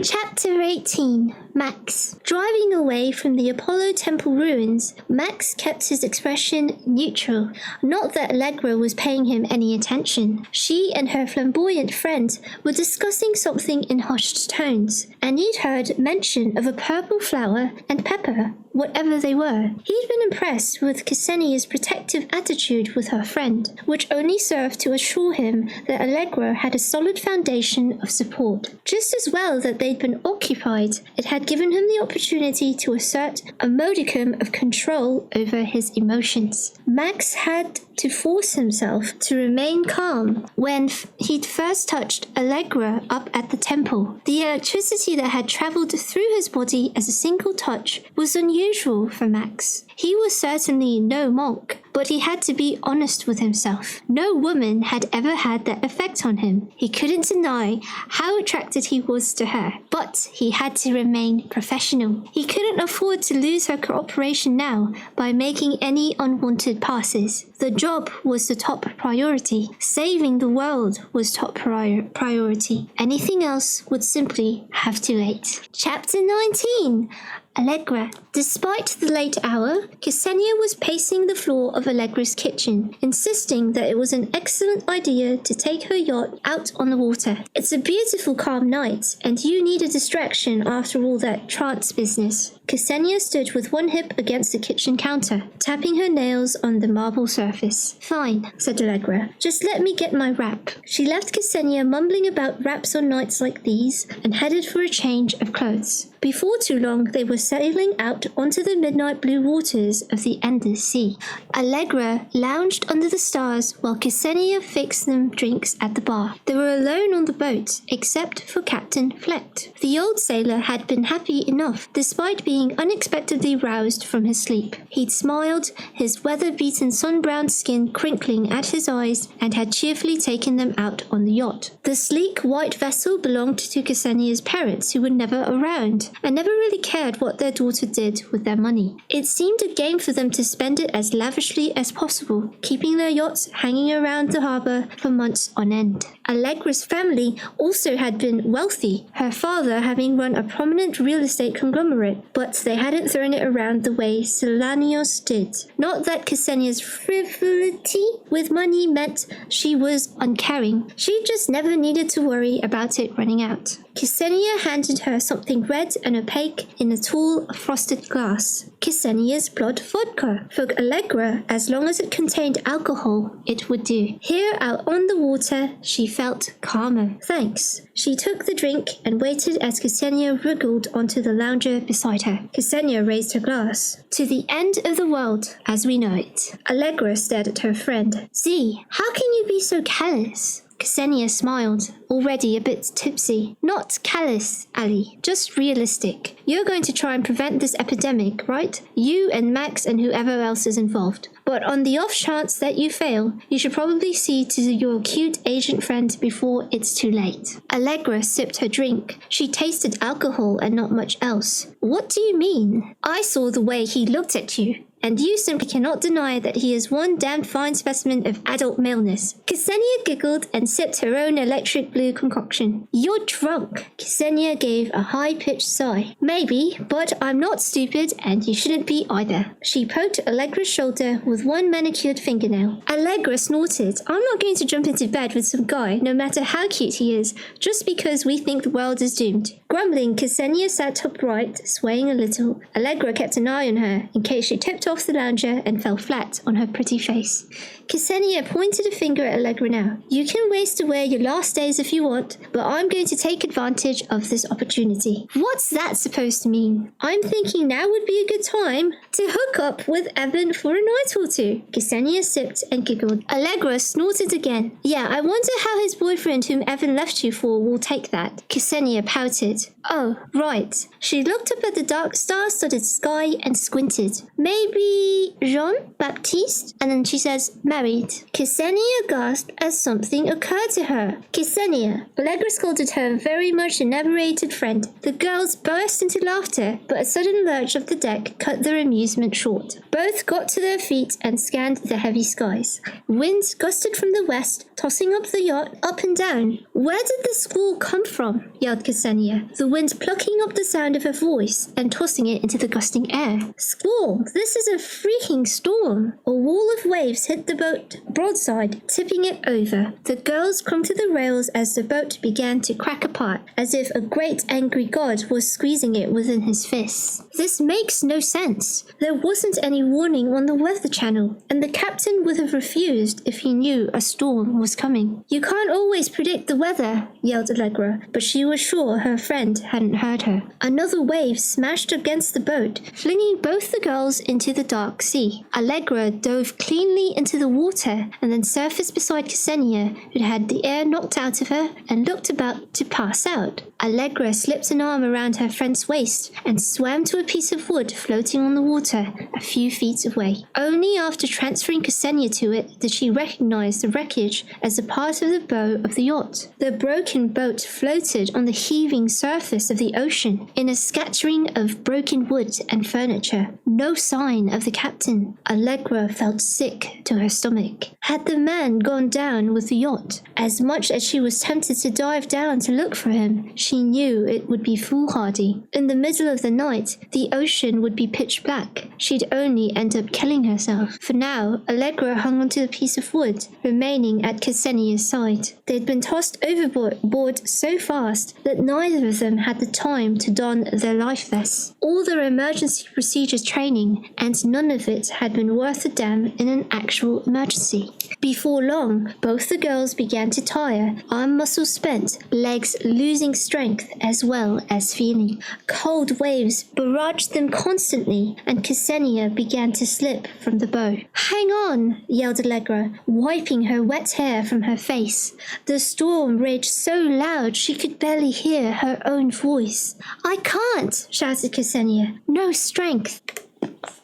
Chapter 18. Max. Driving away from the Apollo Temple ruins, Max kept his expression neutral. Not that Allegra was paying him any attention. She and her flamboyant friend were discussing something in hushed tones, and he'd heard mention of a purple flower and pepper, whatever they were. He'd been impressed with Ksenia's protective attitude with her friend, which only served to assure him that Allegra had a solid foundation of support. Just as well that they'd been occupied, it had given him the opportunity to assert a modicum of control over his emotions. Max had to force himself to remain calm when he'd first touched Allegra up at the temple. The electricity that had travelled through his body as a single touch was unusual for Max. He was certainly no monk, but he had to be honest with himself. No woman had ever had that effect on him. He couldn't deny how attracted he was to her, but he had to remain professional. He couldn't afford to lose her cooperation now by making any unwanted passes. The job was the top priority. Saving the world was top priority. Anything else would simply have to wait. Chapter 19. Allegra. Despite the late hour, Ksenia was pacing the floor of Allegra's kitchen, insisting that it was an excellent idea to take her yacht out on the water. It's a beautiful calm night, and you need a distraction after all that trance business. Ksenia stood with one hip against the kitchen counter, tapping her nails on the marble surface. Fine, said Allegra. Just let me get my wrap. She left Ksenia mumbling about wraps on nights like these, and headed for a change of clothes. Before too long, they were sailing out onto the midnight blue waters of the endless sea. Allegra lounged under the stars while Ksenia fixed them drinks at the bar. They were alone on the boat, except for Captain Flecht. The old sailor had been happy enough, despite being unexpectedly roused from his sleep. He'd smiled, his weather-beaten sun-browned skin crinkling at his eyes, and had cheerfully taken them out on the yacht. The sleek white vessel belonged to Ksenia's parents, who were never around, and never really cared what their daughter did with their money. It seemed a game for them to spend it as lavishly as possible, keeping their yachts hanging around the harbour for months on end. Allegra's family also had been wealthy, her father having run a prominent real estate conglomerate, but they hadn't thrown it around the way Solanios did. Not that Ksenia's frivolity with money meant she was uncaring. She just never needed to worry about it running out. Ksenia handed her something red and opaque in a tall, frosted glass. Ksenia's blood vodka. For Allegra, as long as it contained alcohol, it would do. Here out on the water, she felt calmer. Thanks. She took the drink and waited as Ksenia wriggled onto the lounger beside her. Ksenia raised her glass. To the end of the world, as we know it. Allegra stared at her friend. Z, how can you be so callous? Ksenia smiled, already a bit tipsy. Not callous, Ali, just realistic. You're going to try and prevent this epidemic, right? You and Max and whoever else is involved. But on the off chance that you fail, you should probably see to your cute agent friend before it's too late. Allegra sipped her drink. She tasted alcohol and not much else. What do you mean? I saw the way he looked at you. And you simply cannot deny that he is one damned fine specimen of adult maleness. Ksenia giggled and sipped her own electric blue concoction. You're drunk. Ksenia gave a high-pitched sigh. Maybe, but I'm not stupid and you shouldn't be either. She poked Allegra's shoulder with one manicured fingernail. Allegra snorted. I'm not going to jump into bed with some guy, no matter how cute he is, just because we think the world is doomed. Grumbling, Ksenia sat upright, swaying a little. Allegra kept an eye on her, in case she tipped off the lounger and fell flat on her pretty face. Ksenia pointed a finger at Allegra now. You can waste away your last days if you want, but I'm going to take advantage of this opportunity. What's that supposed to mean? I'm thinking now would be a good time to hook up with Evan for a night or two. Ksenia sipped and giggled. Allegra snorted again. Yeah, I wonder how his boyfriend whom Evan left you for will take that. Ksenia pouted. Oh, right. She looked up at the dark star-studded sky and squinted. Maybe Jean-Baptiste? And then she says, married. Ksenia gasped as something occurred to her. Ksenia. Allegra scolded her very much inebriated friend. The girls burst into laughter, but a sudden lurch of the deck cut their amusement short. Both got to their feet and scanned the heavy skies. Wind gusted from the west, tossing up the yacht up and down. Where did the squall come from? Yelled Ksenia, the wind plucking up the sound of her voice and tossing it into the gusting air. Squall, this is a freaking storm. A wall of waves hit the boat broadside, tipping it over. The girls clung to the rails as the boat began to crack apart, as if a great angry god was squeezing it within his fists. This makes no sense. There wasn't any warning on the Weather Channel, and the captain would have refused if he knew a storm was coming. You can't always predict the weather, yelled Allegra, but she was sure her friend hadn't heard her. Another wave smashed against the boat, flinging both the girls into the dark sea. Allegra dove cleanly into the water and then surfaced beside Ksenia, who had the air knocked out of her and looked about to pass out. Allegra slipped an arm around her friend's waist and swam to a piece of wood floating on the water a few feet away. Only after transferring Ksenia to it did she recognize the wreckage as a part of the bow of the yacht. The broken boat floated on the heaving surface of the ocean in a scattering of broken wood and furniture. No sign of the captain. Allegra felt sick to her stomach. Had the man gone down with the yacht? As much as she was tempted to dive down to look for him, she knew it would be foolhardy. In the middle of the night, the ocean would be pitch black. She'd only end up killing herself. For now, Allegra hung onto a piece of wood, remaining at Ksenia's side. They'd been tossed overboard so fast that neither of them had the time to don their life vests. All their emergency procedures training, and none of it had been worth a damn in an actual emergency. Before long, both the girls began to tire, arm muscles spent, legs losing strength as well as feeling. Cold waves barraged them constantly, and Ksenia began to slip from the bow. "Hang on!" yelled Allegra, wiping her wet hair from her face. The storm raged so loud she could barely hear her own voice. "I can't!" shouted Ksenia. "No strength."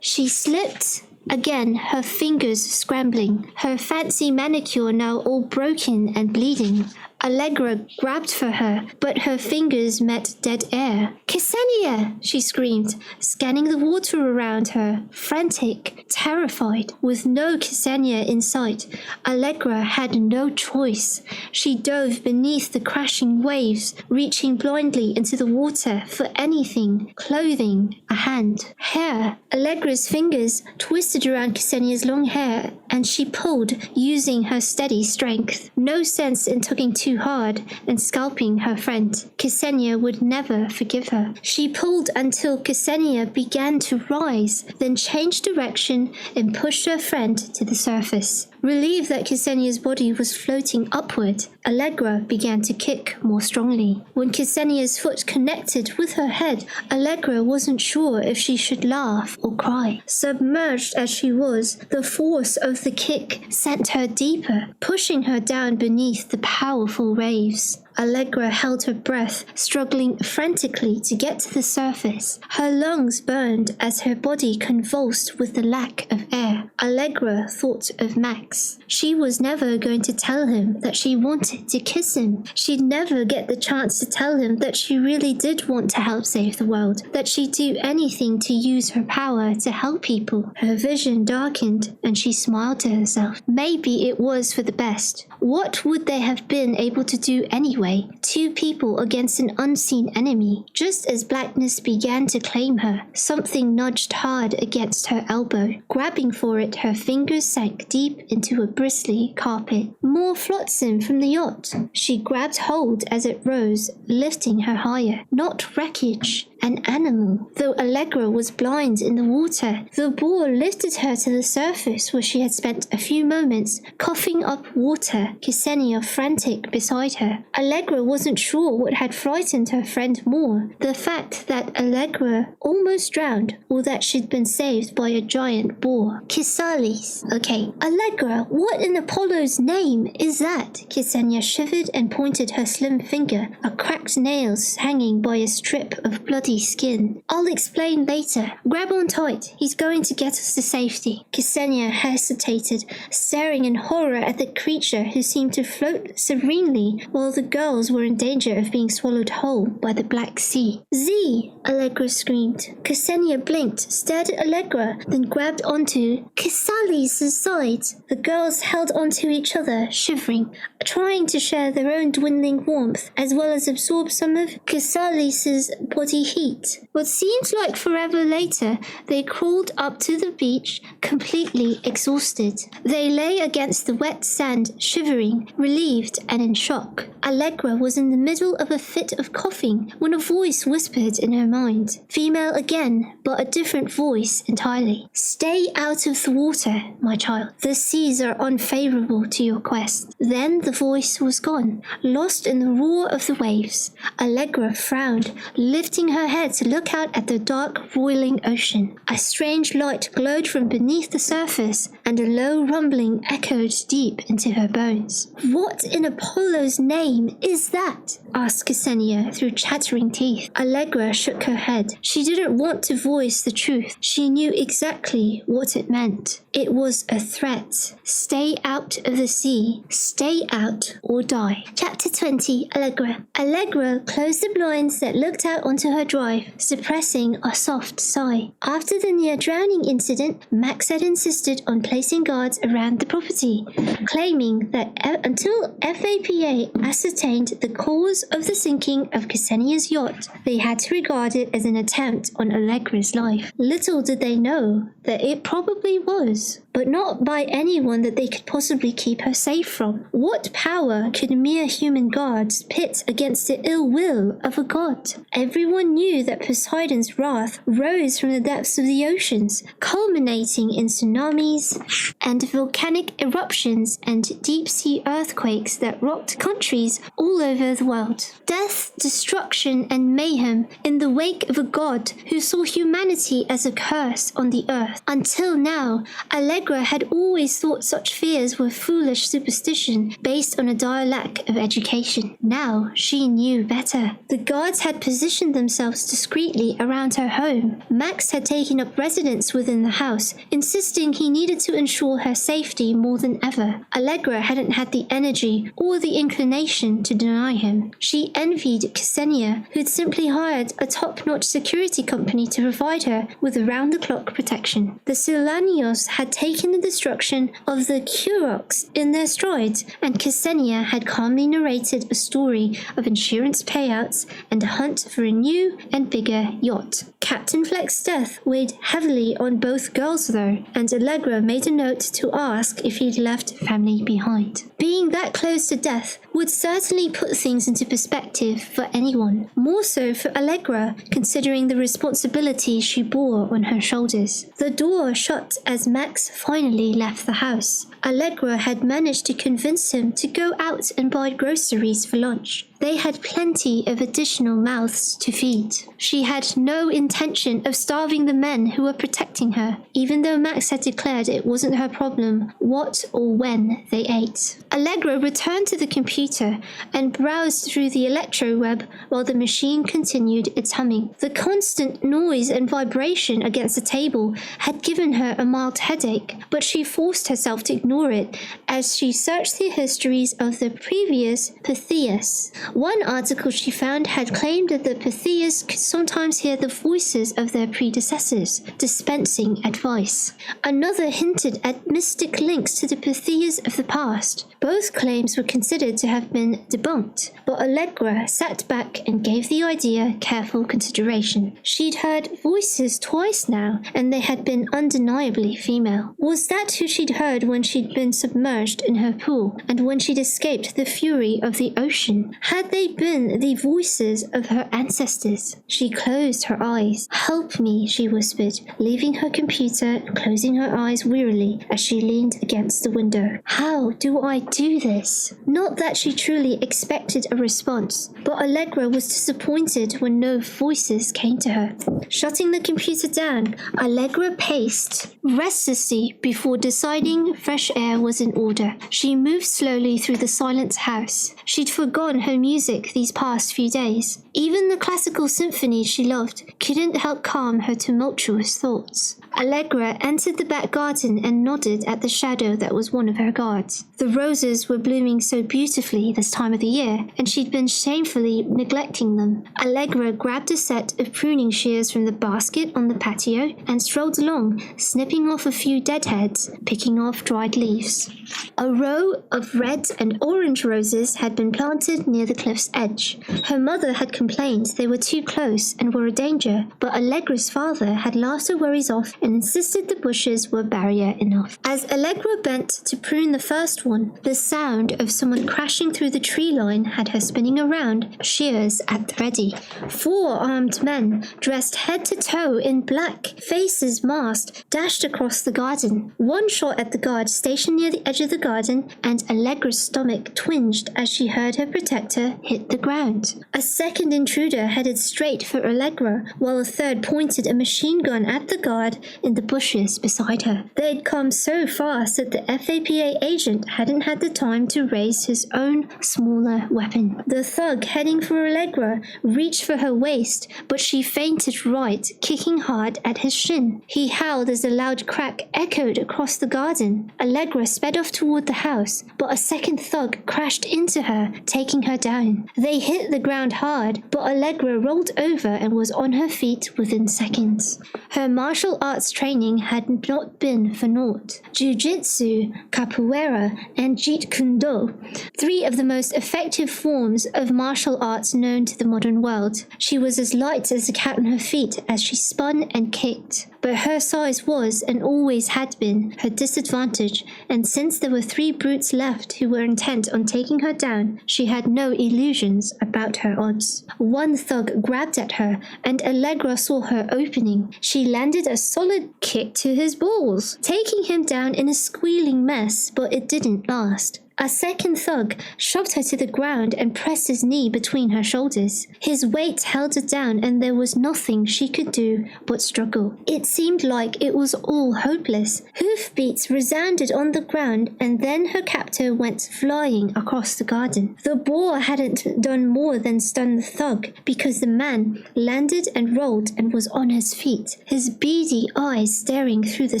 She slipped again, her fingers scrambling, her fancy manicure now all broken and bleeding. Allegra grabbed for her, but her fingers met dead air. "Ksenia!" she screamed, scanning the water around her, frantic, terrified. With no Ksenia in sight, Allegra had no choice. She dove beneath the crashing waves, reaching blindly into the water for anything, clothing, a hand, hair. Allegra's fingers twisted around Ksenia's long hair, and she pulled, using her steady strength. No sense in tugging too hard and scalping her friend. Ksenia would never forgive her. She pulled until Ksenia began to rise, then changed direction and pushed her friend to the surface. Relieved that Ksenia's body was floating upward, Allegra began to kick more strongly. When Ksenia's foot connected with her head, Allegra wasn't sure if she should laugh or cry. Submerged as she was, the force of the kick sent her deeper, pushing her down beneath the powerful waves. Allegra held her breath, struggling frantically to get to the surface. Her lungs burned as her body convulsed with the lack of air. Allegra thought of Max. She was never going to tell him that she wanted to kiss him. She'd never get the chance to tell him that she really did want to help save the world, that she'd do anything to use her power to help people. Her vision darkened, and she smiled to herself. Maybe it was for the best. What would they have been able to do anyway? Two people against an unseen enemy. Just as blackness began to claim her, something nudged hard against her elbow. Grabbing for it, her fingers sank deep into a bristly carpet. More flotsam from the yacht. She grabbed hold as it rose, lifting her higher. Not wreckage. An animal. Though Allegra was blind in the water, the ball lifted her to the surface where she had spent a few moments coughing up water, Ksenia frantic beside her. Allegra wasn't sure what had frightened her friend more, the fact that Allegra almost drowned or that she'd been saved by a giant boar. Kisalis. Okay, Allegra, what in Apollo's name is that? Ksenia shivered and pointed her slim finger, a cracked nail hanging by a strip of bloody sticky skin. I'll explain later. Grab on tight. He's going to get us to safety. Ksenia hesitated, staring in horror at the creature who seemed to float serenely while the girls were in danger of being swallowed whole by the Black Sea. Z! Allegra screamed. Ksenia blinked, stared at Allegra, then grabbed onto Ksali's side. The girls held onto each other, shivering, trying to share their own dwindling warmth, as well as absorb some of Ksali's body heat. What seemed like forever later, they crawled up to the beach, completely exhausted. They lay against the wet sand, shivering, relieved, and in shock. Allegra was in the middle of a fit of coughing when a voice whispered in her mind. Female again, but a different voice entirely. Stay out of the water, my child. The seas are unfavorable to your quest. Then the voice was gone, lost in the roar of the waves. Allegra frowned, lifting her head to look out at the dark, roiling ocean. A strange light glowed from beneath the surface, and a low rumbling echoed deep into her bones. What in Apollo's name is that? Asked Ksenia through chattering teeth. Allegra shook her head. She didn't want to voice the truth. She knew exactly what it meant. It was a threat. Stay out of the sea. Stay out or die. Chapter 20. Allegra. Allegra closed the blinds that looked out onto her drive, suppressing a soft sigh. After the near-drowning incident, Max had insisted on placing guards around the property, claiming that until FAPA ascertained the cause of the sinking of Ksenia's yacht, they had to regard it as an attempt on Allegra's life. Little did they know that it probably was, but not by anyone that they could possibly keep her safe from. What power could mere human guards pit against the ill will of a god? Everyone knew that Poseidon's wrath rose from the depths of the oceans, culminating in tsunamis and volcanic eruptions and deep-sea earthquakes that rocked countries all over the world. Death, destruction, and mayhem in the wake of a god who saw humanity as a curse on the earth. Until now, Allegra had always thought such fears were foolish superstition based on a dire lack of education. Now she knew better. The guards had positioned themselves discreetly around her home. Max had taken up residence within the house, insisting he needed to ensure her safety more than ever. Allegra hadn't had the energy or the inclination to deny him. She envied Ksenia, who'd simply hired a top-notch security company to provide her with around-the-clock protection. The Silanios had taken the destruction of the Kuroks in their strides, and Ksenia had calmly narrated a story of insurance payouts and a hunt for a new and bigger yacht. Captain Fleck's death weighed heavily on both girls though, and Allegra made a note to ask if he'd left family behind. Being that close to death would certainly put things into perspective for anyone, more so for Allegra, considering the responsibility she bore on her shoulders. The door shut as Max finally left the house. Allegra had managed to convince him to go out and buy groceries for lunch. They had plenty of additional mouths to feed. She had no intention of starving the men who were protecting her, even though Max had declared it wasn't her problem what or when they ate. Allegra returned to the computer and browsed through the electroweb while the machine continued its humming. The constant noise and vibration against the table had given her a mild headache, but she forced herself to ignore it as she searched the histories of the previous Pythias. One article she found had claimed that the Pythias could sometimes hear the voices of their predecessors, dispensing advice. Another hinted at mystic links to the Pythias of the past. Both claims were considered to have been debunked, but Allegra sat back and gave the idea careful consideration. She'd heard voices twice now, and they had been undeniably female. Was that who she'd heard when she'd been submerged in her pool, and when she'd escaped the fury of the ocean? Had they been the voices of her ancestors? She closed her eyes. "Help me," she whispered, leaving her computer and closing her eyes wearily as she leaned against the window. How do I do this? Not that she truly expected a response, but Allegra was disappointed when no voices came to her. Shutting the computer down, Allegra paced restlessly before deciding fresh air was in order. She moved slowly through the silent house. She'd forgone her music these past few days. Even the classical symphonies she loved couldn't help calm her tumultuous thoughts. Allegra entered the back garden and nodded at the shadow that was one of her guards. The roses were blooming so beautifully this time of the year, and she'd been shamefully neglecting them. Allegra grabbed a set of pruning shears from the basket on the patio and strolled along, snipping off a few deadheads, picking off dried leaves. A row of red and orange roses had been planted near the cliff's edge. Her mother had complained they were too close and were a danger, but Allegra's father had laughed her worries off and insisted the bushes were barrier enough. As Allegra bent to prune the first one, the sound of someone crashing through the tree line had her spinning around, shears at the ready. 4 armed men, dressed head to toe in black, faces masked, dashed across the garden. One shot at the guard stationed near the edge of the garden, and Allegra's stomach twinged as she heard her protector hit the ground. A second intruder headed straight for Allegra, while a third pointed a machine gun at the guard in the bushes beside her. They'd come so fast that the FAPA agent hadn't had the time to raise his own smaller weapon. The thug heading for Allegra reached for her waist, but she feinted right, kicking hard at his shin. He howled as a loud crack echoed across the garden. Allegra sped off toward the house, but a second thug crashed into her, taking her down. They hit the ground hard, but Allegra rolled over and was on her feet within seconds. Her martial arts training had not been for naught. Jiu-jitsu, capoeira, and jeet kune do, 3 of the most effective forms of martial arts known to the modern world. She was as light as a cat on her feet as she spun and kicked. But her size was, and always had been, her disadvantage, and since there were 3 brutes left who were intent on taking her down, she had no illusions about her odds. One thug grabbed at her, and Allegra saw her opening. She landed a solid kick to his balls, taking him down in a squealing mess, but it didn't last. A second thug shoved her to the ground and pressed his knee between her shoulders. His weight held her down, and there was nothing she could do but struggle. It seemed like it was all hopeless. Hoofbeats resounded on the ground, and then her captor went flying across the garden. The boar hadn't done more than stun the thug, because the man landed and rolled and was on his feet, his beady eyes staring through the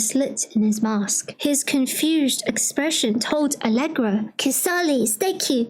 slit in his mask. His confused expression told Allegra, "Kisali, thank you."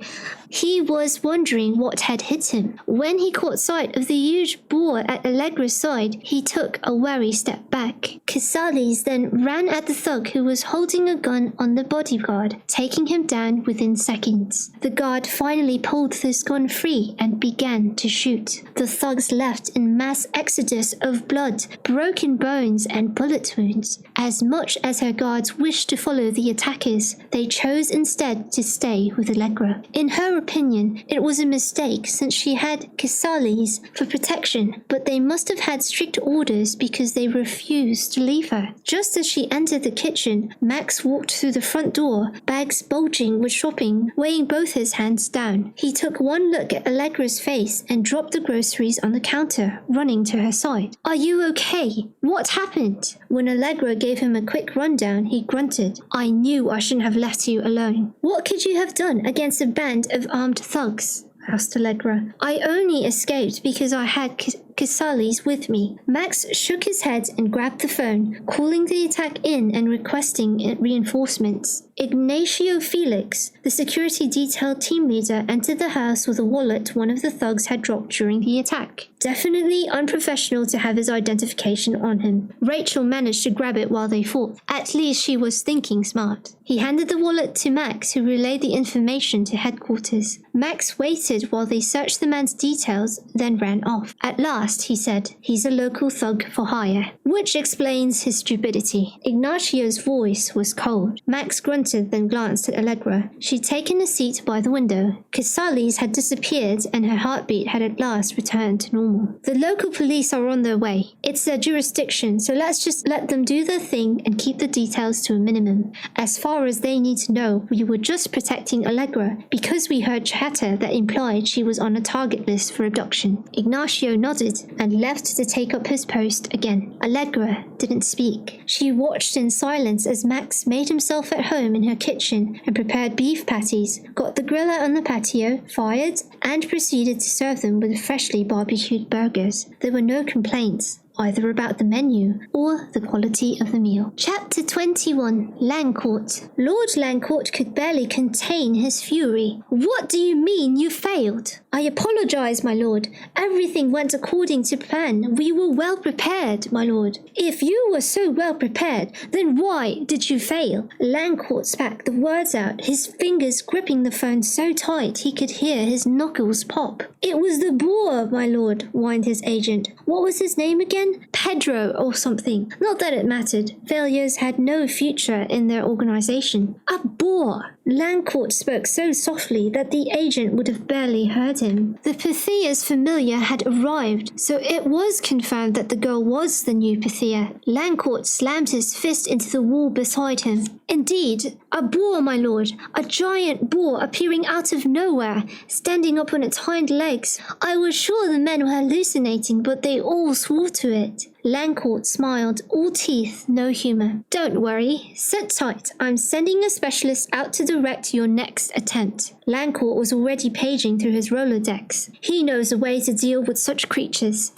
He was wondering what had hit him. When he caught sight of the huge boar at Allegra's side, he took a wary step back. Kisales then ran at the thug who was holding a gun on the bodyguard, taking him down within seconds. The guard finally pulled his gun free and began to shoot. The thugs left in mass exodus of blood, broken bones, and bullet wounds. As much as her guards wished to follow the attackers, they chose instead to stay with Allegra. In her opinion, it was a mistake since she had Kisales for protection, but they must have had strict orders because they refused to leave her. Just as she entered the kitchen, Max walked through the front door, bags bulging with shopping, weighing both his hands down. He took one look at Allegra's face and dropped the groceries on the counter, running to her side. "Are you okay? What happened?" When Allegra gave him a quick rundown, he grunted. "I knew I shouldn't have left you alone." "What could you have done against a band of armed thugs?" asked Allegra. "I only escaped because I had Kisales with me." Max shook his head and grabbed the phone, calling the attack in and requesting reinforcements. Ignacio Felix, the security detail team leader, entered the house with a wallet one of the thugs had dropped during the attack. Definitely unprofessional to have his identification on him. Rachel managed to grab it while they fought. At least she was thinking smart. He handed the wallet to Max, who relayed the information to headquarters. Max waited while they searched the man's details, then ran off. At last, he said, "He's a local thug for hire," which explains his stupidity. Ignacio's voice was cold. Max grunted, then glanced at Allegra. She'd taken a seat by the window. Kisales had disappeared, and her heartbeat had at last returned to normal. "The local police are on their way. It's their jurisdiction, so let's just let them do their thing and keep the details to a minimum. As far as they need to know, we were just protecting Allegra because we heard chatter that implied she was on a target list for abduction." Ignacio nodded and left to take up his post again. Allegra didn't speak. She watched in silence as Max made himself at home time in her kitchen and prepared beef patties, got the grill out on the patio, fired, and proceeded to serve them with freshly barbecued burgers. There were no complaints, either about the menu or the quality of the meal. Chapter 21, Langcourt. Lord Langcourt could barely contain his fury. What do you mean you failed? I apologize, my lord. Everything went according to plan. We were well prepared, my lord. If you were so well prepared, then why did you fail? Langcourt spat the words out, his fingers gripping the phone so tight he could hear his knuckles pop. It was the boar, my lord, whined his agent. What was his name again? Pedro or something. Not that it mattered. Failures had no future in their organization. A boar. Langcourt spoke so softly that the agent would have barely heard him. The Pythia's familiar had arrived, so it was confirmed that the girl was the new Pythia. Langcourt slammed his fist into the wall beside him. Indeed, a boar, my lord. A giant boar appearing out of nowhere, standing up on its hind legs. I was sure the men were hallucinating, but they all swore to it. Langcourt smiled, all teeth, no humor. Don't worry. Sit tight. I'm sending a specialist out to direct your next attempt. Langcourt was already paging through his Rolodex. He knows a way to deal with such creatures.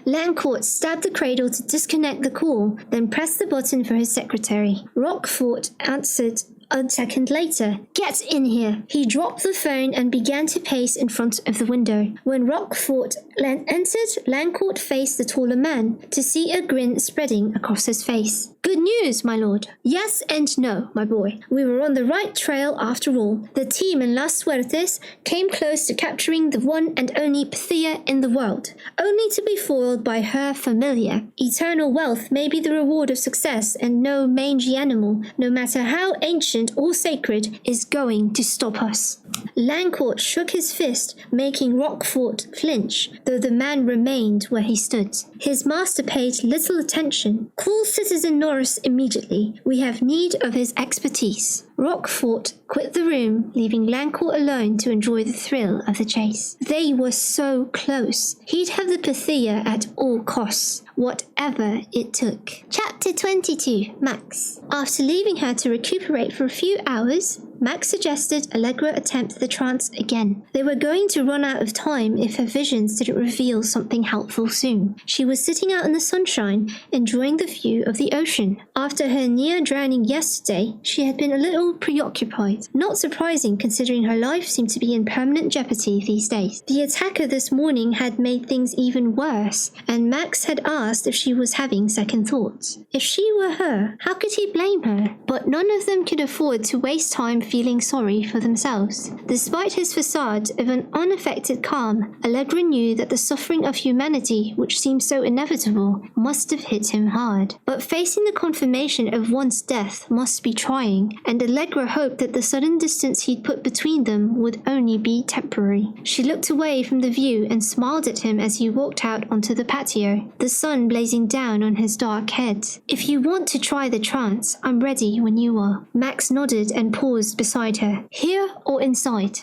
Langcourt stabbed the cradle to disconnect the call, then pressed the button for his secretary. Roquefort answered a second later. Get in here. He dropped the phone and began to pace in front of the window. When Roquefort entered, Langcourt faced the taller man to see a grin spreading across his face. Good news, my lord. Yes and no, my boy. We were on the right trail after all. The team in Las Suertes came close to capturing the one and only Pythia in the world, only to be foiled by her familiar. Eternal wealth may be the reward of success, and no mangy animal, no matter how ancient or sacred, is going to stop us. Langcourt shook his fist, making Roquefort flinch, though the man remained where he stood. His master paid little attention. Call Citizen Norris immediately. We have need of his expertise. Roquefort quit the room, leaving Langcourt alone to enjoy the thrill of the chase. They were so close. He'd have the Pythia at all costs, whatever it took. Chapter 22, Max. After leaving her to recuperate for a few hours, Max suggested Allegra attempt the trance again. They were going to run out of time if her visions didn't reveal something helpful soon. She was sitting out in the sunshine, enjoying the view of the ocean. After her near drowning yesterday, she had been a little preoccupied. Not surprising considering her life seemed to be in permanent jeopardy these days. The attacker this morning had made things even worse, and Max had asked if she was having second thoughts. If she were her, how could he blame her? But none of them could afford to waste time feeling sorry for themselves. Despite his facade of an unaffected calm, Allegra knew that the suffering of humanity, which seemed so inevitable, must have hit him hard. But facing the confirmation of one's death must be trying, and Allegra hoped that the sudden distance he'd put between them would only be temporary. She looked away from the view and smiled at him as he walked out onto the patio, the sun blazing down on his dark head. If you want to try the trance, I'm ready when you are. Max nodded and paused beside her. Here or inside?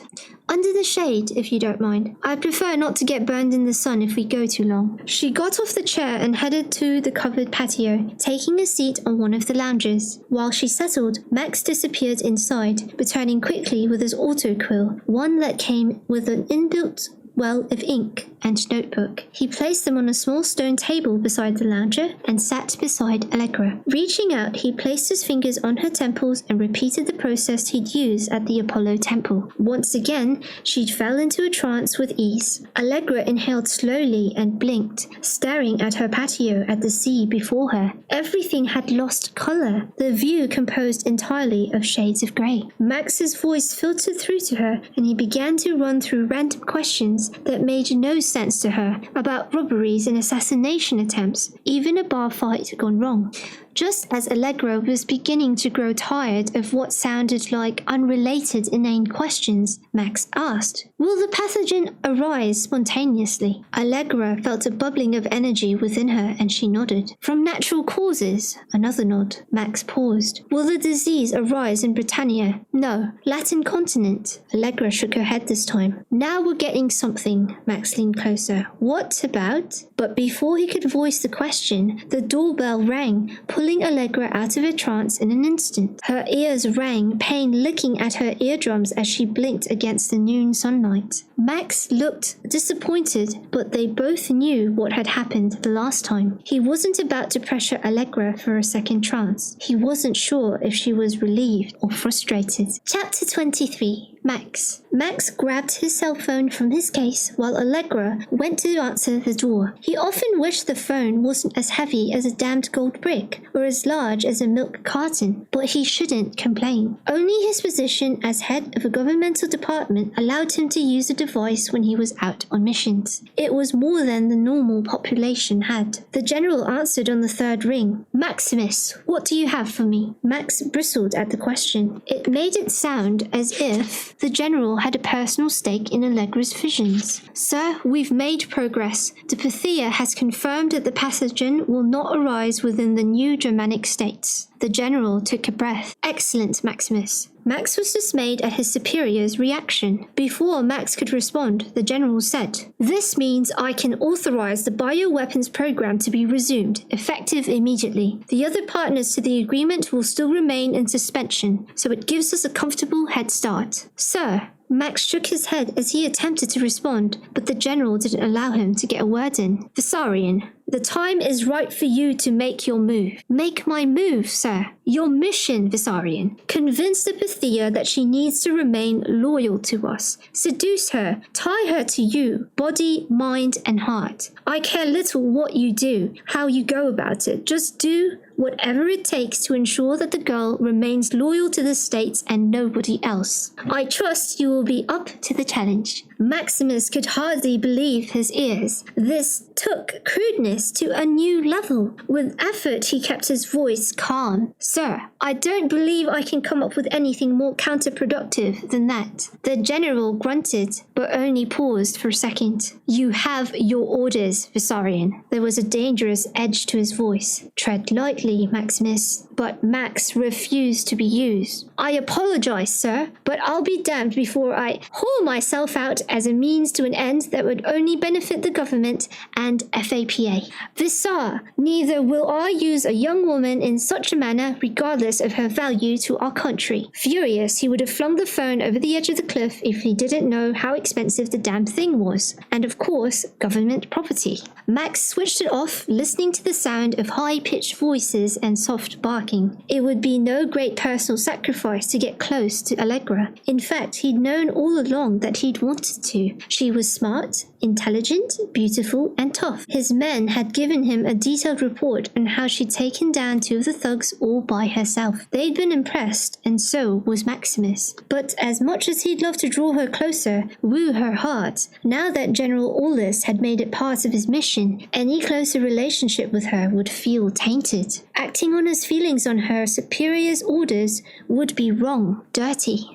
Under the shade, if you don't mind. I'd prefer not to get burned in the sun if we go too long. She got off the chair and headed to the covered patio, taking a seat on one of the lounges. While she settled, Max disappeared inside, returning quickly with his autoquill, one that came with an inbuilt well of ink and notebook. He placed them on a small stone table beside the lounger and sat beside Allegra. Reaching out, he placed his fingers on her temples and repeated the process he'd used at the Apollo temple. Once again, she fell into a trance with ease. Allegra inhaled slowly and blinked, staring at her patio at the sea before her. Everything had lost color, the view composed entirely of shades of grey. Max's voice filtered through to her, and he began to run through random questions that made no sense to her about robberies and assassination attempts, even a bar fight gone wrong. Just as Allegra was beginning to grow tired of what sounded like unrelated inane questions, Max asked, "Will the pathogen arise spontaneously?" Allegra felt a bubbling of energy within her and she nodded. "From natural causes?" Another nod. Max paused. "Will the disease arise in Britannia?" "No. Latin continent." Allegra shook her head this time. "Now we're getting something." Max leaned closer. "What about But before he could voice the question, the doorbell rang, pulling Allegra out of a trance in an instant. Her ears rang, pain licking at her eardrums as she blinked against the noon sunlight. Max looked disappointed, but they both knew what had happened the last time. He wasn't about to pressure Allegra for a second chance. He wasn't sure if she was relieved or frustrated. Chapter 23. Max. Max grabbed his cell phone from his case while Allegra went to answer the door. He often wished the phone wasn't as heavy as a damned gold brick or as large as a milk carton, but he shouldn't complain. Only his position as head of a governmental department allowed him to use the device when he was out on missions. It was more than the normal population had. The general answered on the third ring. "Maximus, what do you have for me?" Max bristled at the question. It made it sound as if the general had a personal stake in Allegra's visions. "Sir, we've made progress. The Pythia has confirmed that the pathogen will not arise within the new Germanic states." The general took a breath. "Excellent, Maximus." Max was dismayed at his superior's reaction. Before Max could respond, the general said, "This means I can authorize the bioweapons program to be resumed, effective immediately. The other partners to the agreement will still remain in suspension, so it gives us a comfortable head start." "Sir," Max shook his head as he attempted to respond, but the general didn't allow him to get a word in. "Visarion, the time is right for you to make your move." "Make my move, sir?" "Your mission, Visarion. Convince the Pythia that she needs to remain loyal to us. Seduce her, tie her to you, body, mind, and heart. I care little what you do, how you go about it. Just do whatever it takes to ensure that the girl remains loyal to the states and nobody else. I trust you will be up to the challenge." Maximus could hardly believe his ears. This took crudeness to a new level. With effort, he kept his voice calm. "Sir, I don't believe I can come up with anything more counterproductive than that." The general grunted, but only paused for a second. "You have your orders, Visarion." There was a dangerous edge to his voice. "Tread lightly, Maximus." But Max refused to be used. "I apologize, sir, but I'll be damned before I haul myself out as a means to an end that would only benefit the government and FAPA. Visar, neither will I use a young woman in such a manner regardless of her value to our country." Furious, he would have flung the phone over the edge of the cliff if he didn't know how expensive the damn thing was. And of course, government property. Max switched it off, listening to the sound of high-pitched voices and soft barking. It would be no great personal sacrifice to get close to Allegra. In fact, he'd known all along that he'd wanted to. She was smart, intelligent, beautiful, and tough. His men had given him a detailed report on how she'd taken down two of the thugs all by herself. They'd been impressed, and so was Maximus. But as much as he'd love to draw her closer, woo her heart, now that General Aulus had made it part of his mission, any closer relationship with her would feel tainted. Acting on his feelings on her superior's orders would be wrong, dirty.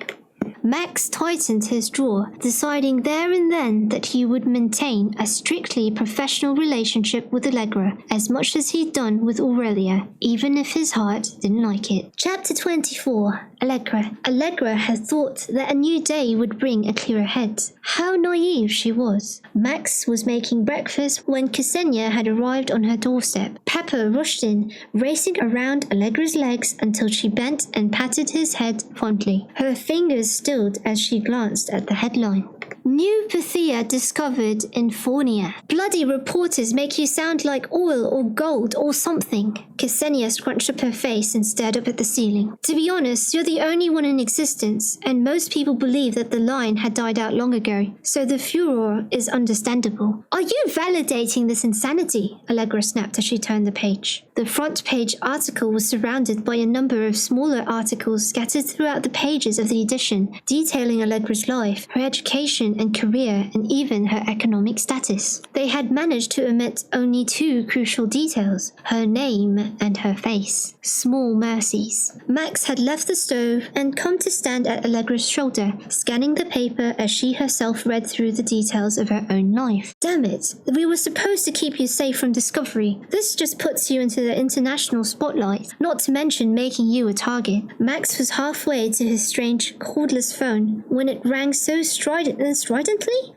Max tightened his jaw, deciding there and then that he would maintain a strictly professional relationship with Allegra, as much as he'd done with Aurelia, even if his heart didn't like it. Chapter 24. Allegra. Allegra had thought that a new day would bring a clearer head. How naive she was. Max was making breakfast when Ksenia had arrived on her doorstep. Pepper rushed in, racing around Allegra's legs until she bent and patted his head fondly. Her fingers stilled as she glanced at the headline. New Pythia discovered in Fornia. Bloody reporters make you sound like oil or gold or something. Ksenia scrunched up her face and stared up at the ceiling. To be honest, you're the only one in existence, and most people believe that the line had died out long ago, so the furor is understandable. Are you validating this insanity? Allegra snapped as she turned the page. The front page article was surrounded by a number of smaller articles scattered throughout the pages of the edition, detailing Allegra's life, her education and career, and even her economic status. They had managed to omit only two crucial details: her name and her face. Small mercies. Max had left the stove and come to stand at Allegra's shoulder, scanning the paper as she herself read through the details of her own life. Damn it, we were supposed to keep you safe from discovery. This just puts you into the international spotlight, not to mention making you a target. Max was halfway to his strange, cordless phone when it rang so stridently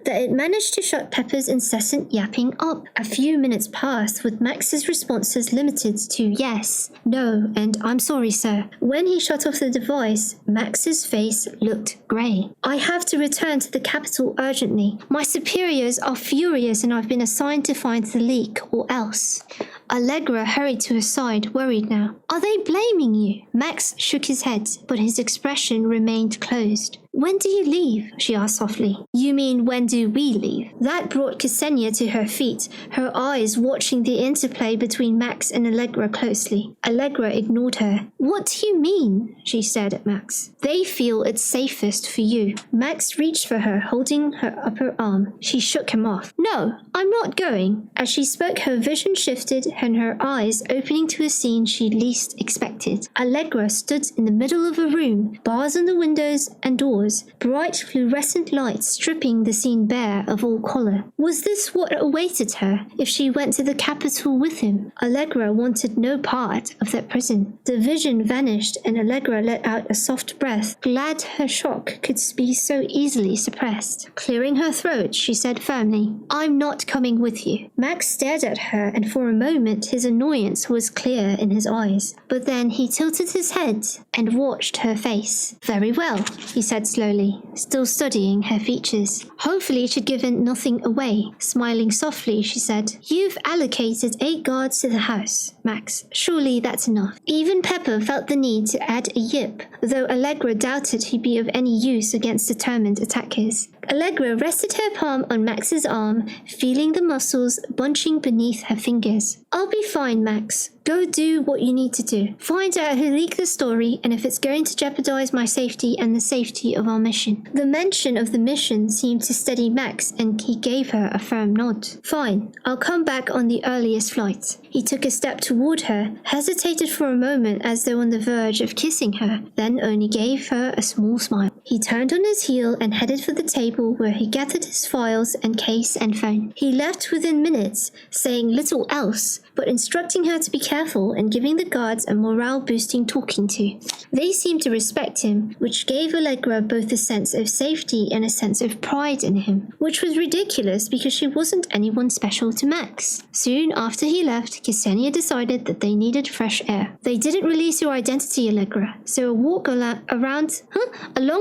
that it managed to shut Pepper's incessant yapping up. A few minutes passed with Max's responses limited to yes, no, and I'm sorry, sir. When he shut off the device, Max's face looked grey. I have to return to the capital urgently. My superiors are furious and I've been assigned to find the leak or else. Allegra hurried to her side, worried now. Are they blaming you? Max shook his head, but his expression remained closed. When do you leave? She asked softly. You mean when do we leave? That brought Ksenia to her feet, her eyes watching the interplay between Max and Allegra closely. Allegra ignored her. What do you mean? She stared at Max. They feel it's safest for you. Max reached for her, holding her upper arm. She shook him off. No, I'm not going. As she spoke, her vision shifted and her eyes opening to a scene she least expected. Allegra stood in the middle of a room, bars on the windows and doors, bright fluorescent lights stripping the scene bare of all color. Was this what awaited her if she went to the capital with him? Allegra wanted no part of that prison. The vision vanished and Allegra let out a soft breath, glad her shock could be so easily suppressed. Clearing her throat, she said firmly, I'm not coming with you. Max stared at her and for a moment his annoyance was clear in his eyes. But then he tilted his head and watched her face. Very well, he said slowly, still studying her features. Hopefully she'd given nothing away. Smiling softly, she said, You've allocated 8 guards to the house, Max. Surely that's enough. Even Pepper felt the need to add a yip, though Allegra doubted he'd be of any use against determined attackers. Allegra rested her palm on Max's arm, feeling the muscles bunching beneath her fingers. I'll be fine, Max. Go do what you need to do. Find out who leaked the story and if it's going to jeopardize my safety and the safety of our mission. The mention of the mission seemed to steady Max and he gave her a firm nod. Fine, I'll come back on the earliest flight. He took a step toward her, hesitated for a moment as though on the verge of kissing her, then only gave her a small smile. He turned on his heel and headed for the table where he gathered his files and case and phone. He left within minutes, saying little else, but instructing her to be careful and giving the guards a morale-boosting talking to. They seemed to respect him, which gave Allegra both a sense of safety and a sense of pride in him, which was ridiculous because she wasn't anyone special to Max. Soon after he left, Ksenia decided that they needed fresh air. They didn't release your identity, Allegra, so a walk along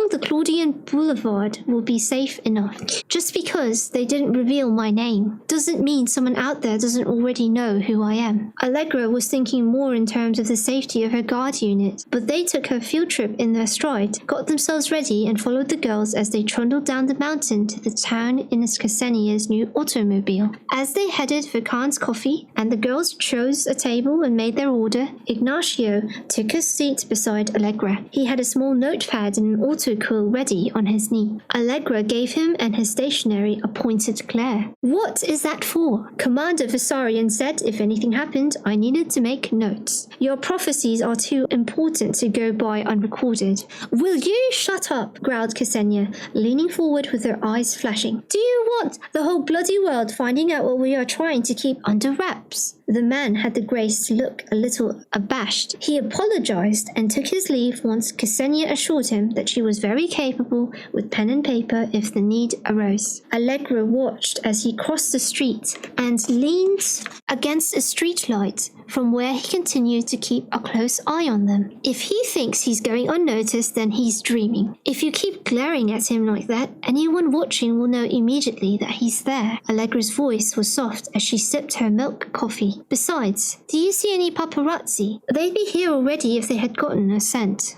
the Claudian Boulevard will be safe enough. Just because they didn't reveal my name doesn't mean someone out there doesn't already know who I am. Allegra was thinking more in terms of the safety of her guard unit, but they took her field trip in their stride, got themselves ready and followed the girls as they trundled down the mountain to the town in Ksenia's new automobile. As they headed for Khan's coffee and the girls chose a table and made their order, Ignacio took his seat beside Allegra. He had a small notepad and an autocool ready on his knee. Allegra gave him and his stationery a pointed glare. What is that for? Commander Visarion said if anything happened, I needed to make notes. Your prophecies are too important to go by unrecorded. Will you shut up? Growled Ksenia, leaning forward with her eyes flashing. Do you want the whole bloody world finding out what we are trying to keep under wraps? The man had the grace to look a little abashed. He apologized and took his leave once Ksenia assured him that she was very capable with pen and paper if the need arose. Allegra watched as he crossed the street and leaned against a streetlight from where he continued to keep a close eye on them. If he thinks he's going unnoticed, then he's dreaming. If you keep glaring at him like that, anyone watching will know immediately that he's there. Allegra's voice was soft as she sipped her milk coffee. Besides, do you see any paparazzi? They'd be here already if they had gotten a scent.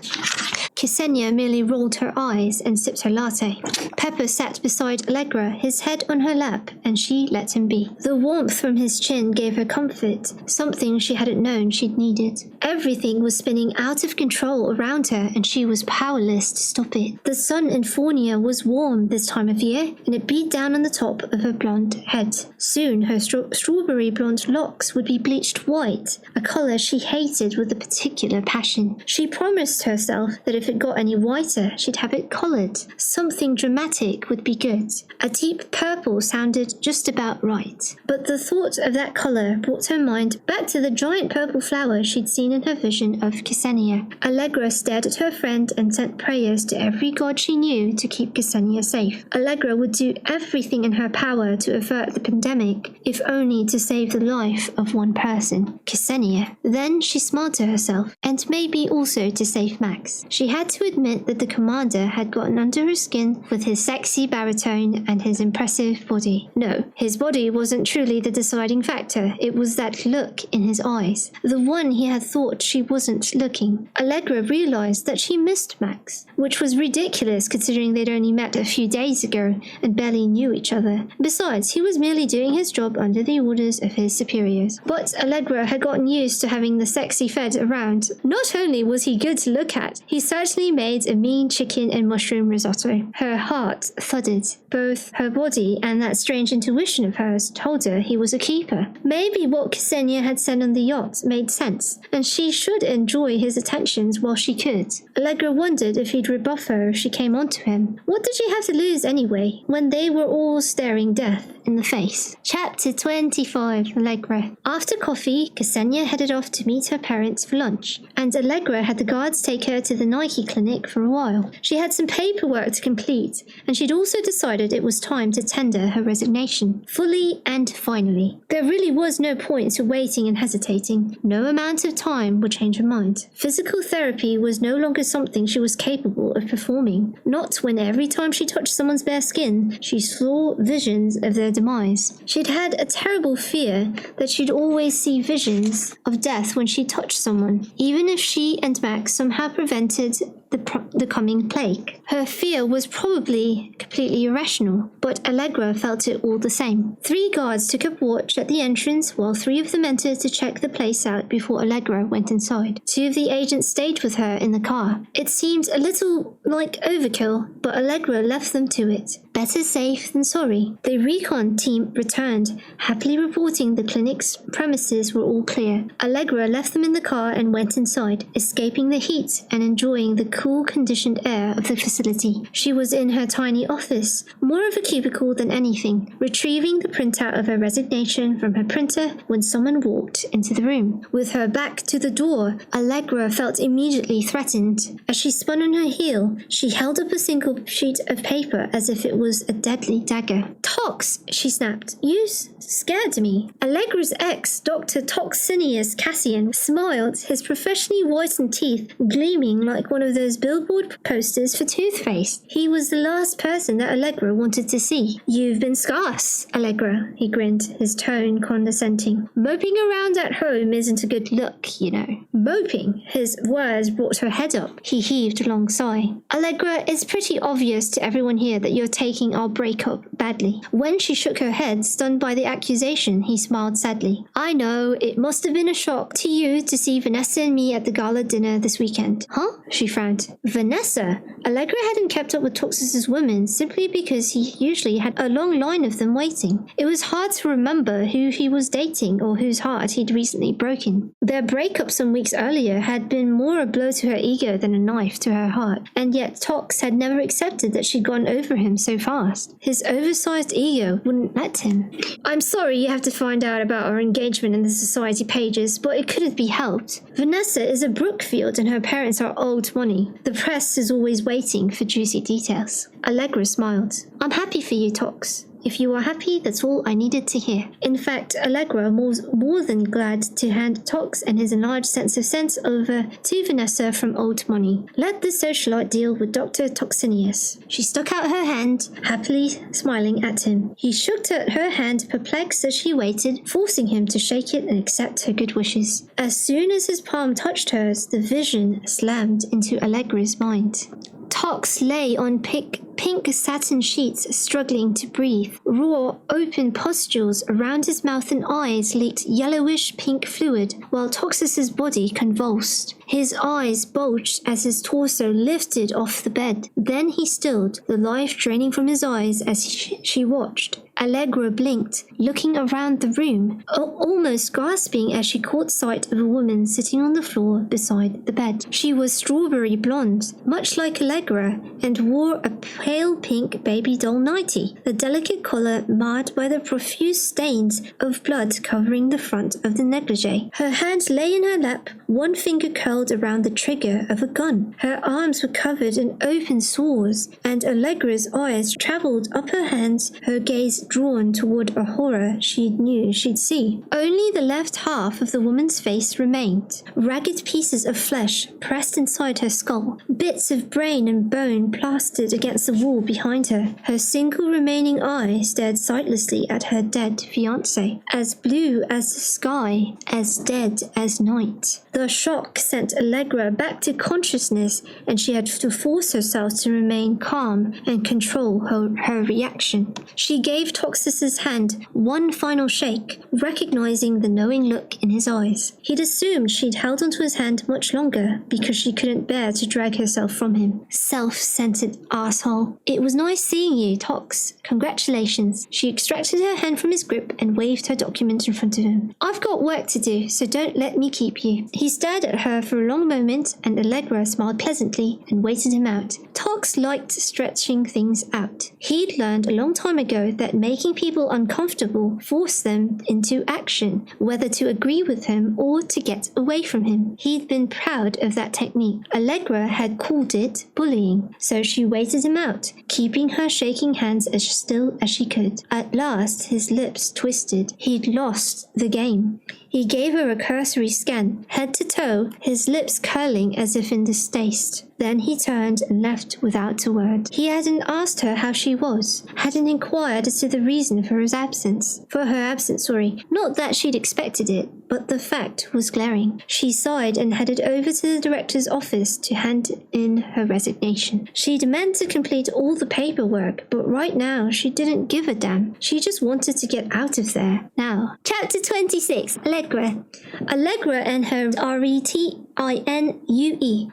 Ksenia merely rolled her eyes and sipped her latte. Pepper sat beside Allegra, his head on her lap, and she let him be. The warmth from his chin gave her comfort, something she hadn't known she'd needed. Everything was spinning out of control around her, and she was powerless to stop it. The sun in Fornia was warm this time of year, and it beat down on the top of her blonde head. Soon her strawberry blonde locks would be bleached white, a color she hated with a particular passion. She promised herself that if if it got any whiter, she'd have it collared. Something dramatic would be good. A deep purple sounded just about right. But the thought of that colour brought her mind back to the giant purple flower she'd seen in her vision of Ksenia. Allegra stared at her friend and sent prayers to every god she knew to keep Ksenia safe. Allegra would do everything in her power to avert the pandemic, if only to save the life of one person, Ksenia. Then she smiled to herself, and maybe also to save Max. She had to admit that the commander had gotten under her skin with his sexy baritone and his impressive body. No, his body wasn't truly the deciding factor. It was that look in his eyes, the one he had thought she wasn't looking. Allegra realized that she missed Max, which was ridiculous considering they'd only met a few days ago and barely knew each other. Besides, he was merely doing his job under the orders of his superiors. But Allegra had gotten used to having the sexy Fed around. Not only was he good to look at, he certainly made a mean chicken and mushroom risotto. Her heart thudded. Both her body and that strange intuition of hers told her he was a keeper. Maybe what Ksenia had said on the yacht made sense, and she should enjoy his attentions while she could. Allegra wondered if he'd rebuff her if she came onto him. What did she have to lose anyway, when they were all staring death in the face? Chapter 25, Allegra. After coffee, Ksenia headed off to meet her parents for lunch, and Allegra had the guards take her to the Nike clinic for a while. She had some paperwork to complete, and she'd also decided it was time to tender her resignation, fully and finally. There really was no point to waiting and hesitating. No amount of time would change her mind. Physical therapy was no longer something she was capable of performing, not when every time she touched someone's bare skin, she saw visions of their demise. She'd had a terrible fear that she'd always see visions of death when she touched someone, even if she and Max somehow prevented the coming plague. Her fear was probably completely irrational, but Allegra felt it all the same. 3 guards took up watch at the entrance while 3 of them entered to check the place out before Allegra went inside. 2 of the agents stayed with her in the car. It seemed a little like overkill, but Allegra left them to it. Better safe than sorry. The recon team returned, happily reporting the clinic's premises were all clear. Allegra left them in the car and went inside, escaping the heat and enjoying the cool, conditioned air of the facility. She was in her tiny office, more of a cubicle than anything, retrieving the printout of her resignation from her printer when someone walked into the room. With her back to the door, Allegra felt immediately threatened. As she spun on her heel, she held up a single sheet of paper as if it was a deadly dagger. "Tox!" she snapped. "You scared me." Allegra's ex, Dr. Toxinius Cassian, smiled, his professionally whitened teeth gleaming like one of those billboard posters for toothpaste. He was the last person that Allegra wanted to see. "You've been scarce, Allegra," he grinned, his tone condescending. "Moping around at home isn't a good look, you know." Moping? His words brought her head up. He heaved a long sigh. "Allegra, it's pretty obvious to everyone here that you're taking our breakup badly." When she shook her head, stunned by the accusation, he smiled sadly. "I know, it must have been a shock to you to see Vanessa and me at the gala dinner this weekend." "Huh?" she frowned. Vanessa? Allegra hadn't kept up with Toxis's women simply because he usually had a long line of them waiting. It was hard to remember who he was dating or whose heart he'd recently broken. Their breakup some weeks earlier had been more a blow to her ego than a knife to her heart, and yet Tox had never accepted that she'd gone over him so fast. His oversized ego wouldn't let him. "I'm sorry you have to find out about our engagement in the society pages, but it couldn't be helped. Vanessa is a Brookfield and her parents are old money. The press is always waiting for juicy details." Allegra smiled. "I'm happy for you, Tox. If you are happy, that's all I needed to hear." In fact, Allegra was more than glad to hand Tox and his enlarged sense of sense over to Vanessa from Old Money. Let the socialite deal with Dr. Toxinius. She stuck out her hand, happily smiling at him. He shook her hand, perplexed as she waited, forcing him to shake it and accept her good wishes. As soon as his palm touched hers, the vision slammed into Allegra's mind. Tox lay on pink satin sheets struggling to breathe. Raw, open pustules around his mouth and eyes leaked yellowish pink fluid, while Toxis's body convulsed. His eyes bulged as his torso lifted off the bed. Then he stilled, the life draining from his eyes as she watched. Allegra blinked, looking around the room, almost gasping as she caught sight of a woman sitting on the floor beside the bed. She was strawberry blonde, much like Allegra, and wore a pale pink baby doll nightie, the delicate collar marred by the profuse stains of blood covering the front of the negligee. Her hand lay in her lap, one finger curled around the trigger of a gun. Her arms were covered in open sores, and Allegra's eyes traveled up her hands, her gaze drawn toward a horror she knew she'd see. Only the left half of the woman's face remained, ragged pieces of flesh pressed inside her skull, bits of brain and bone plastered against the wall behind her. Her single remaining eye stared sightlessly at her dead fiancé, as blue as the sky, as dead as night. The shock sent Allegra back to consciousness, and she had to force herself to remain calm and control her reaction. She gave Toxis's hand one final shake, recognizing the knowing look in his eyes. He'd assumed she'd held onto his hand much longer because she couldn't bear to drag herself from him. Self-centered asshole. It was nice seeing you, Tox. Congratulations. She extracted her hand from his grip and waved her document in front of him. I've got work to do, so don't let me keep you. He stared at her for a long moment, and Allegra smiled pleasantly and waited him out. Tox liked stretching things out. He'd learned a long time ago that making people uncomfortable forced them into action, whether to agree with him or to get away from him. He'd been proud of that technique. Allegra had called it bullying, so she waited him out, keeping her shaking hands as still as she could. At last, his lips twisted. He'd lost the game. He gave her a cursory scan, head to toe, his lips curling as if in distaste. Then he turned and left without a word. He hadn't asked her how she was, hadn't inquired as to the reason for her absence. Not that she'd expected it, but the fact was glaring. She sighed and headed over to the director's office to hand in her resignation. She'd meant to complete all the paperwork, but right now she didn't give a damn. She just wanted to get out of there. Now, Chapter 26, Allegra. Allegra and her RETINUE.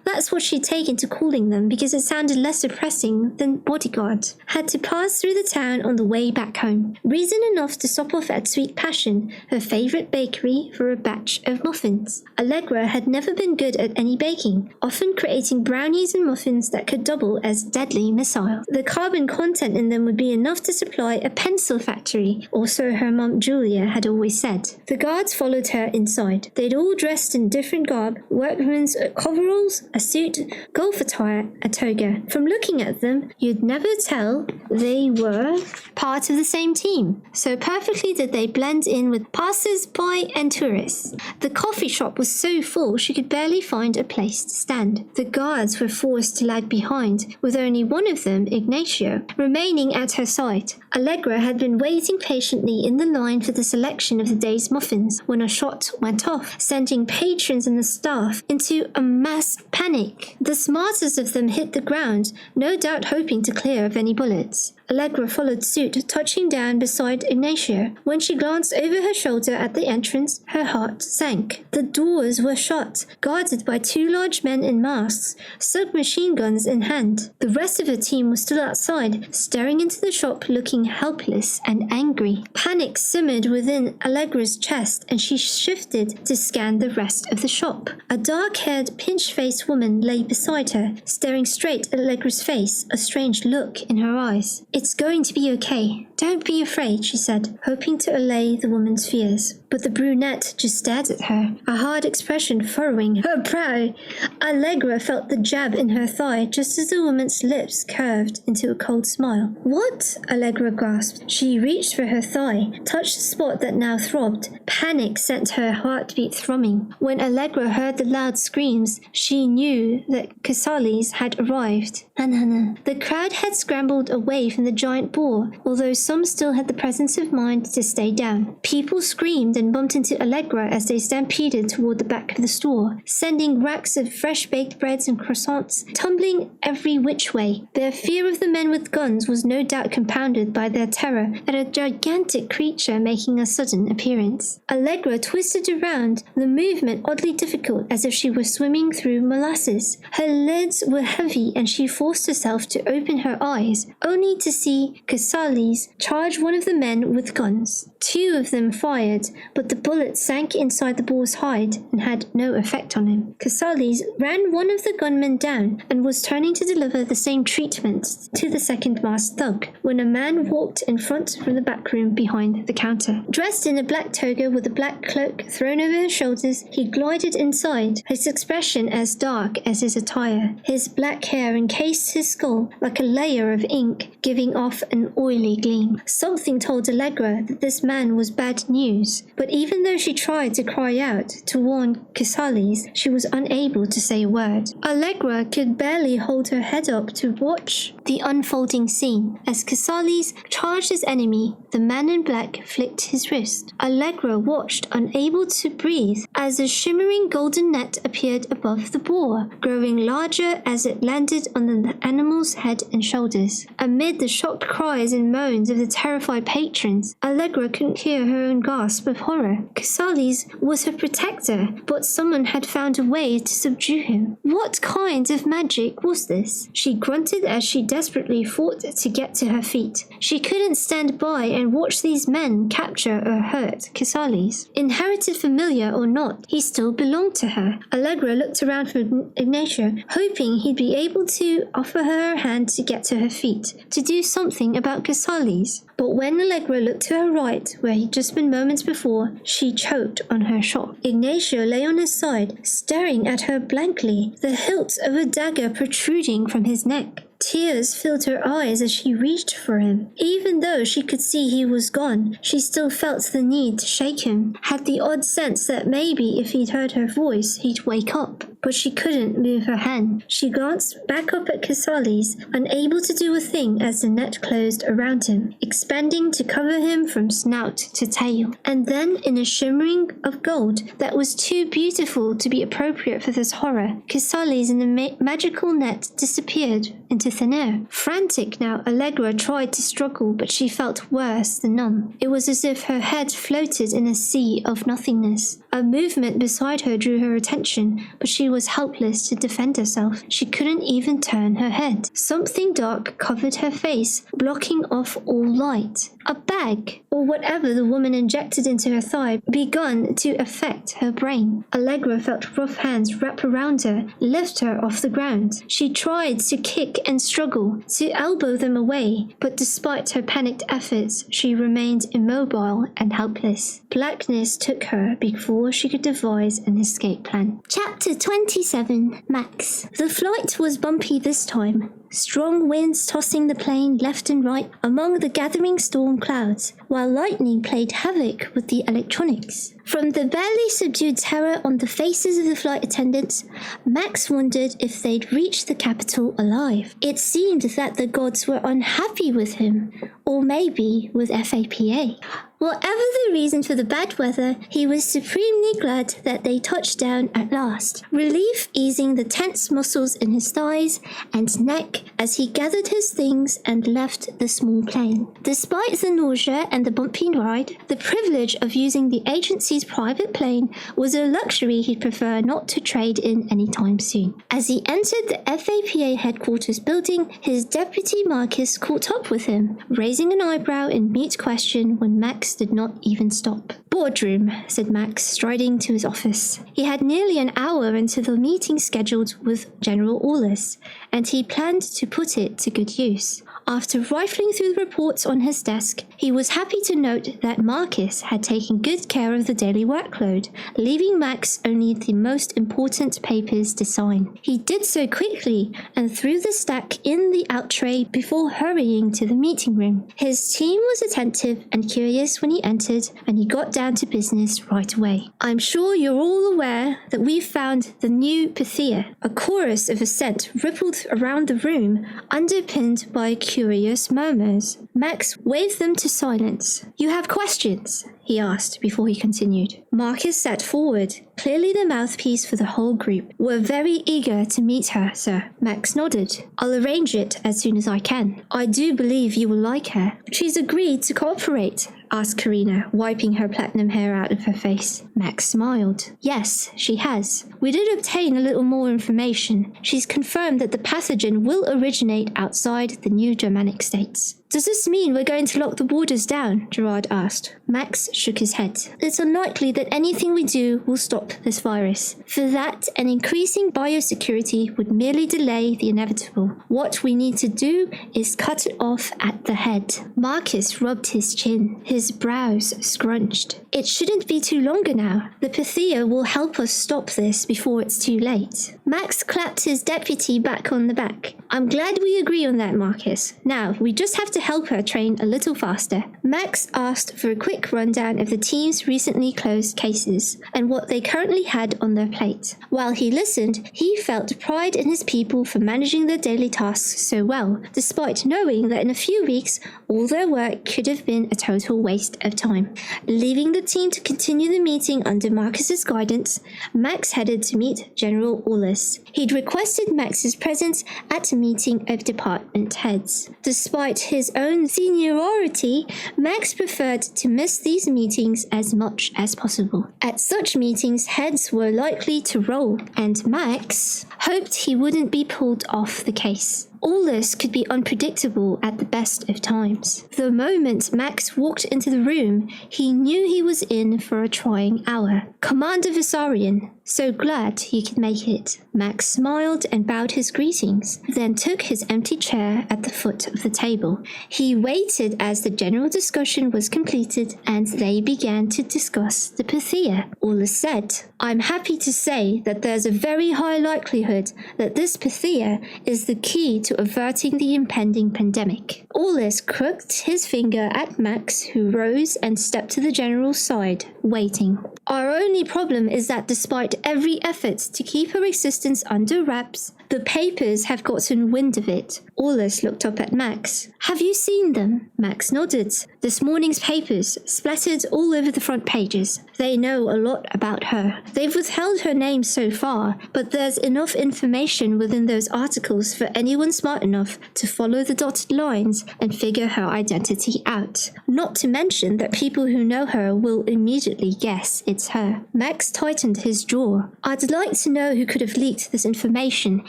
That's what she'd taken to calling them because it sounded less depressing than bodyguard. Had to pass through the town on the way back home. Reason enough to stop off at Sweet Passion, her favorite bakery, for a batch of muffins. Allegra had never been good at any baking, often creating brownies and muffins that could double as deadly missiles. The carbon content in them would be enough to supply a pencil factory, or so her mum Julia had always said. The guards followed her inside. They'd all dressed in different garb, workmen's coveralls, a suit, golf attire, a toga. From looking at them, you'd never tell they were part of the same team. So perfectly did they blend in with passers-by and tourists. The coffee shop was so full she could barely find a place to stand. The guards were forced to lag behind, with only one of them, Ignacio, remaining at her side. Allegra had been waiting patiently in the line for the selection of the day's muffins when a shot went off, sending patrons and the staff into a mass panic. The smartest of them hit the ground, no doubt hoping to clear of any bullets. Allegra followed suit, touching down beside Ignacio. When she glanced over her shoulder at the entrance, her heart sank. The doors were shut, guarded by two large men in masks, submachine guns in hand. The rest of her team was still outside, staring into the shop, looking helpless and angry. Panic simmered within Allegra's chest, and she shifted to scan the rest of the shop. A dark-haired, pinch-faced woman lay beside her, staring straight at Allegra's face, a strange look in her eyes. "It's going to be okay. Don't be afraid," she said, hoping to allay the woman's fears. But the brunette just stared at her, a hard expression furrowing her brow. Allegra felt the jab in her thigh just as the woman's lips curved into a cold smile. "What?" Allegra gasped. She reached for her thigh, touched the spot that now throbbed. Panic sent her heartbeat thrumming. When Allegra heard the loud screams, she knew that Casales had arrived. The crowd had scrambled away from from the giant boar, although some still had the presence of mind to stay down. People screamed and bumped into Allegra as they stampeded toward the back of the store, sending racks of fresh-baked breads and croissants tumbling every which way. Their fear of the men with guns was no doubt compounded by their terror at a gigantic creature making a sudden appearance. Allegra twisted around, the movement oddly difficult as if she were swimming through molasses. Her lids were heavy and she forced herself to open her eyes, only to see Casales charge one of the men with guns. Two of them fired, but the bullet sank inside the boar's hide and had no effect on him. Casales ran one of the gunmen down and was turning to deliver the same treatment to the second masked thug when a man walked in front from the back room behind the counter. Dressed in a black toga with a black cloak thrown over his shoulders, he glided inside, his expression as dark as his attire. His black hair encased his skull like a layer of ink, giving off an oily gleam. Something told Allegra that this man was bad news, but even though she tried to cry out to warn Casales, she was unable to say a word. Allegra could barely hold her head up to watch the unfolding scene. As Casales charged his enemy, the man in black flicked his wrist. Allegra watched, unable to breathe, as a shimmering golden net appeared above the boar, growing larger as it landed on the animal's head and shoulders. Amid the shocked cries and moans of the terrified patrons, Allegra couldn't hear her own gasp of horror. Casales was her protector, but someone had found a way to subdue him. What kind of magic was this? She grunted as she desperately fought to get to her feet. She couldn't stand by and watch these men capture or hurt Casales. Inherited familiar or not, he still belonged to her. Allegra looked around for Ignacio, hoping he'd be able to offer her a hand to get to her feet, to do something about Casales. But when Allegra looked to her right, where he'd just been moments before, she choked on her shock. Ignacio lay on his side, staring at her blankly, the hilt of a dagger protruding from his neck. Tears filled her eyes as she reached for him. Even though she could see he was gone, she still felt the need to shake him, had the odd sense that maybe if he'd heard her voice, he'd wake up. But she couldn't move her hand. She glanced back up at Casales, unable to do a thing as the net closed around him, expanding to cover him from snout to tail. And then, in a shimmering of gold that was too beautiful to be appropriate for this horror, Casales in the magical net disappeared into thin air. Frantic now, Allegra tried to struggle, but she felt worse than numb. It was as if her head floated in a sea of nothingness. A movement beside her drew her attention, but she was helpless to defend herself. She couldn't even turn her head. Something dark covered her face, blocking off all light. A bag, or whatever the woman injected into her thigh, begun to affect her brain. Allegra felt rough hands wrap around her, lift her off the ground. She tried to kick and struggle, to elbow them away, but despite her panicked efforts, she remained immobile and helpless. Blackness took her before she could devise an escape plan. Chapter 27, Max. The flight was bumpy this time. Strong winds tossing the plane left and right among the gathering storm clouds, while lightning played havoc with the electronics. From the barely subdued terror on the faces of the flight attendants, Max wondered if they'd reached the capital alive. It seemed that the gods were unhappy with him, or maybe with FAPA. Whatever the reason for the bad weather, he was supremely glad that they touched down at last, relief easing the tense muscles in his thighs and neck as he gathered his things and left the small plane. Despite the nausea and the bumpy ride, the privilege of using the agency's private plane was a luxury he'd prefer not to trade in anytime soon. As he entered the FAPA headquarters building, his deputy Marcus caught up with him, raising an eyebrow in mute question when Max did not even stop. "Boardroom," said Max, striding to his office. He had nearly an hour into the meeting scheduled with General Orlis, and he planned to put it to good use. After rifling through the reports on his desk, he was happy to note that Marcus had taken good care of the daily workload, leaving Max only the most important papers to sign. He did so quickly and threw the stack in the out tray before hurrying to the meeting room. His team was attentive and curious when he entered, and he got down to business right away. "I'm sure you're all aware that we've found the new Pythia." A chorus of assent rippled around the room, underpinned by a curious murmurs. Max waved them to silence. "You have questions?" he asked before he continued. Marcus sat forward, clearly the mouthpiece for the whole group. "We're very eager to meet her, sir." Max nodded. "I'll arrange it as soon as I can. I do believe you will like her." "She's agreed to cooperate?" asked Karina, wiping her platinum hair out of her face. Max smiled. "Yes, she has. We did obtain a little more information. She's confirmed that the pathogen will originate outside the new Germanic states." "Does this mean we're going to lock the borders down?" Gerard asked. Max shook his head. "It's unlikely that anything we do will stop this virus. For that, an increasing biosecurity would merely delay the inevitable. What we need to do is cut it off at the head." Marcus rubbed his chin. His brows scrunched. "It shouldn't be too longer now. The Pythia will help us stop this before it's too late." Max clapped his deputy back on the back. "I'm glad we agree on that, Marcus. Now, we just have to help her train a little faster." Max asked for a quick rundown of the team's recently closed cases and what they currently had on their plate. While he listened, he felt pride in his people for managing their daily tasks so well, despite knowing that in a few weeks, all their work could have been a total waste of time. Leaving the team to continue the meeting under Marcus's guidance, Max headed to meet General Orlis. He'd requested Max's presence at a meeting of department heads. Despite his own seniority, Max preferred to miss these meetings as much as possible. At such meetings, heads were likely to roll, and Max hoped he wouldn't be pulled off the case. All this could be unpredictable at the best of times. The moment Max walked into the room, he knew he was in for a trying hour. "Commander Vissarion, so glad you could make it." Max smiled and bowed his greetings, then took his empty chair at the foot of the table. He waited as the general discussion was completed and they began to discuss the Pythia. Orlis said, "I'm happy to say that there's a very high likelihood that this Pythia is the key to averting the impending pandemic." Orlis crooked his finger at Max, who rose and stepped to the general's side, waiting. "Our only problem is that despite every effort to keep her existence under wraps, the papers have gotten wind of it." Orlis looked up at Max. "Have you seen them?" Max nodded. "This morning's papers, splattered all over the front pages. They know a lot about her. They've withheld her name so far, but there's enough information within those articles for anyone smart enough to follow the dotted lines and figure her identity out. Not to mention that people who know her will immediately guess it's her." Max tightened his jaw. "I'd like to know who could have leaked this information,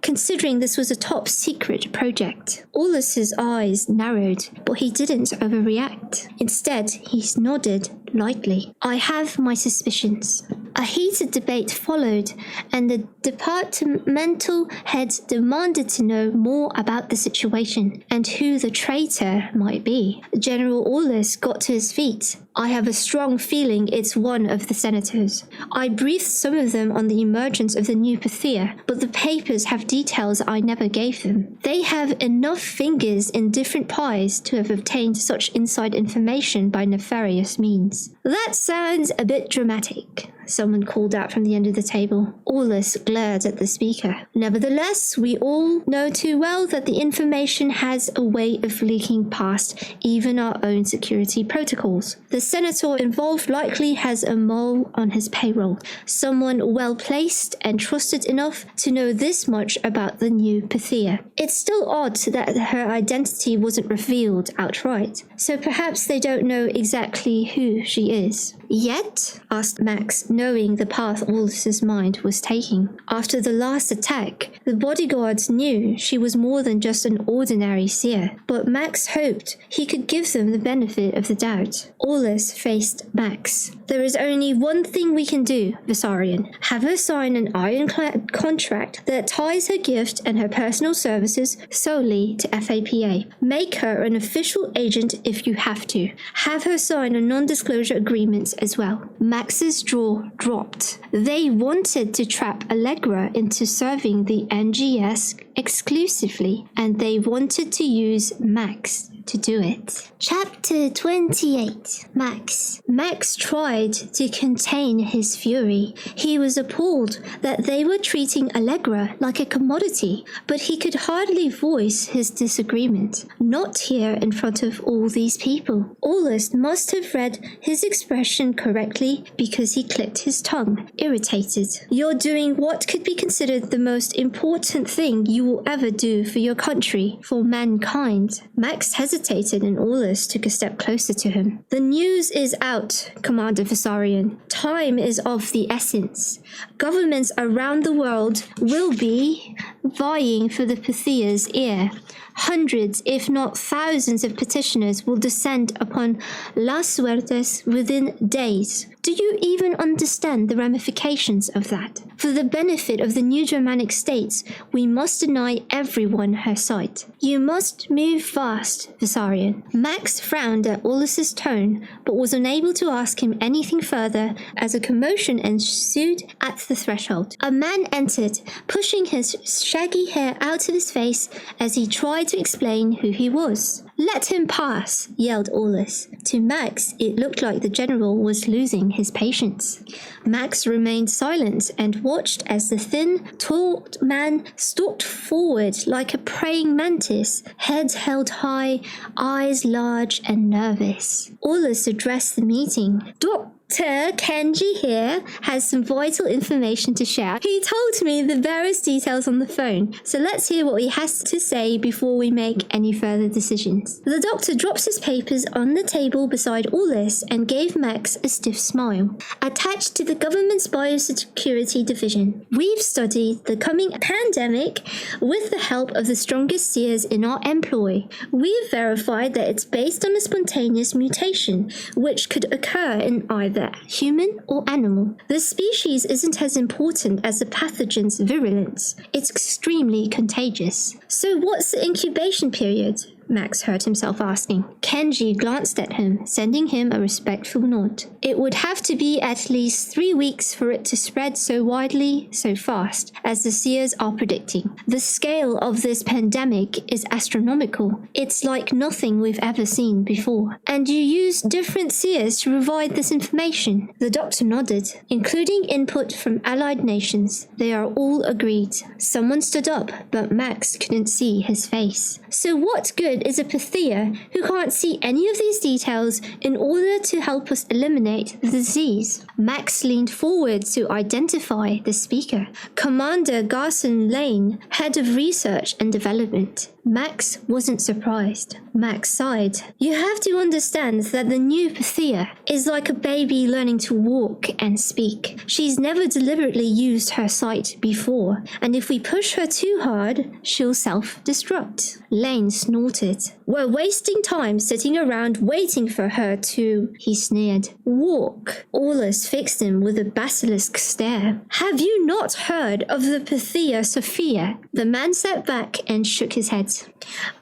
considering this was a top secret project." Orlis's eyes narrowed, but he didn't overreact. Instead, he nodded lightly. "I have my suspicions." A heated debate followed, and the departmental heads demanded to know more about the situation and who the traitor might be. General Orlis got to his feet. "I have a strong feeling it's one of the senators. I briefed some of them on the emergence of the new Pythia, but the papers have details I never gave them. They have enough fingers in different pies to have obtained such inside information by nefarious means." "That sounds a bit dramatic," someone called out from the end of the table. Orlis glared at the speaker. "Nevertheless, we all know too well that the information has a way of leaking past even our own security protocols. The senator involved likely has a mole on his payroll, someone well-placed and trusted enough to know this much about the new Pythia. It's still odd that her identity wasn't revealed outright, so perhaps they don't know exactly who she is." "Yet?" asked Max, knowing the path Orlis's mind was taking. "After the last attack, the bodyguards knew she was more than just an ordinary seer, but Max hoped he could give them the benefit of the doubt." Orlis faced Max. "There is only one thing we can do, Vissarion. Have her sign an ironclad contract that ties her gift and her personal services solely to FAPA. Make her an official agent if you have to. Have her sign a non-disclosure agreement as well." Max's jaw dropped. They wanted to trap Allegra into serving the NGS exclusively, and they wanted to use Max to do it. Chapter 28. Max. Max tried to contain his fury. He was appalled that they were treating Allegra like a commodity, but he could hardly voice his disagreement. Not here in front of all these people. Aulus must have read his expression correctly because he clicked his tongue, irritated. You're doing what could be considered the most important thing you will ever do for your country, for mankind. Max hesitated and Aulus took a step closer to him. The news is out, Commander Visarion. Time is of the essence. Governments around the world will be vying for the Pythia's ear. Hundreds, if not thousands of petitioners will descend upon Las Suertes within days. Do you even understand the ramifications of that? For the benefit of the new Germanic states, we must deny everyone her sight. You must move fast, Visarion. Max frowned at Aulus's tone, but was unable to ask him anything further as a commotion ensued at the threshold. A man entered, pushing his shaggy hair out of his face as he tried to explain who he was. Let him pass, yelled Aulus. To Max, it looked like the general was losing his patience. Max remained silent and watched as the thin, tall man stalked forward like a praying mantis, head held high, eyes large and nervous. Aulus addressed the meeting. Dr. Kenji here has some vital information to share. He told me the various details on the phone, so let's hear what he has to say before we make any further decisions. The doctor drops his papers on the table beside Aulus and gave Max a stiff smile. Attached to the government's biosecurity division, we've studied the coming pandemic with the help of the strongest seers in our employ. We've verified that it's based on a spontaneous mutation, which could occur in either human or animal. The species isn't as important as the pathogen's virulence. It's extremely contagious. So what's the incubation period? Max heard himself asking. Kenji glanced at him, sending him a respectful nod. It would have to be at least 3 weeks for it to spread so widely, so fast, as the seers are predicting. The scale of this pandemic is astronomical. It's like nothing we've ever seen before. And you use different seers to provide this information? The doctor nodded, including input from allied nations. They are all agreed. Someone stood up, but Max couldn't see his face. So what good is a Pythia who can't see any of these details in order to help us eliminate the disease? Max leaned forward to identify the speaker. Commander Garson Lane, head of research and development. Max wasn't surprised. Max sighed. You have to understand that the new Pythia is like a baby learning to walk and speak. She's never deliberately used her sight before, and if we push her too hard, she'll self-destruct. Lane snorted. We're wasting time sitting around waiting for her to, he sneered, walk. Aulus fixed him with a basilisk stare. Have you not heard of the Pythia Sophia? The man sat back and shook his head.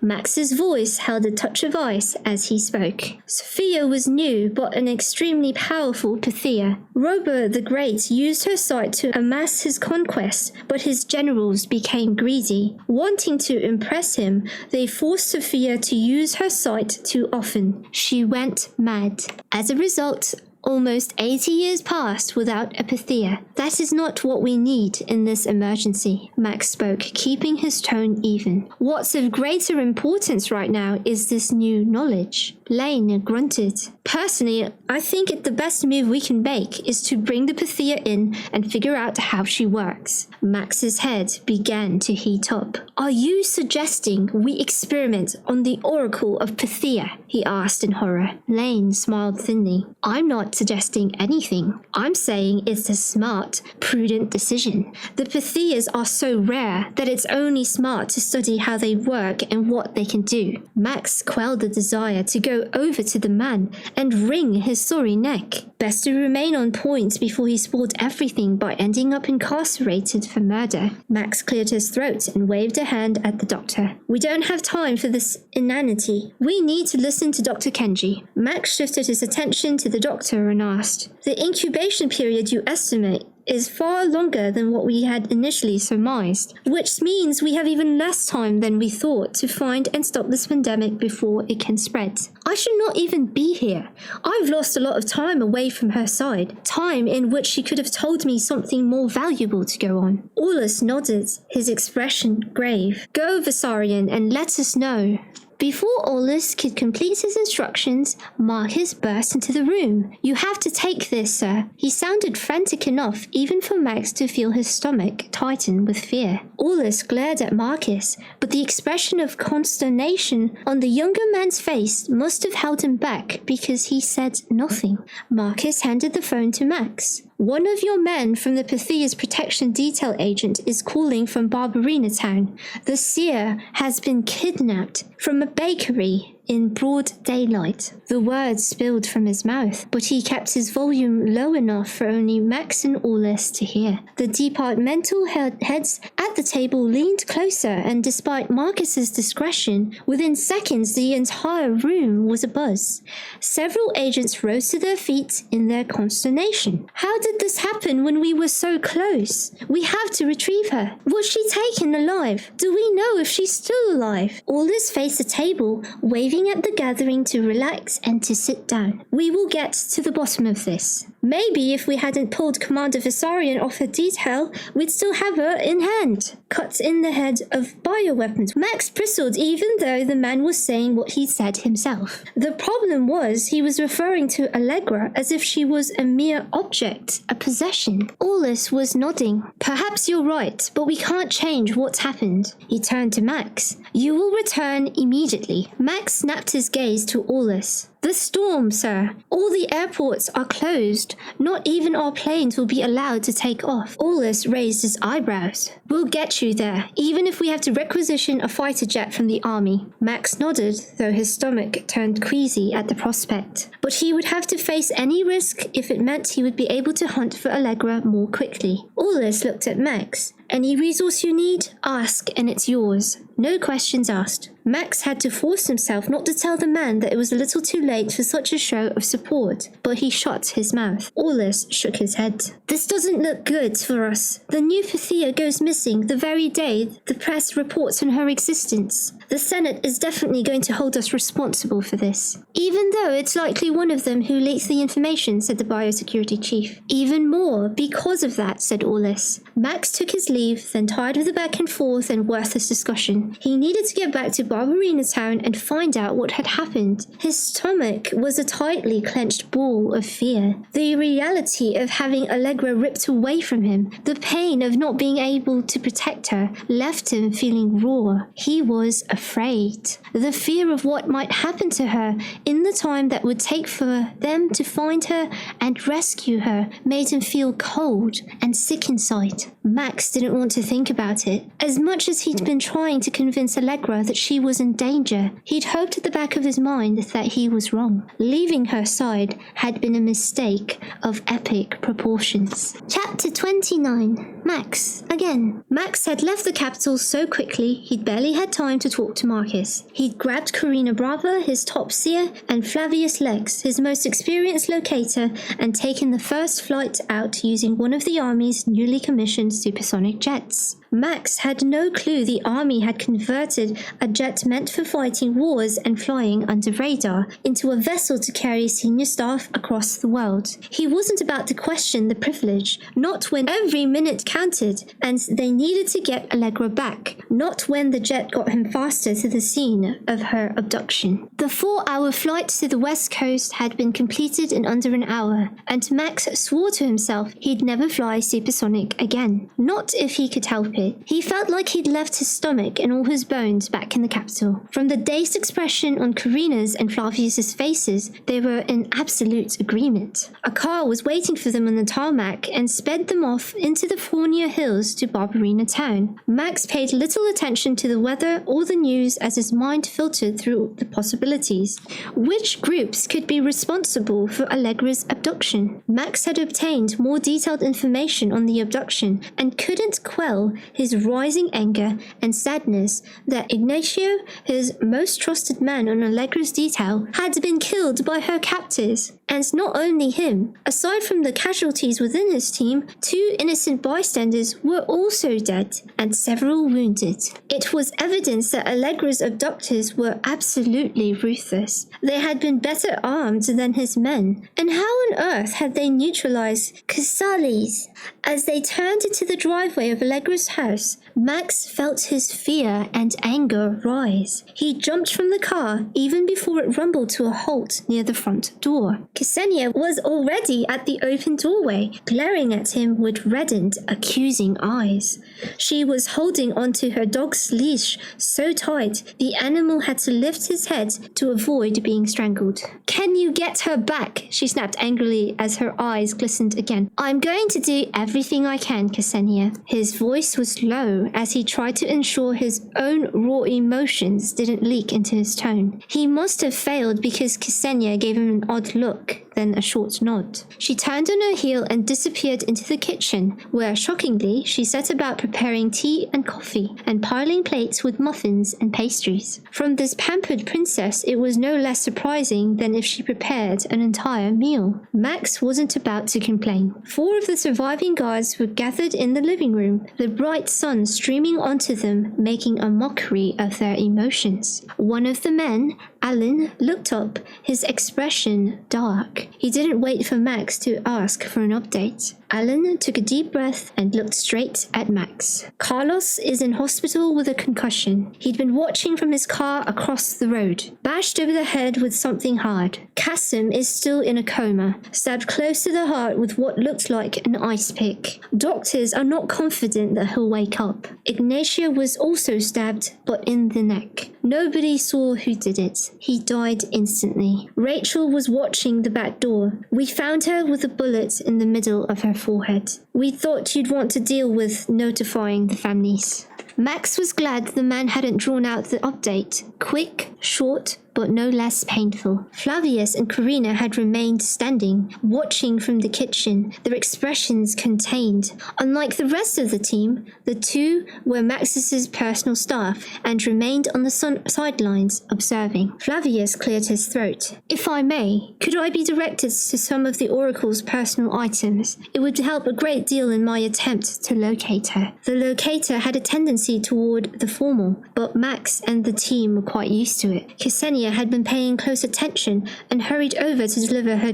Max's voice held a touch of ice as he spoke. Sophia was new, but an extremely powerful Pythia. Robert the Great used her sight to amass his conquest, but his generals became greedy. Wanting to impress him, they forced Sophia to use her sight too often. She went mad. As a result, almost 80 years passed without a Pythia. That is not what we need in this emergency, Max spoke, keeping his tone even. What's of greater importance right now is this new knowledge. Lane grunted. Personally, I think the best move we can make is to bring the Pythia in and figure out how she works. Max's head began to heat up. Are you suggesting we experiment on the Oracle of Pythia? He asked in horror. Lane smiled thinly. I'm not suggesting anything. I'm saying it's a smart, prudent decision. The Pythias are so rare that it's only smart to study how they work and what they can do. Max quelled the desire to go over to the man and wring his sorry neck. Best to remain on point before he spoiled everything by ending up incarcerated for murder. Max cleared his throat and waved a hand at the doctor. We don't have time for this inanity. We need to listen to Dr. Kenji. Max shifted his attention to the doctor and asked, the incubation period you estimate is far longer than what we had initially surmised, which means we have even less time than we thought to find and stop this pandemic before it can spread. I should not even be here. I've lost a lot of time away from her side, time in which she could have told me something more valuable to go on. Aulus nodded, his expression grave. Go, Visarion, and let us know. Before Aulus could complete his instructions, Marcus burst into the room. You have to take this, sir. He sounded frantic enough even for Max to feel his stomach tighten with fear. Aulus glared at Marcus, but the expression of consternation on the younger man's face must have held him back because he said nothing. Marcus handed the phone to Max. One of your men from the Pythia's protection detail agent is calling from Barbarina town. The seer has been kidnapped from a bakery in broad daylight. The words spilled from his mouth, but he kept his volume low enough for only Max and Aulus to hear. The departmental heads at the table leaned closer, and despite Marcus's discretion, within seconds the entire room was abuzz. Several agents rose to their feet in their consternation. How did this happen when we were so close? We have to retrieve her. Was she taken alive? Do we know if she's still alive? Aulus faced the table, waving at the gathering to relax and to sit down. We will get to the bottom of this. Maybe if we hadn't pulled Commander Visarion off her detail, we'd still have her in hand. Cut in the head of bioweapons. Max bristled even though the man was saying what he said himself. The problem was he was referring to Allegra as if she was a mere object, a possession. Aulus was nodding. Perhaps you're right, but we can't change what's happened. He turned to Max. You will return immediately. Max snapped his gaze to Aulus. The storm, sir. All the airports are closed. Not even our planes will be allowed to take off. Aulus raised his eyebrows. We'll get you there, even if we have to requisition a fighter jet from the army. Max nodded, though his stomach turned queasy at the prospect. But he would have to face any risk if it meant he would be able to hunt for Allegra more quickly. Aulus looked at Max. Any resource you need, ask and it's yours. No questions asked. Max had to force himself not to tell the man that it was a little too late for such a show of support, but he shut his mouth. Aulus shook his head. This doesn't look good for us. The new Pythia goes missing the very day the press reports on her existence. The Senate is definitely going to hold us responsible for this. Even though it's likely one of them who leaked the information, said the biosecurity chief. Even more because of that, said Aulus. Max took his leave, then tired of the back and forth and worthless discussion. He needed to get back to Barbarina town and find out what had happened. His stomach was a tightly clenched ball of fear. The reality of having Allegra ripped away from him, the pain of not being able to protect her, left him feeling raw. He was afraid. The fear of what might happen to her in the time that would take for them to find her and rescue her made him feel cold and sick inside. Max didn't want to think about it. As much as he'd been trying to convince Allegra that she was in danger, he'd hoped at the back of his mind that he was wrong. Leaving her side had been a mistake of epic proportions. Chapter 29. Max. Again. Max had left the capital so quickly he'd barely had time to talk to Marcus. He'd grabbed Carina Brava, his top seer, and Flavius Lex, his most experienced locator, and taken the first flight out using one of the army's newly commissioned supersonic jets. Max had no clue the army had converted a jet meant for fighting wars and flying under radar into a vessel to carry senior staff across the world. He wasn't about to question the privilege, not when every minute counted and they needed to get Allegra back, not when the jet got him faster to the scene of her abduction. The 4-hour flight to the west coast had been completed in under an hour, and Max swore to himself he'd never fly supersonic again. Not if he could help it. He felt like he'd left his stomach and all his bones back in the capital. From the dazed expression on Carina's and Flavius's faces, they were in absolute agreement. A car was waiting for them on the tarmac and sped them off into the Fornia Hills to Barbarina town. Max paid little attention to the weather or the news as his mind filtered through the possibilities. Which groups could be responsible for Allegra's abduction? Max had obtained more detailed information on the abduction and couldn't quell his rising anger and sadness that Ignacio, his most trusted man on Allegra's detail, had been killed by her captors. And not only him, aside from the casualties within his team, 2 innocent bystanders were also dead and several wounded. It was evidence that Allegra's abductors were absolutely ruthless. They had been better armed than his men, and how on earth had they neutralized Casales? As they turned into the driveway of Allegra's house, Max felt his fear and anger rise. He jumped from the car even before it rumbled to a halt near the front door. Ksenia was already at the open doorway, glaring at him with reddened, accusing eyes. She was holding onto her dog's leash so tight the animal had to lift his head to avoid being strangled. "Can you get her back?" she snapped angrily as her eyes glistened again. "I'm going to do everything I can, Ksenia." His voice was low as he tried to ensure his own raw emotions didn't leak into his tone. He must have failed because Ksenia gave him an odd look, then a short nod. She turned on her heel and disappeared into the kitchen, where, shockingly, she set about preparing tea and coffee and piling plates with muffins and pastries. From this pampered princess, it was no less surprising than if she prepared an entire meal. Max wasn't about to complain. 4 of the surviving guards were gathered in the living room, the bright sun streaming onto them, making a mockery of their emotions. One of the men, Alan, looked up, his expression dark. He didn't wait for Max to ask for an update. Alan took a deep breath and looked straight at Max. "Carlos is in hospital with a concussion. He'd been watching from his car across the road, bashed over the head with something hard. Kasim is still in a coma, stabbed close to the heart with what looked like an ice pick. Doctors are not confident that he'll wake up. Ignatia was also stabbed, but in the neck. Nobody saw who did it. He died instantly. Rachel was watching the back door. We found her with a bullet in the middle of her forehead. We thought you'd want to deal with notifying the families." Max was glad the man hadn't drawn out the update. Quick, short, but no less painful. Flavius and Karina had remained standing, watching from the kitchen, their expressions contained. Unlike the rest of the team, the 2 were Max's personal staff and remained on the sidelines observing. Flavius cleared his throat. "If I may, could I be directed to some of the Oracle's personal items? It would help a great deal in my attempt to locate her." The locator had a tendency toward the formal, but Max and the team were quite used to it. Ksenia had been paying close attention and hurried over to deliver her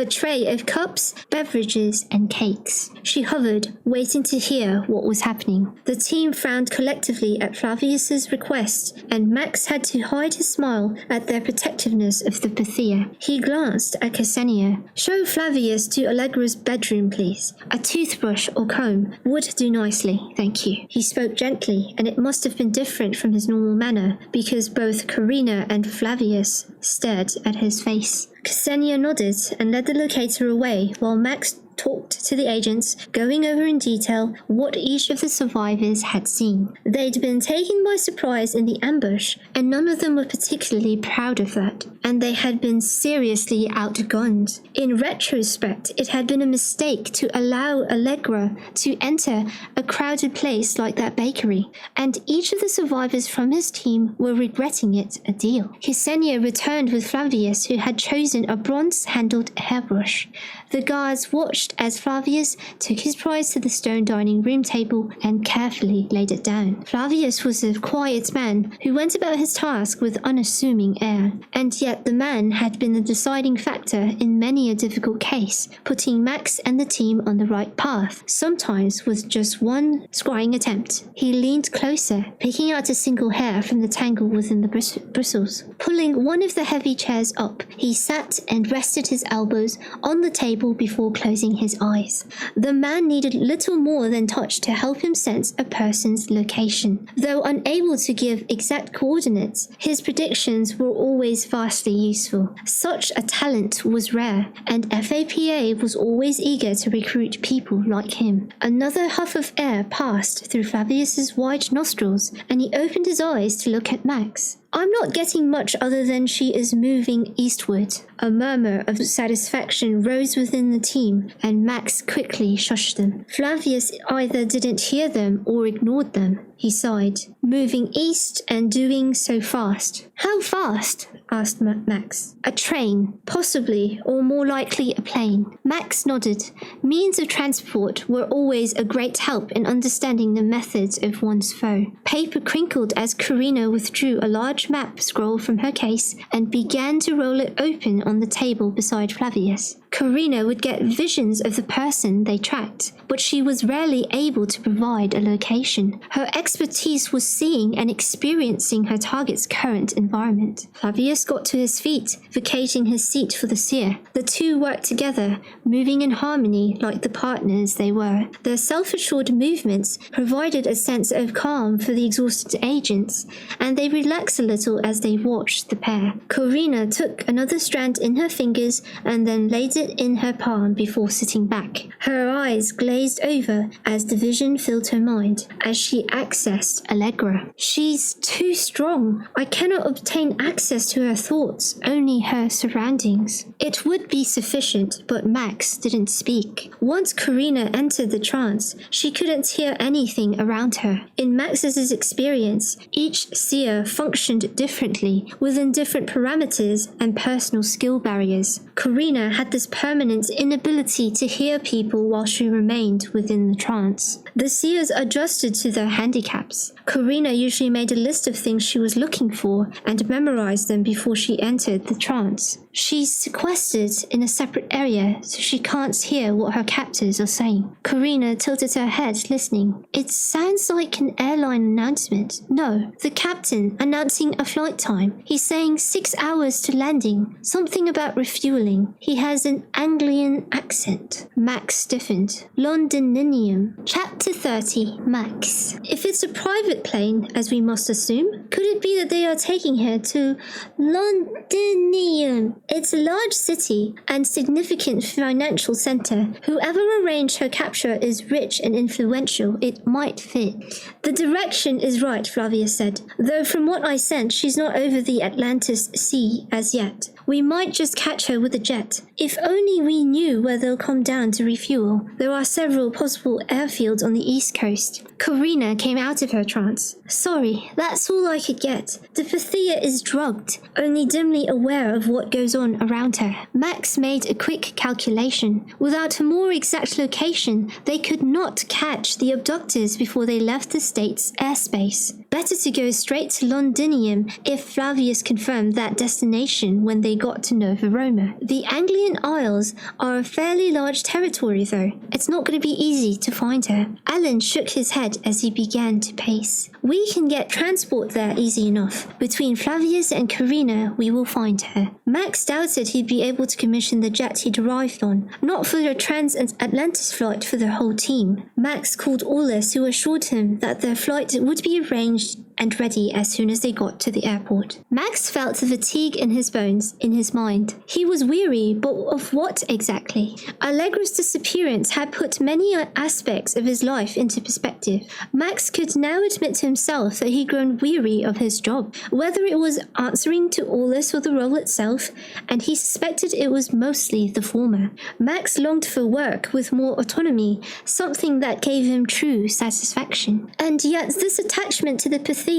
tray of cups, beverages, and cakes. She hovered, waiting to hear what was happening. The team frowned collectively at Flavius's request, and Max had to hide his smile at their protectiveness of the Pythia. He glanced at Ksenia. "Show Flavius to Allegra's bedroom, please. A toothbrush or comb would do nicely, thank you." He spoke gently, and it must have been different from his normal manner, because both Karina and Flavius stared at his face. Ksenia nodded and led the locator away while Max talked to the agents, going over in detail what each of the survivors had seen. They'd been taken by surprise in the ambush, and none of them were particularly proud of that, and they had been seriously outgunned. In retrospect, it had been a mistake to allow Allegra to enter a crowded place like that bakery, and each of the survivors from his team were regretting it a deal. Ksenia returned with Flavius, who had chosen a bronze-handled hairbrush. The guards watched as Flavius took his prize to the stone dining room table and carefully laid it down. Flavius was a quiet man who went about his task with unassuming air, and yet the man had been the deciding factor in many a difficult case, putting Max and the team on the right path, sometimes with just one scrying attempt. He leaned closer, picking out a single hair from the tangle within the bristles. Pulling one of the heavy chairs up, he sat and rested his elbows on the table before closing his eyes. The man needed little more than touch to help him sense a person's location. Though unable to give exact coordinates, his predictions were always vastly useful. Such a talent was rare, and FAPA was always eager to recruit people like him. Another huff of air passed through Flavius's wide nostrils, and he opened his eyes to look at Max. "I'm not getting much other than she is moving eastward." A murmur of satisfaction rose within the team, and Max quickly shushed them. Flavius either didn't hear them or ignored them. he sighed, moving east and doing so fast. How fast? Asked Max. A train, possibly, or more likely a plane. Max nodded. Means of transport were always a great help in understanding the methods of one's foe. Paper crinkled as Karina withdrew a large map scroll from her case and began to roll it open on the table beside Flavius. Karina would get visions of the person they tracked, but she was rarely able to provide a location. Her expertise was seeing and experiencing her target's current environment. Flavius got to his feet, vacating his seat for the seer. The two worked together, moving in harmony like the partners they were. Their self-assured movements provided a sense of calm for the exhausted agents, and they relaxed a little as they watched the pair. Karina took another strand in her fingers and then laid it in her palm before sitting back. Her eyes glazed over as the vision filled her mind as she accessed Allegra. She's too strong. I cannot obtain access to her thoughts, only her surroundings. It would be sufficient, but Max didn't speak. Once Karina entered the trance, she couldn't hear anything around her. In Max's experience, each seer functioned differently within different parameters and personal skill barriers. Karina had this permanent inability to hear people while she remained within the trance. The seers adjusted to their handicaps. Karina usually made a list of things she was looking for and memorized them before she entered the trance. She's sequestered in a separate area, so she can't hear what her captors are saying. Karina tilted her head, listening. It sounds like an airline announcement. No, the captain announcing a flight time. He's saying 6 hours to landing. Something about refueling. He has an Anglian accent. Max stiffened. Londinium. Chapter 30. Max. If it's a private plane, as we must assume, could it be that they are taking her to Londinium? It's a large city and significant financial center. Whoever arranged her capture is rich and influential. It might fit. The direction is right, Flavius said, though from what I sense, she's not over the Atlantis Sea as yet. We might just catch her with a jet. If only we knew where they'll come down to refuel. There are several possible airfields on the east coast. Karina came out of her trance. Sorry, that's all I could get. The Pythia is drugged, only dimly aware of what goes on around her. Max made a quick calculation. Without a more exact location, they could not catch the abductors before they left the state's airspace. Better to go straight to Londinium if Flavius confirmed that destination when they got to Nova Roma. The Anglian Isles are a fairly large territory though. It's not going to be easy to find her. Alan shook his head as he began to pace. We can get transport there easy enough. Between Flavius and Karina, we will find her. Max doubted he'd be able to commission the jet he'd arrived on, not for a trans-Atlantis flight for the whole team. Max called Aulus, who assured him that their flight would be arranged and ready as soon as they got to the airport. Max felt the fatigue in his bones, in his mind. He was weary, but of what exactly? Allegra's disappearance had put many aspects of his life into perspective. Max could now admit to himself that he'd grown weary of his job, whether it was answering to Aulus or the role itself, and he suspected it was mostly the former. Max longed for work with more autonomy, something that gave him true satisfaction. And yet this attachment to the Pythia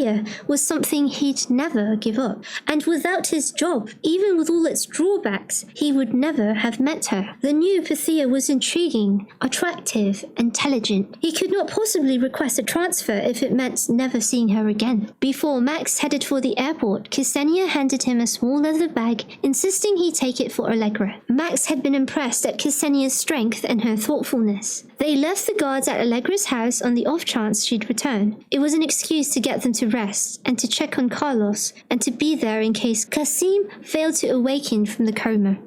was something he'd never give up, and without his job, even with all its drawbacks, he would never have met her. The new Pythia was intriguing, attractive, intelligent. He could not possibly request a transfer if it meant never seeing her again. Before Max headed for the airport, Ksenia handed him a small leather bag, insisting he take it for Allegra. Max had been impressed at Ksenia's strength and her thoughtfulness. They left the guards at Allegra's house on the off chance she'd return. It was an excuse to get them to rest and to check on Carlos and to be there in case Kasim failed to awaken from the coma.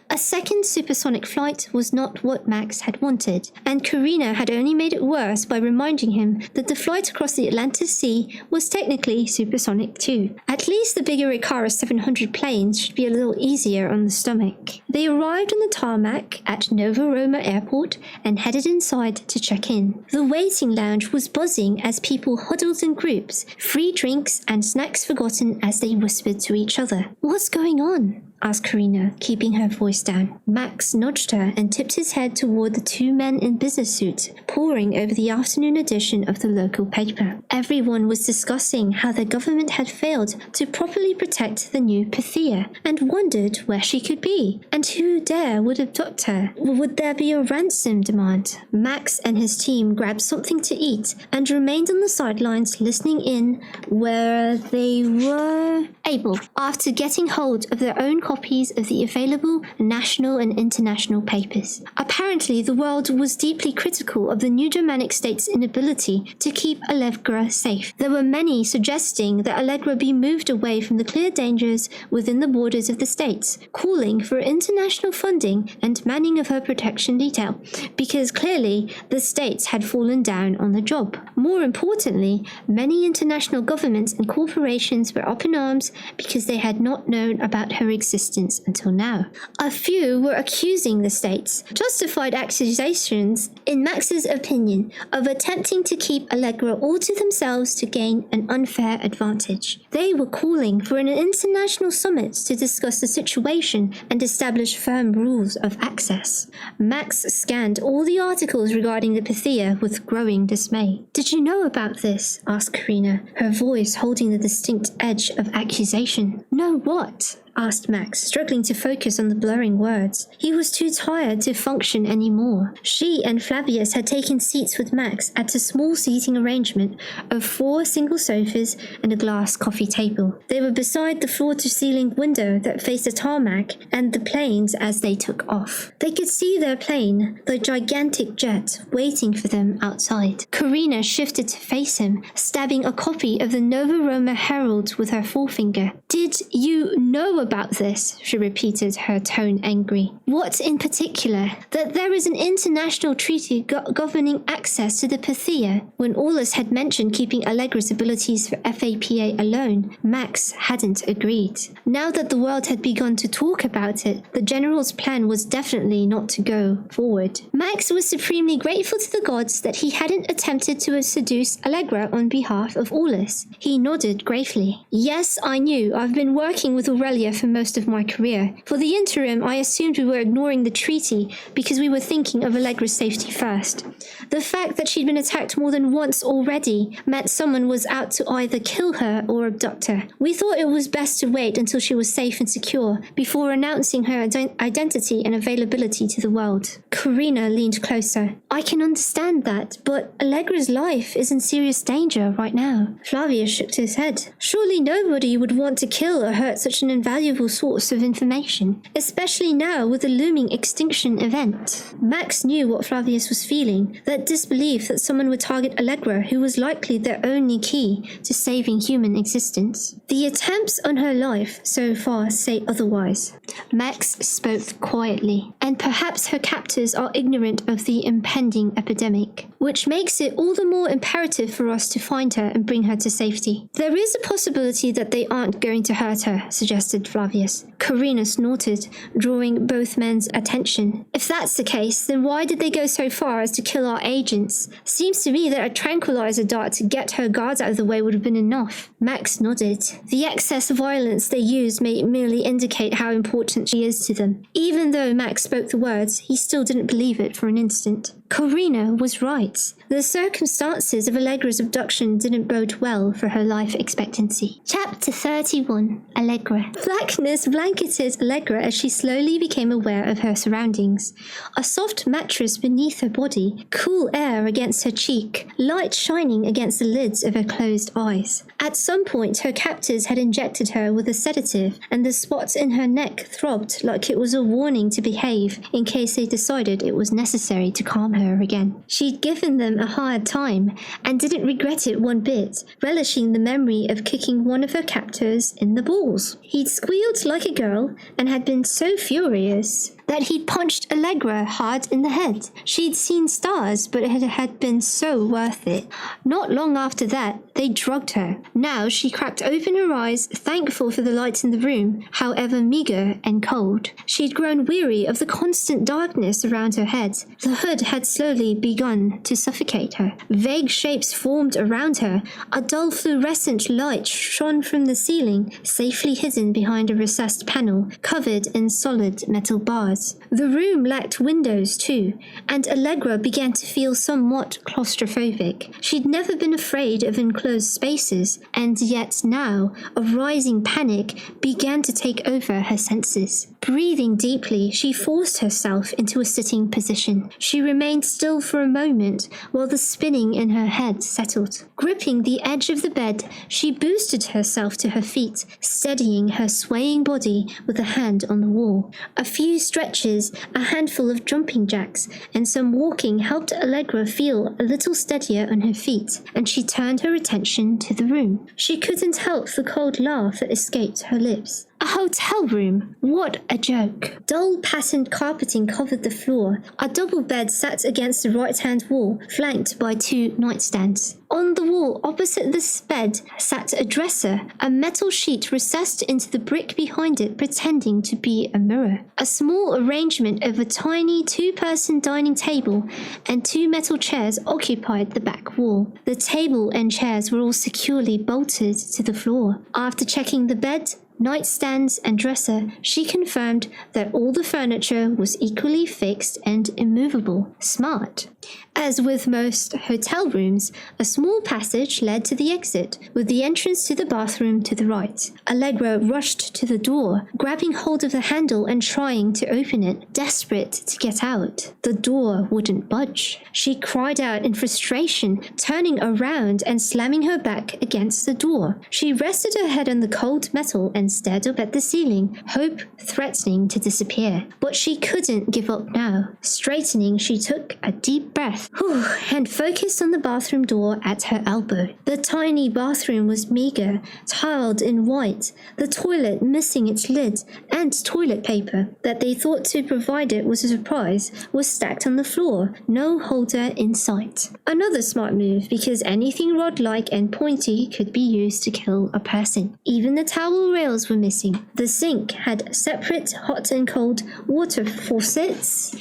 A second supersonic flight was not what Max had wanted, and Karina had only made it worse by reminding him that the flight across the Atlantis Sea was technically supersonic too. At least the bigger Icarus 700 planes should be a little easier on the stomach. They arrived on the tarmac at Nova Roma Airport and headed inside to check in. The waiting lounge was buzzing as people huddled in groups, free drinks and snacks forgotten as they whispered to each other. What's going on? asked Karina, keeping her voice down. Max nudged her and tipped his head toward the two men in business suits poring over the afternoon edition of the local paper. Everyone was discussing how the government had failed to properly protect the new Pythia and wondered where she could be and who dare would abduct her. Would there be a ransom demand? Max and his team grabbed something to eat and remained on the sidelines listening in where they were able, after getting hold of their own copies of the available national and international papers. Apparently, the world was deeply critical of the new Germanic state's inability to keep Allegra safe. There were many suggesting that Allegra be moved away from the clear dangers within the borders of the states, calling for international funding and manning of her protection detail, because clearly the states had fallen down on the job. More importantly, many international governments and corporations were up in arms because they had not known about her existence until now. A few were accusing the states, justified accusations, in Max's opinion, of attempting to keep Allegra all to themselves to gain an unfair advantage. They were calling for an international summit to discuss the situation and establish firm rules of access. Max scanned all the articles regarding the Pythia with growing dismay. "Did you know about this?" asked Karina, her voice holding the distinct edge of accusation. "Know what?" asked Max, struggling to focus on the blurring words. He was too tired to function anymore. She and Flavius had taken seats with Max at a small seating arrangement of 4 single sofas and a glass coffee table. They were beside the floor-to-ceiling window that faced the tarmac and the planes as they took off. They could see their plane, the gigantic jet, waiting for them outside. Karina shifted to face him, stabbing a copy of the Nova Roma Herald with her forefinger. "Did you know about this?" she repeated, her tone angry. "What in particular? That there is an international treaty governing access to the Pythia." When Aulus had mentioned keeping Allegra's abilities for FAPA alone, Max hadn't agreed. Now that the world had begun to talk about it, the general's plan was definitely not to go forward. Max was supremely grateful to the gods that he hadn't attempted to seduce Allegra on behalf of Aulus. He nodded gravely. "Yes, I knew. I've been working with Aurelia for most of my career. For the interim, I assumed we were ignoring the treaty because we were thinking of Allegra's safety first. The fact that she'd been attacked more than once already meant someone was out to either kill her or abduct her. We thought it was best to wait until she was safe and secure before announcing her identity and availability to the world." Karina leaned closer. "I can understand that, but Allegra's life is in serious danger right now." Flavius shook his head. "Surely nobody would want to kill or hurt such an invaluable source of information, especially now with the looming extinction event." Max knew what Flavius was feeling, that disbelief that someone would target Allegra, who was likely their only key to saving human existence. "The attempts on her life so far say otherwise." Max spoke quietly. "And perhaps her captors are ignorant of the impending epidemic, which makes it all the more imperative for us to find her and bring her to safety." "There is a possibility that they aren't going to hurt her," suggested Flavius. Karina snorted, drawing both men's attention. "If that's the case, then why did they go so far as to kill our agents? Seems to me that a tranquilizer dart to get her guards out of the way would have been enough." Max nodded. "The excess violence they used may merely indicate how important she is to them." Even though Max spoke the words, he still didn't believe it for an instant. Karina was right. The circumstances of Allegra's abduction didn't bode well for her life expectancy. Chapter 31. Allegra. Blackness blanketed Allegra as she slowly became aware of her surroundings. A soft mattress beneath her body, cool air against her cheek, light shining against the lids of her closed eyes. At some point, her captors had injected her with a sedative, and the spot in her neck throbbed like it was a warning to behave in case they decided it was necessary to calm her again. She'd given them a hard time and didn't regret it one bit, relishing the memory of kicking one of her captors in the balls. He'd squealed like a girl and had been so furious that he'd punched Allegra hard in the head. She'd seen stars, but it had been so worth it. Not long after that, they drugged her. Now she cracked open her eyes, thankful for the light in the room, however meager and cold. She'd grown weary of the constant darkness around her head. The hood had slowly begun to suffocate her. Vague shapes formed around her. A dull fluorescent light shone from the ceiling, safely hidden behind a recessed panel, covered in solid metal bars. The room lacked windows too, and Allegra began to feel somewhat claustrophobic. She'd never been afraid of enclosed spaces, and yet now a rising panic began to take over her senses. Breathing deeply, she forced herself into a sitting position. She remained still for a moment while the spinning in her head settled. Gripping the edge of the bed, she boosted herself to her feet, steadying her swaying body with a hand on the wall. A few stretches, a handful of jumping jacks, and some walking helped Allegra feel a little steadier on her feet, and she turned her attention to the room. She couldn't help the cold laugh that escaped her lips. A hotel room? What a joke. Dull patterned carpeting covered the floor. A double bed sat against the right-hand wall, flanked by two nightstands. On the wall opposite this bed sat a dresser, a metal sheet recessed into the brick behind it pretending to be a mirror. A small arrangement of a tiny two-person dining table and two metal chairs occupied the back wall. The table and chairs were all securely bolted to the floor. After checking the bed, nightstands and dresser, she confirmed that all the furniture was equally fixed and immovable. Smart. As with most hotel rooms, a small passage led to the exit, with the entrance to the bathroom to the right. Allegra rushed to the door, grabbing hold of the handle and trying to open it, desperate to get out. The door wouldn't budge. She cried out in frustration, turning around and slamming her back against the door. She rested her head on the cold metal and stared up at the ceiling, hope threatening to disappear. But she couldn't give up now. Straightening, she took a deep breath and focused on the bathroom door at her elbow. The tiny bathroom was meager, tiled in white, the toilet missing its lid, and toilet paper that they thought to provide it was a surprise was stacked on the floor, no holder in sight. Another smart move, because anything rod-like and pointy could be used to kill a person. Even the towel rails were missing. The sink had separate hot and cold water faucets,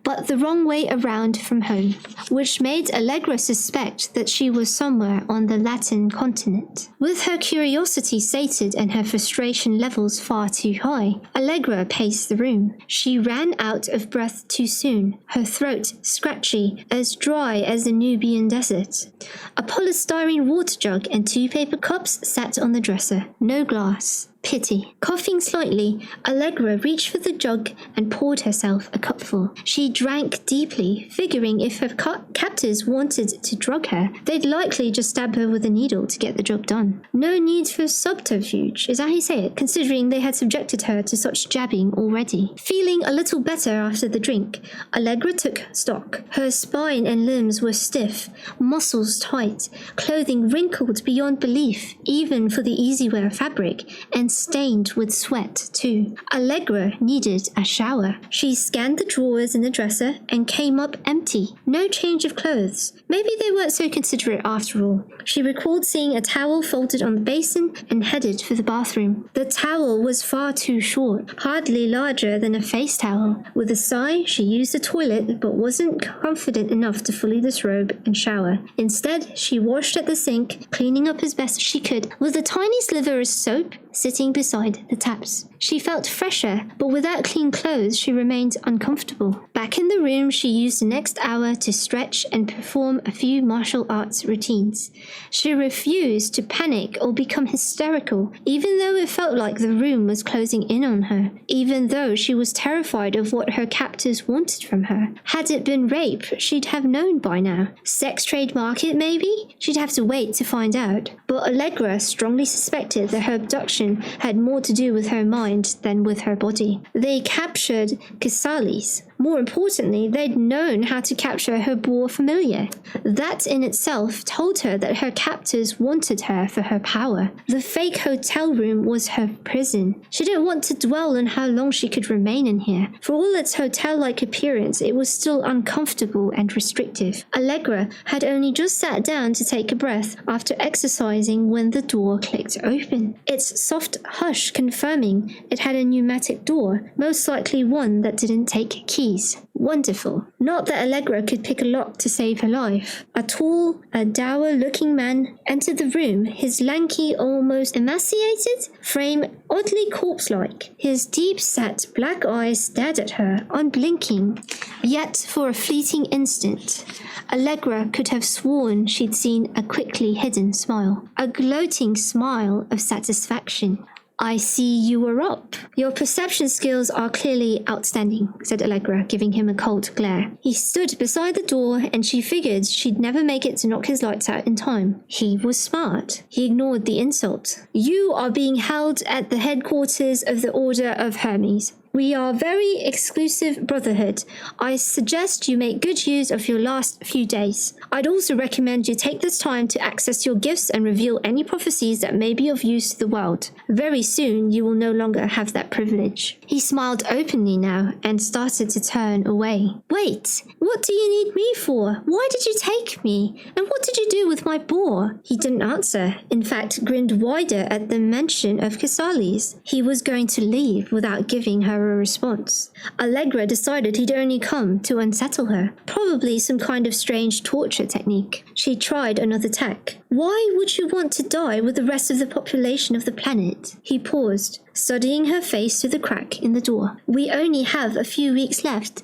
but the wrong way around from home, which made Allegra suspect that she was somewhere on the Latin continent. With her curiosity sated and her frustration levels far too high, Allegra paced the room. She ran out of breath too soon, her throat scratchy, as dry as the Nubian desert. A polystyrene water jug and two paper cups sat on the dresser. No glass. Pity. Coughing slightly, Allegra reached for the jug and poured herself a cupful. She drank deeply, figuring if her captors wanted to drug her, they'd likely just stab her with a needle to get the job done. No need for subterfuge, is that how you say it, considering they had subjected her to such jabbing already. Feeling a little better after the drink, Allegra took stock. Her spine and limbs were stiff, muscles tight, clothing wrinkled beyond belief, even for the easy-wear fabric, and stained with sweat too. Allegra needed a shower. She scanned the drawers in the dresser and came up empty. No change of clothes. Maybe they weren't so considerate after all. She recalled seeing a towel folded on the basin and headed for the bathroom. The towel was far too short, hardly larger than a face towel. With a sigh, she used the toilet but wasn't confident enough to fully disrobe and shower. Instead, she washed at the sink, cleaning up as best she could, with a tiny sliver of soap sitting beside the taps. She felt fresher, but without clean clothes she remained uncomfortable. Back in the room, she used the next hour to stretch and perform a few martial arts routines. She refused to panic or become hysterical, even though it felt like the room was closing in on her, even though she was terrified of what her captors wanted from her. Had it been rape, she'd have known by now. Sex trade market, maybe? She'd have to wait to find out. But Allegra strongly suspected that her abduction had more to do with her mind than with her body. They captured Casales, More importantly, they'd known how to capture her boar familiar. That in itself told her that her captors wanted her for her power. The fake hotel room was her prison. She didn't want to dwell on how long she could remain in here. For all its hotel-like appearance, it was still uncomfortable and restrictive. Allegra had only just sat down to take a breath after exercising when the door clicked open. Its soft hush confirming it had a pneumatic door, most likely one that didn't take keys. Wonderful. Not that Allegra could pick a lock to save her life. A tall, dour-looking man entered the room, his lanky, almost emaciated frame oddly corpse-like. His deep-set black eyes stared at her, unblinking. Yet, for a fleeting instant, Allegra could have sworn she'd seen a quickly hidden smile. A gloating smile of satisfaction. I see you were up. Your perception skills are clearly outstanding, said Allegra, giving him a cold glare. He stood beside the door, and she figured she'd never make it to knock his lights out in time. He was smart. He ignored the insult. You are being held at the headquarters of the Order of Hermes. We are a very exclusive brotherhood. I suggest you make good use of your last few days. I'd also recommend you take this time to access your gifts and reveal any prophecies that may be of use to the world. Very soon, you will no longer have that privilege. He smiled openly now and started to turn away. Wait, what do you need me for? Why did you take me? And what did you do with my boar? He didn't answer. In fact, grinned wider at the mention of Casales. He was going to leave without giving her a response. Allegra decided he'd only come to unsettle her, probably some kind of strange torture technique. She tried another tack. Why would you want to die with the rest of the population of the planet? He paused, studying her face through the crack in the door. We only have a few weeks left.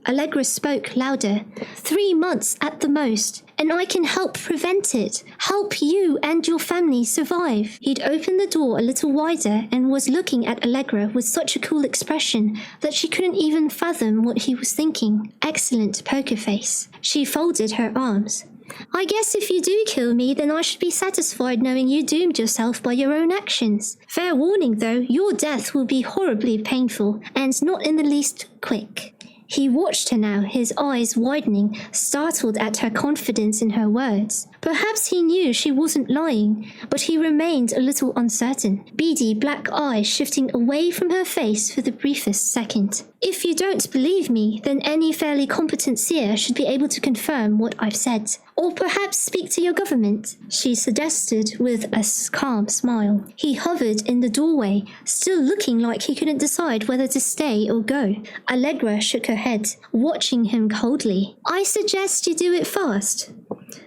Allegra spoke louder. 3 months at the most, and I can help prevent it. Help you and your family survive. He'd opened the door a little wider and was looking at Allegra with such a cool expression that she couldn't even fathom what he was thinking. Excellent poker face. She folded her arms. I guess if you do kill me, then I should be satisfied knowing you doomed yourself by your own actions. Fair warning though, your death will be horribly painful and not in the least quick. He watched her now, his eyes widening, startled at her confidence in her words. Perhaps he knew she wasn't lying, but he remained a little uncertain, beady black eyes shifting away from her face for the briefest second. If you don't believe me, then any fairly competent seer should be able to confirm what I've said. Or perhaps speak to your government, she suggested with a calm smile. He hovered in the doorway, still looking like he couldn't decide whether to stay or go. Allegra shook her head, watching him coldly. I suggest you do it fast.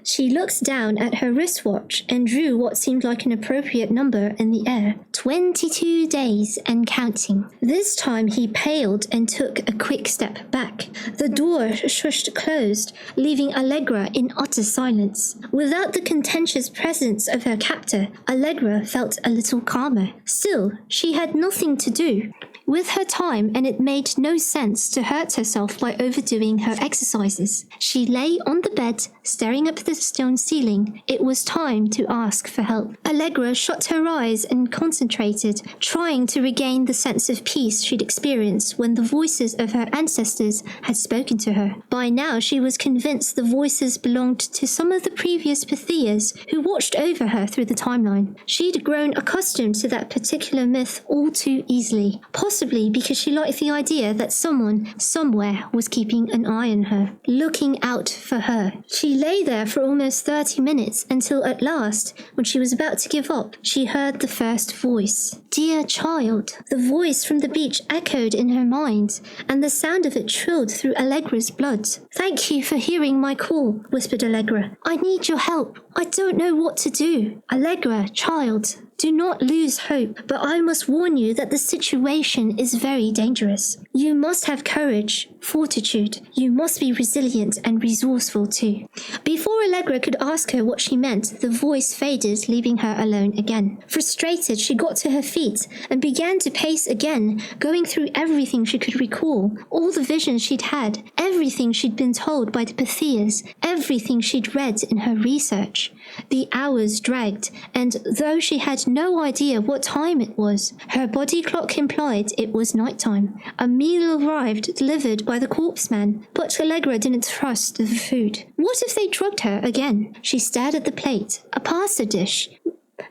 She looked down at her wristwatch and drew what seemed like an appropriate number in the air. 22 days and counting. This time he paled and took a quick step back. The door shushed closed, leaving Allegra in utter silence. Without the contentious presence of her captor, Allegra felt a little calmer. Still, she had nothing to do with her time, and it made no sense to hurt herself by overdoing her exercises. She lay on the bed, staring up at the stone ceiling. It was time to ask for help. Allegra shut her eyes and concentrated, trying to regain the sense of peace she'd experienced when the voices of her ancestors had spoken to her. By now, she was convinced the voices belonged to some of the previous Pythias who watched over her through the timeline. She'd grown accustomed to that particular myth all too easily, possibly because she liked the idea that someone, somewhere, was keeping an eye on her, looking out for her. She lay there for almost 30 minutes until at last, when she was about to give up, she heard the first voice. Dear child. The voice from the beach echoed in her mind, and the sound of it trilled through Allegra's blood. Thank you for hearing my call, whispered Allegra. I need your help. I don't know what to do. Allegra, child. Do not lose hope, but I must warn you that the situation is very dangerous. You must have courage, fortitude. You must be resilient and resourceful too. Before Allegra could ask her what she meant, the voice faded, leaving her alone again. Frustrated, she got to her feet and began to pace again, going through everything she could recall, all the visions she'd had, everything she'd been told by the Pythias, everything she'd read in her research. The hours dragged, and though she had no idea what time it was, her body clock implied it was night time. A meal arrived, delivered by the corpse man, but Allegra didn't trust the food. What if they drugged her again? She stared at the plate. A pasta dish.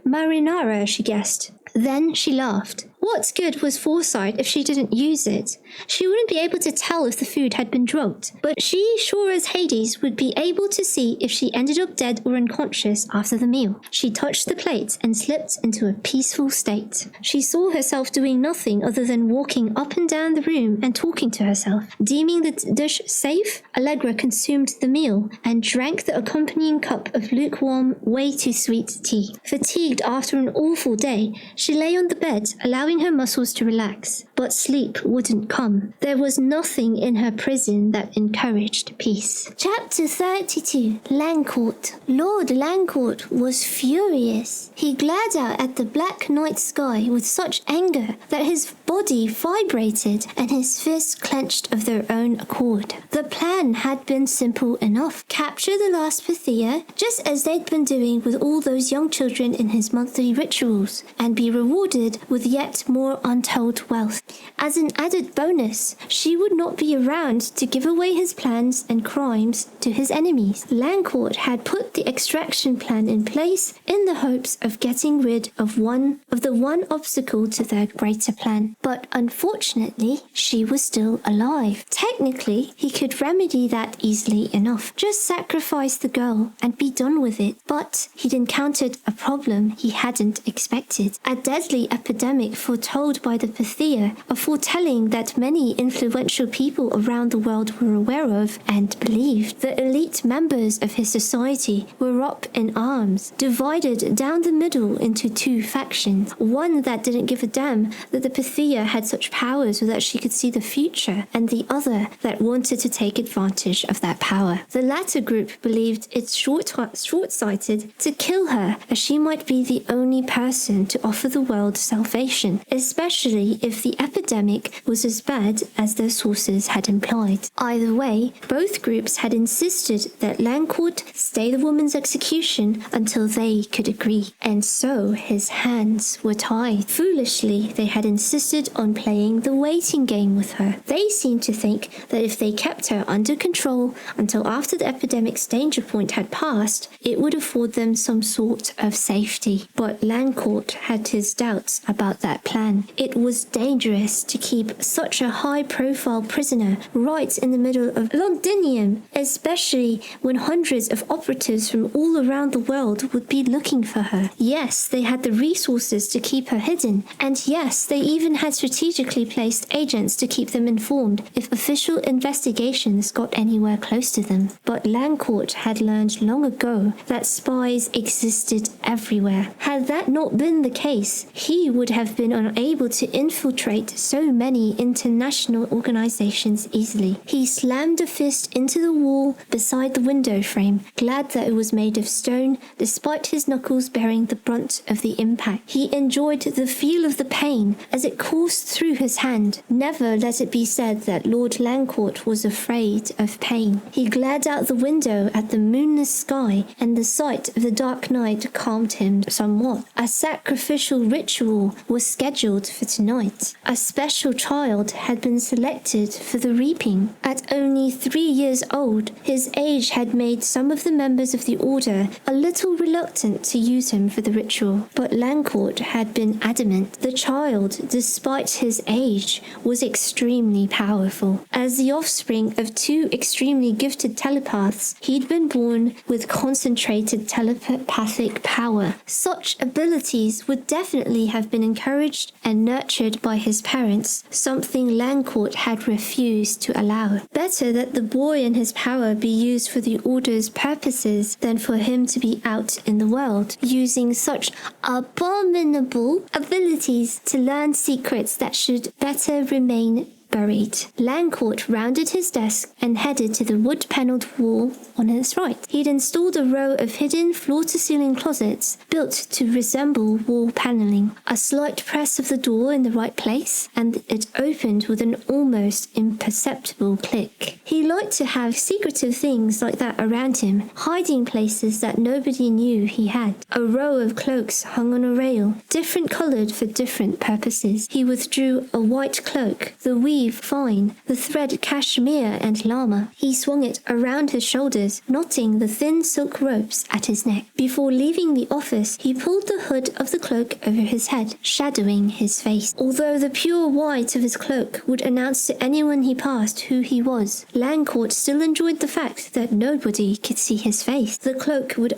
Marinara, she guessed. Then she laughed. What good was foresight if she didn't use it? She wouldn't be able to tell if the food had been drugged, but she, sure as Hades, would be able to see if she ended up dead or unconscious after the meal. She touched the plate and slipped into a peaceful state. She saw herself doing nothing other than walking up and down the room and talking to herself. Deeming the dish safe, Allegra consumed the meal and drank the accompanying cup of lukewarm, way too sweet tea. Fatigued after an awful day, she lay on the bed, allowing her muscles to relax, but sleep wouldn't come. There was nothing in her prison that encouraged peace. Chapter 32. Langcourt. Lord Langcourt was furious. He glared out at the black night sky with such anger that his body vibrated and his fists clenched of their own accord. The plan had been simple enough. Capture the last Pythia, just as they'd been doing with all those young children in his monthly rituals, and be rewarded with yet more untold wealth. As an added bonus, she would not be around to give away his plans and crimes to his enemies. Langcourt had put the extraction plan in place in the hopes of getting rid of the one obstacle to their greater plan. But unfortunately, she was still alive. Technically, he could remedy that easily enough. Just sacrifice the girl and be done with it. But he'd encountered a problem he hadn't expected. A deadly epidemic foretold by the Pythia, a foretelling that many influential people around the world were aware of and believed. The elite members of his society were up in arms, divided down the middle into two factions. One that didn't give a damn that the Pythia had such powers so that she could see the future, and the other that wanted to take advantage of that power. The latter group believed it's short-sighted to kill her, as she might be the only person to offer the world salvation, especially if the epidemic was as bad as their sources had implied. Either way, both groups had insisted that Langcourt stay the woman's execution until they could agree, and so his hands were tied. Foolishly, they had insisted on playing the waiting game with her. They seemed to think that if they kept her under control until after the epidemic's danger point had passed, it would afford them some sort of safety. But Langcourt had his doubts about that plan. It was dangerous to keep such a high-profile prisoner right in the middle of Londinium, especially when hundreds of operatives from all around the world would be looking for her. Yes, they had the resources to keep her hidden, and yes, they even had strategically placed agents to keep them informed if official investigations got anywhere close to them. But Langcourt had learned long ago that spies existed everywhere. Had that not been the case, he would have been unable to infiltrate so many international organizations easily. He slammed a fist into the wall beside the window frame, glad that it was made of stone, despite his knuckles bearing the brunt of the impact. He enjoyed the feel of the pain as it coursed through his hand. Never let it be said that Lord Langcourt was afraid of pain. He glared out the window at the moonless sky, and the sight of the dark night calmed him somewhat. A sacrificial ritual was scheduled for tonight. A special child had been selected for the reaping. At only 3 years old, his age had made some of the members of the order a little reluctant to use him for the ritual, but Langcourt had been adamant. The child, despite his age, was extremely powerful. As the offspring of two extremely gifted telepaths, he'd been born with concentrated telepathic power. Such abilities would definitely have been encouraged and nurtured by his parents, something Langcourt had refused to allow. Better that the boy and his power be used for the Order's purposes than for him to be out in the world, using such abominable abilities to learn secrets that should better remain buried. Landcourt rounded his desk and headed to the wood-panelled wall on his right. He'd installed a row of hidden floor-to-ceiling closets built to resemble wall panelling. A slight press of the door in the right place, and it opened with an almost imperceptible click. He liked to have secretive things like that around him, hiding places that nobody knew he had. A row of cloaks hung on a rail, different coloured for different purposes. He withdrew a white cloak, the weave fine, the thread cashmere and llama. He swung it around his shoulders, knotting the thin silk ropes at his neck. Before leaving the office, he pulled the hood of the cloak over his head, shadowing his face. Although the pure white of his cloak would announce to anyone he passed who he was, Landcourt still enjoyed the fact that nobody could see his face. The cloak would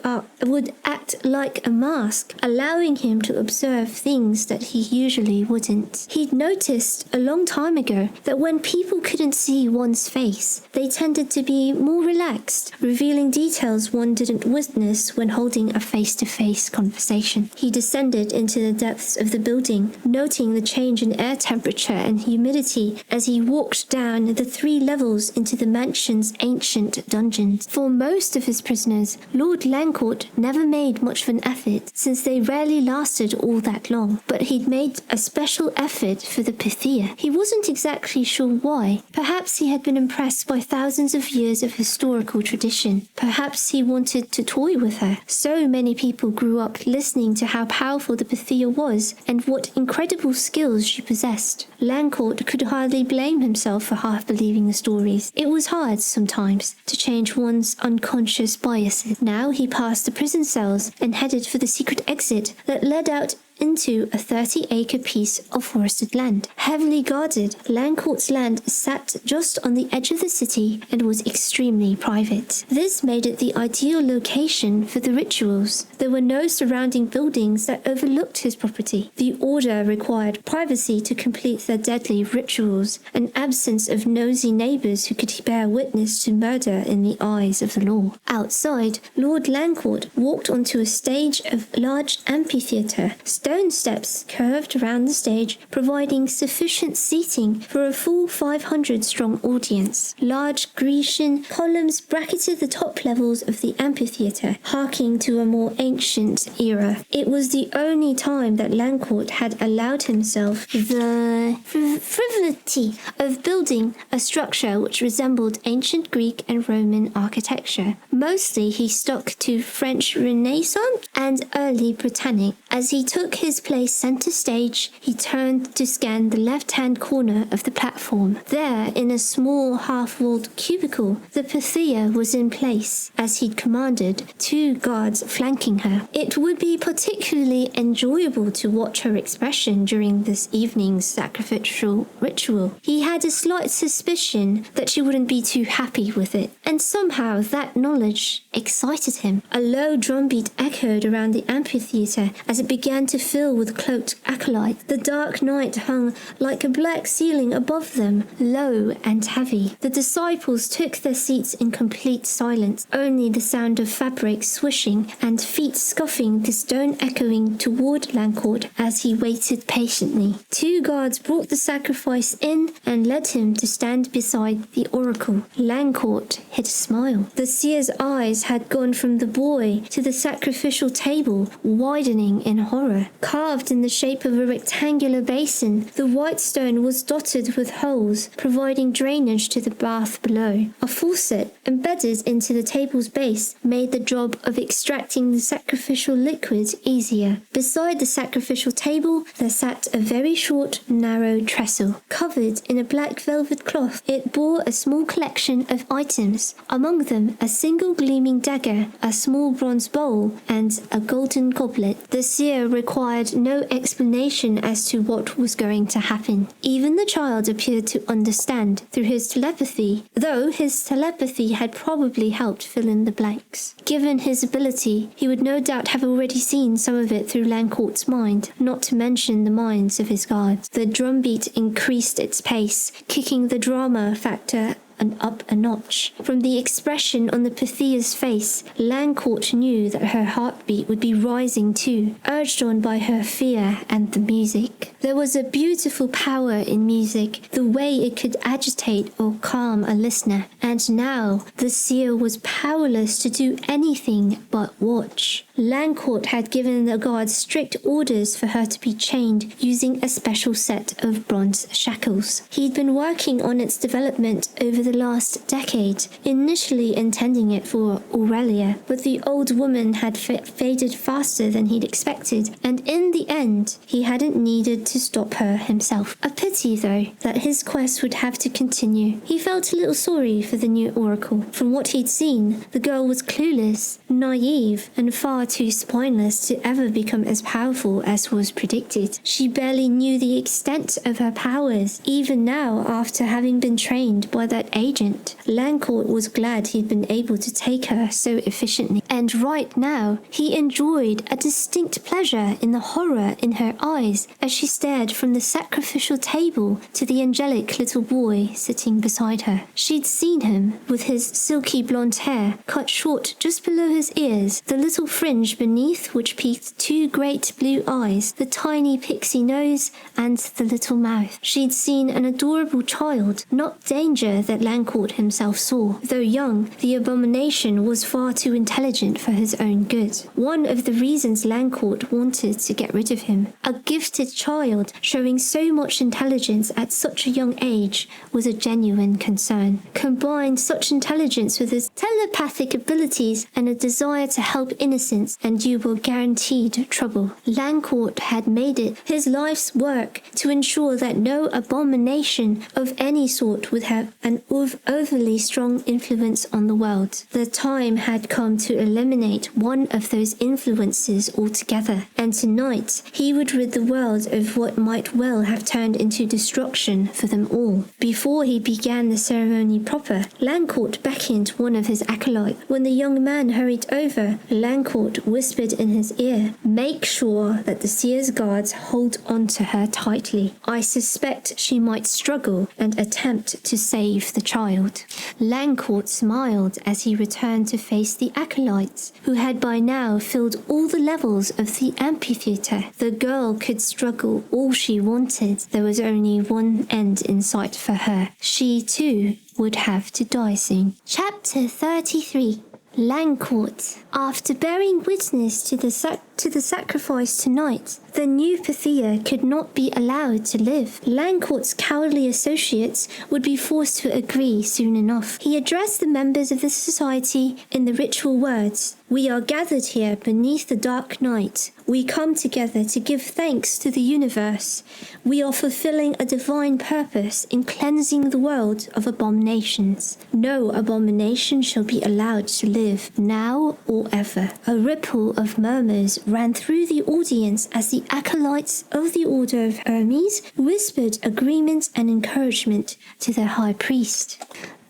act like a mask, allowing him to observe things that he usually wouldn't. He'd noticed a long time ago that when people couldn't see one's face, they tended to be more relaxed, revealing details one didn't witness when holding a face-to-face conversation. He descended into the depths of the building, noting the change in air temperature and humidity as he walked down the 3 levels into the mansion's ancient dungeons. For most of his prisoners, Lord Landcourt never made much of an effort, since they rarely lasted all that long, but he'd made a special effort for the Pythia. He wasn't exactly sure why. Perhaps he had been impressed by thousands of years of historical tradition. Perhaps he wanted to toy with her. So many people grew up listening to how powerful the Pythia was and what incredible skills she possessed. Landcourt could hardly blame himself for half believing the stories. It was hard sometimes to change one's unconscious biases. Now he passed the prison cells and headed for the secret exit that led out into a 30-acre piece of forested land. Heavily guarded, Landcourt's land sat just on the edge of the city and was extremely private. This made it the ideal location for the rituals. There were no surrounding buildings that overlooked his property. The order required privacy to complete their deadly rituals, an absence of nosy neighbours who could bear witness to murder in the eyes of the law. Outside, Lord Landcourt walked onto a stage of large amphitheatre. Stone steps curved around the stage, providing sufficient seating for a full 500-strong audience. Large Grecian columns bracketed the top levels of the amphitheatre, harking to a more ancient era. It was the only time that Landcourt had allowed himself the frivolity of building a structure which resembled ancient Greek and Roman architecture. Mostly he stuck to French Renaissance and early Britannic. As he took his place center stage, he turned to scan the left-hand corner of the platform. There, in a small half-walled cubicle, the Pythia was in place, as he'd commanded, 2 guards flanking her. It would be particularly enjoyable to watch her expression during this evening's sacrificial ritual. He had a slight suspicion that she wouldn't be too happy with it, and somehow that knowledge excited him. A low drumbeat echoed around the amphitheatre as it began to fill with cloaked acolytes. The dark night hung like a black ceiling above them, low and heavy. The disciples took their seats in complete silence, only the sound of fabric swishing and feet scuffing the stone echoing toward Landcourt as he waited patiently. 2 guards brought the sacrifice in and led him to stand beside the oracle. Landcourt hid a smile. The seer's eyes had gone from the boy to the sacrificial table, widening in horror. Carved in the shape of a rectangular basin, the white stone was dotted with holes, providing drainage to the bath below. A faucet, embedded into the table's base, made the job of extracting the sacrificial liquid easier. Beside the sacrificial table, there sat a very short, narrow trestle, covered in a black velvet cloth. It bore a small collection of items, among them a single gleaming dagger, a small bronze bowl, and a golden goblet. The seer required no explanation as to what was going to happen. Even the child appeared to understand through his telepathy, though his telepathy had probably helped fill in the blanks. Given his ability, he would no doubt have already seen some of it through Landcourt's mind, not to mention the minds of his guards. The drumbeat increased its pace, kicking the drama factor up a notch. From the expression on the Pythia's face, Lancourt knew that her heartbeat would be rising too, urged on by her fear and the music. There was a beautiful power in music, the way it could agitate or calm a listener, and now the seer was powerless to do anything but watch. Lancourt had given the guards strict orders for her to be chained using a special set of bronze shackles. He'd been working on its development over the last decade, initially intending it for Aurelia, but the old woman had faded faster than he'd expected, and in the end, he hadn't needed to stop her himself. A pity, though, that his quest would have to continue. He felt a little sorry for the new oracle. From what he'd seen, the girl was clueless, naive, and far too spineless to ever become as powerful as was predicted. She barely knew the extent of her powers, even now after having been trained by that agent. Lancourt was glad he'd been able to take her so efficiently, and right now he enjoyed a distinct pleasure in the horror in her eyes as she stared from the sacrificial table to the angelic little boy sitting beside her. She'd seen him, with his silky blonde hair cut short just below his ears, the little fringe beneath which peeked two great blue eyes, the tiny pixie nose, and the little mouth. She'd seen an adorable child, not danger that Lancourt himself saw. Though young, the abomination was far too intelligent for his own good. One of the reasons Lancourt wanted to get rid of him, a gifted child showing so much intelligence at such a young age, was a genuine concern. Combine such intelligence with his telepathic abilities and a desire to help innocents, and you were guaranteed trouble. Lancourt had made it his life's work to ensure that no abomination of any sort would have an overly strong influence on the world. The time had come to eliminate one of those influences altogether, and tonight he would rid the world of what might well have turned into destruction for them all. Before he began the ceremony proper, Lancourt beckoned one of his acolytes. When the young man hurried over, Lancourt whispered in his ear, "Make sure that the seer's guards hold on to her tightly. I suspect she might struggle and attempt to save the child." Lancourt smiled as he returned to face the acolytes, who had by now filled all the levels of the amphitheater. The girl could struggle all she wanted. There was only one end in sight for her. She, too, would have to die soon. Chapter 33. Lancourt. After bearing witness to the sacrifice tonight, the new Pythia could not be allowed to live. Lancourt's cowardly associates would be forced to agree soon enough. He addressed the members of the society in the ritual words, "We are gathered here beneath the dark night. We come together to give thanks to the universe. We are fulfilling a divine purpose in cleansing the world of abominations. No abomination shall be allowed to live, now or ever." A ripple of murmurs ran through the audience as the acolytes of the Order of Hermes whispered agreement and encouragement to their high priest.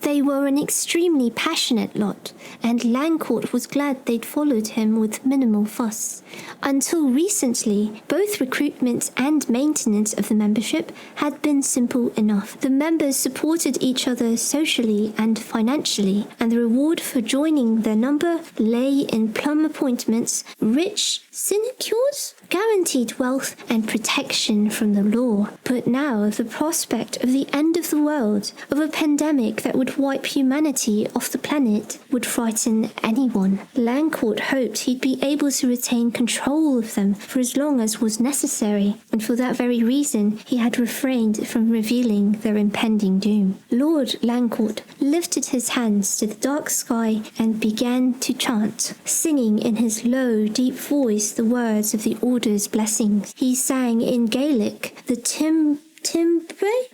They were an extremely passionate lot, and Lancourt was glad they'd followed him with minimal fuss. Until recently, both recruitment and maintenance of the membership had been simple enough. The members supported each other socially and financially, and the reward for joining their number lay in plum appointments, rich sinecures, guaranteed wealth, and protection from the law. But now the prospect of the end of the world, of a pandemic that would wipe humanity off the planet, would frighten anyone. Lancourt hoped he'd be able to retain control of them for as long as was necessary, and for that very reason he had refrained from revealing their impending doom. Lord Lancourt lifted his hands to the dark sky and began to chant, singing in his low, deep voice the words of the Order's blessings. He sang in Gaelic, the timbre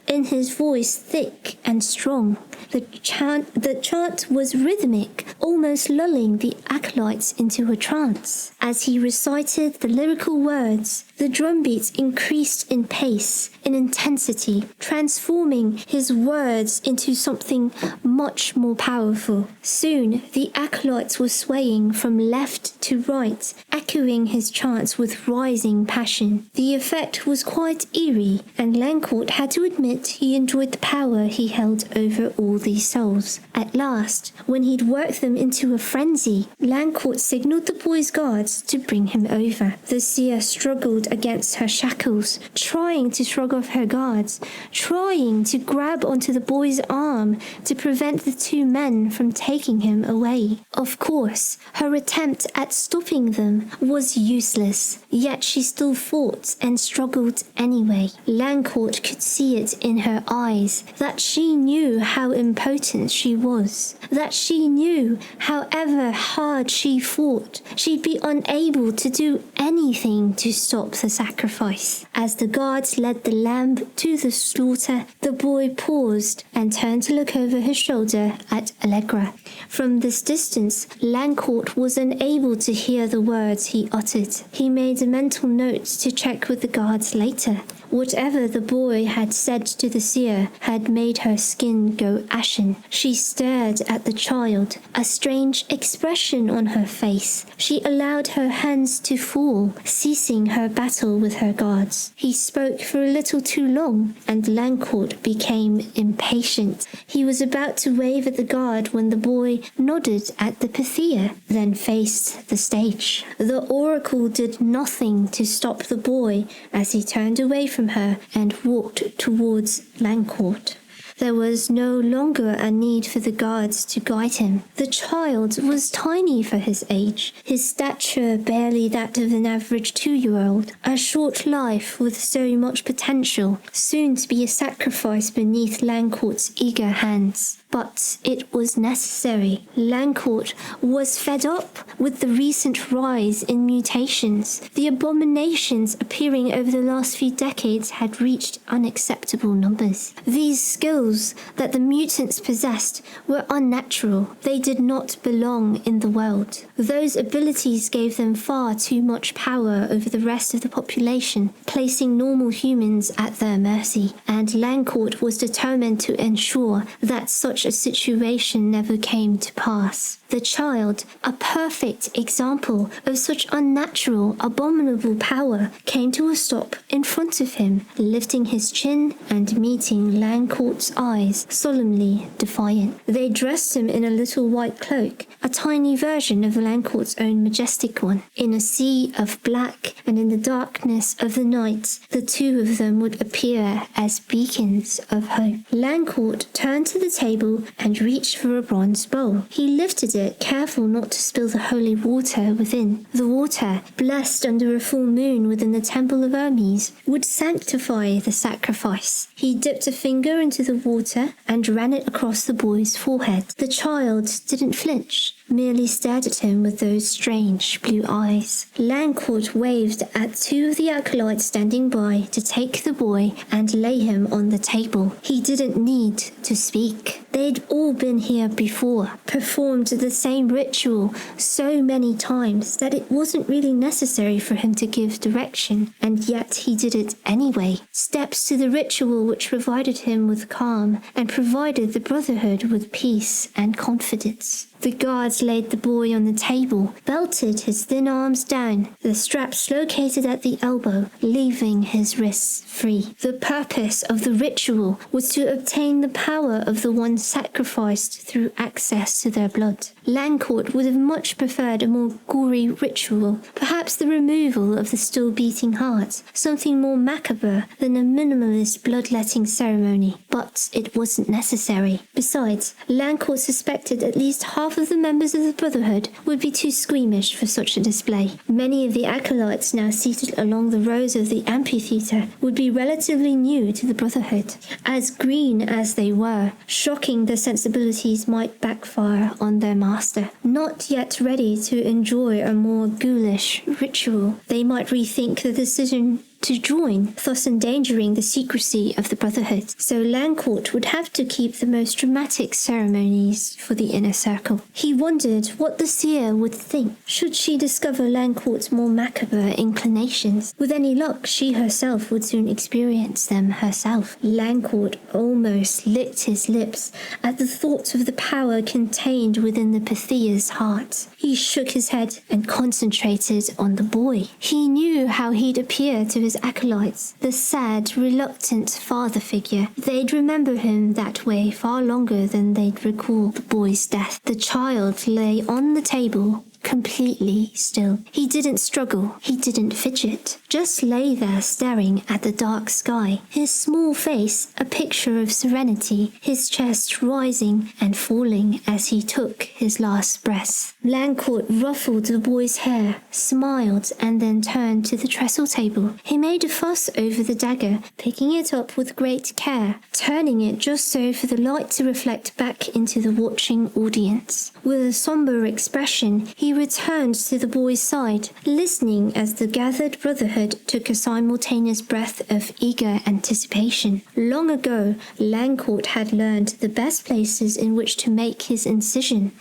in his voice thick and strong. The chant was rhythmic, almost lulling the acolytes into a trance. As he recited the lyrical words, the drum beats increased in pace, in intensity, transforming his words into something much more powerful. Soon, the acolytes were swaying from left to right, echoing his chants with rising passion. The effect was quite eerie, and Lancourt Langcourt had to admit he enjoyed the power he held over all these souls. At last, when he'd worked them into a frenzy, Langcourt signaled the boy's guards to bring him over. The seer struggled against her shackles, trying to shrug off her guards, trying to grab onto the boy's arm to prevent the two men from taking him away. Of course, her attempt at stopping them was useless, yet she still fought and struggled anyway. Langcourt could see it in her eyes that she knew how impotent she was, that she knew however hard she fought, she'd be unable to do anything to stop the sacrifice. As the guards led the lamb to the slaughter, the boy paused and turned to look over his shoulder at Allegra. From this distance, Langcourt was unable to hear the words he uttered. He made a mental note to check with the guards later. Whatever the boy had said to the seer had made her skin go ashen. She stared at the child, a strange expression on her face. She allowed her hands to fall, ceasing her battle with her guards. He spoke for a little too long, and Langcourt became impatient. He was about to wave at the guard when the boy nodded at the Pythia, then faced the stage. The oracle did nothing to stop the boy as he turned away from her and walked towards Langcourt. There was no longer a need for the guards to guide him. The child was tiny for his age, his stature barely that of an average 2-year-old, a short life with so much potential, soon to be a sacrifice beneath Langcourt's eager hands. But it was necessary. Langcourt was fed up with the recent rise in mutations. The abominations appearing over the last few decades had reached unacceptable numbers. These skills that the mutants possessed were unnatural. They did not belong in the world. Those abilities gave them far too much power over the rest of the population, placing normal humans at their mercy. And Langcourt was determined to ensure that such a situation never came to pass. The child, a perfect example of such unnatural, abominable power, came to a stop in front of him, lifting his chin and meeting Langcourt's eyes, solemnly defiant. They dressed him in a little white cloak, a tiny version of Langcourt's own majestic one. In a sea of black and in the darkness of the night, the two of them would appear as beacons of hope. Langcourt turned to the table and reached for a bronze bowl. He lifted it, careful not to spill the holy water within. The water, blessed under a full moon within the temple of Hermes, would sanctify the sacrifice. He dipped a finger into the water and ran it across the boy's forehead. The child didn't flinch, merely stared at him with those strange blue eyes. Langcourt waved at two of the acolytes standing by to take the boy and lay him on the table. He didn't need to speak. They'd all been here before, performed the same ritual so many times that it wasn't really necessary for him to give direction, and yet he did it anyway. Steps to the ritual which provided him with calm and provided the Brotherhood with peace and confidence. The guards laid the boy on the table, belted his thin arms down, the straps located at the elbow, leaving his wrists free. The purpose of the ritual was to obtain the power of the one sacrificed through access to their blood. Langcourt would have much preferred a more gory ritual, perhaps the removal of the still beating heart, something more macabre than a minimalist bloodletting ceremony, but it wasn't necessary. Besides, Langcourt suspected at least half of the members of the Brotherhood would be too squeamish for such a display. Many of the acolytes now seated along the rows of the amphitheatre would be relatively new to the Brotherhood. As green as they were, shocking their sensibilities might backfire on their master. Not yet ready to enjoy a more ghoulish ritual, they might rethink the decision to join, thus endangering the secrecy of the Brotherhood. So Langcourt would have to keep the most dramatic ceremonies for the inner circle. He wondered what the seer would think, should she discover Langcourt's more macabre inclinations. With any luck, she herself would soon experience them herself. Langcourt almost licked his lips at the thought of the power contained within the Pythia's heart. He shook his head and concentrated on the boy. He knew how he'd appear to his boy's acolytes, the sad, reluctant father figure. They'd remember him that way far longer than they'd recall the boy's death. The child lay on the table, completely still. He didn't struggle, he didn't fidget, just lay there staring at the dark sky, his small face a picture of serenity, his chest rising and falling as he took his last breath. Lancourt ruffled the boy's hair, smiled, and then turned to the trestle table. He made a fuss over the dagger, picking it up with great care, turning it just so for the light to reflect back into the watching audience. With a somber expression, he returned to the boy's side, listening as the gathered brotherhood took a simultaneous breath of eager anticipation. Long ago, Lancourt had learned the best places in which to make his incision,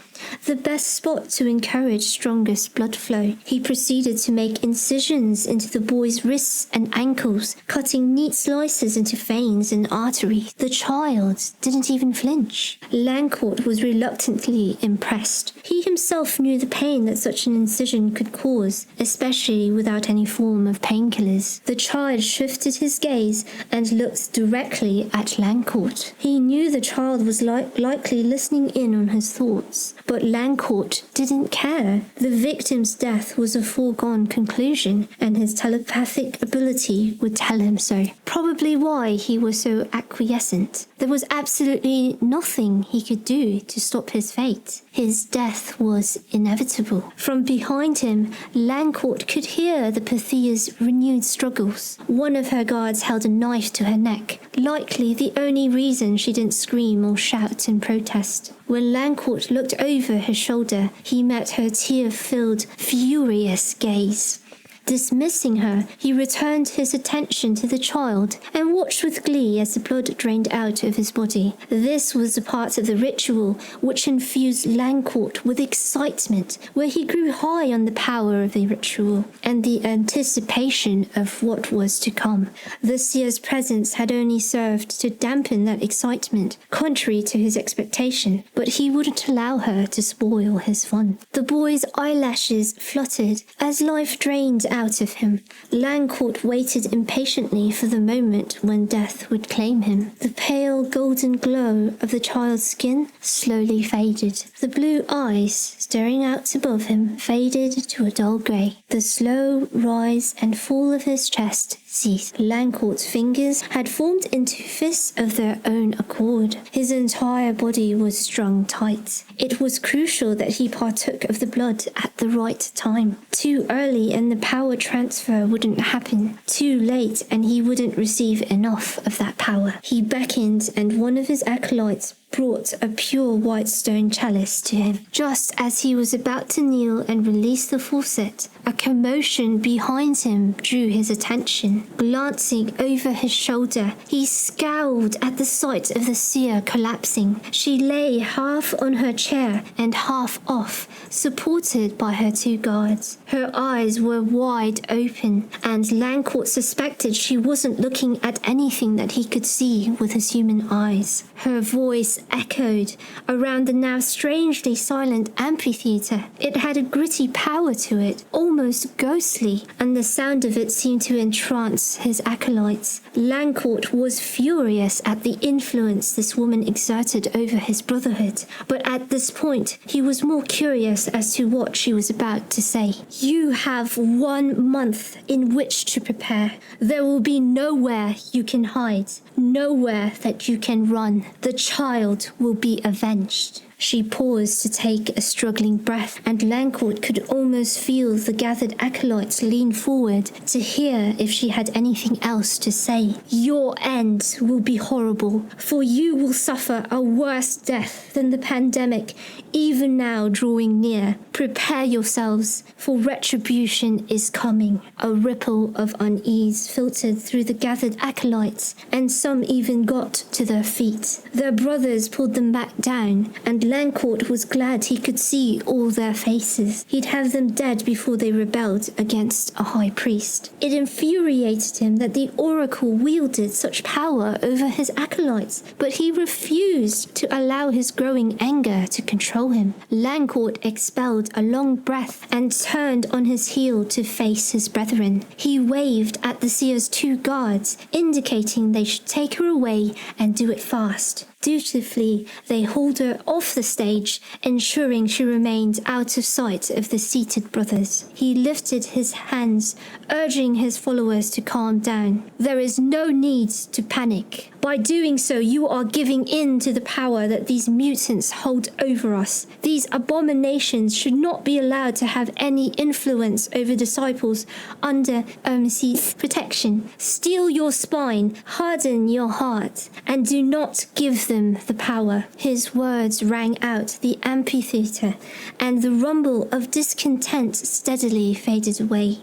the best spot to encourage strongest blood flow. He proceeded to make incisions into the boy's wrists and ankles, cutting neat slices into veins and arteries. The child didn't even flinch. Lancourt was reluctantly impressed. He himself knew the pain that such an incision could cause, especially without any form of painkillers. The child shifted his gaze and looked directly at Lancourt. He knew the child was likely listening in on his thoughts, but Lancourt didn't care. The victim's death was a foregone conclusion, and his telepathic ability would tell him so. Probably why he was so acquiescent. There was absolutely nothing he could do to stop his fate. His death was inevitable. From behind him, Lancourt could hear the Pythia's renewed struggles. One of her guards held a knife to her neck, likely the only reason she didn't scream or shout in protest. When Lancourt looked over her shoulder, he met her tear-filled, furious gaze. Dismissing her, he returned his attention to the child and watched with glee as the blood drained out of his body. This was the part of the ritual which infused Lancourt with excitement, where he grew high on the power of the ritual and the anticipation of what was to come. The seer's presence had only served to dampen that excitement, contrary to his expectation, but he wouldn't allow her to spoil his fun. The boy's eyelashes fluttered as life drained out of him. Lancourt waited impatiently for the moment when death would claim him. The pale golden glow of the child's skin slowly faded. The blue eyes staring out above him faded to a dull grey. The slow rise and fall of his chest ceased. Lancourt's fingers had formed into fists of their own accord. His entire body was strung tight. It was crucial that he partook of the blood at the right time. Too early and the power transfer wouldn't happen. Too late and he wouldn't receive enough of that power. He beckoned and one of his acolytes brought a pure white stone chalice to him. Just as he was about to kneel and release the faucet, a commotion behind him drew his attention. Glancing over his shoulder, he scowled at the sight of the seer collapsing. She lay half on her chair and half off, supported by her two guards. Her eyes were wide open, and Lancourt suspected she wasn't looking at anything that he could see with his human eyes. Her voice echoed around the now strangely silent amphitheatre. It had a gritty power to it, almost ghostly, and the sound of it seemed to entrance his acolytes. Lancourt was furious at the influence this woman exerted over his brotherhood, but at this point he was more curious as to what she was about to say. You have 1 month in which to prepare. There will be nowhere you can hide, nowhere that you can run. The child will be avenged. She paused to take a struggling breath, and Lancourt could almost feel the gathered acolytes lean forward to hear if she had anything else to say. Your end will be horrible, for you will suffer a worse death than the pandemic, even now drawing near. Prepare yourselves, for retribution is coming. A ripple of unease filtered through the gathered acolytes, and some even got to their feet. Their brothers pulled them back down, and Lancourt was glad he could see all their faces. He'd have them dead before they rebelled against a high priest. It infuriated him that the oracle wielded such power over his acolytes, but he refused to allow his growing anger to control him. Lancourt expelled a long breath and turned on his heel to face his brethren. He waved at the seer's 2 guards, indicating they should take her away and do it fast. Dutifully, they hauled her off the stage, ensuring she remained out of sight of the seated brothers. He lifted his hands, urging his followers to calm down. There is no need to panic. By doing so, you are giving in to the power that these mutants hold over us. These abominations should not be allowed to have any influence over disciples under Hermes' protection. Steel your spine, harden your heart, and do not give them the power. His words rang out the amphitheatre, and the rumble of discontent steadily faded away.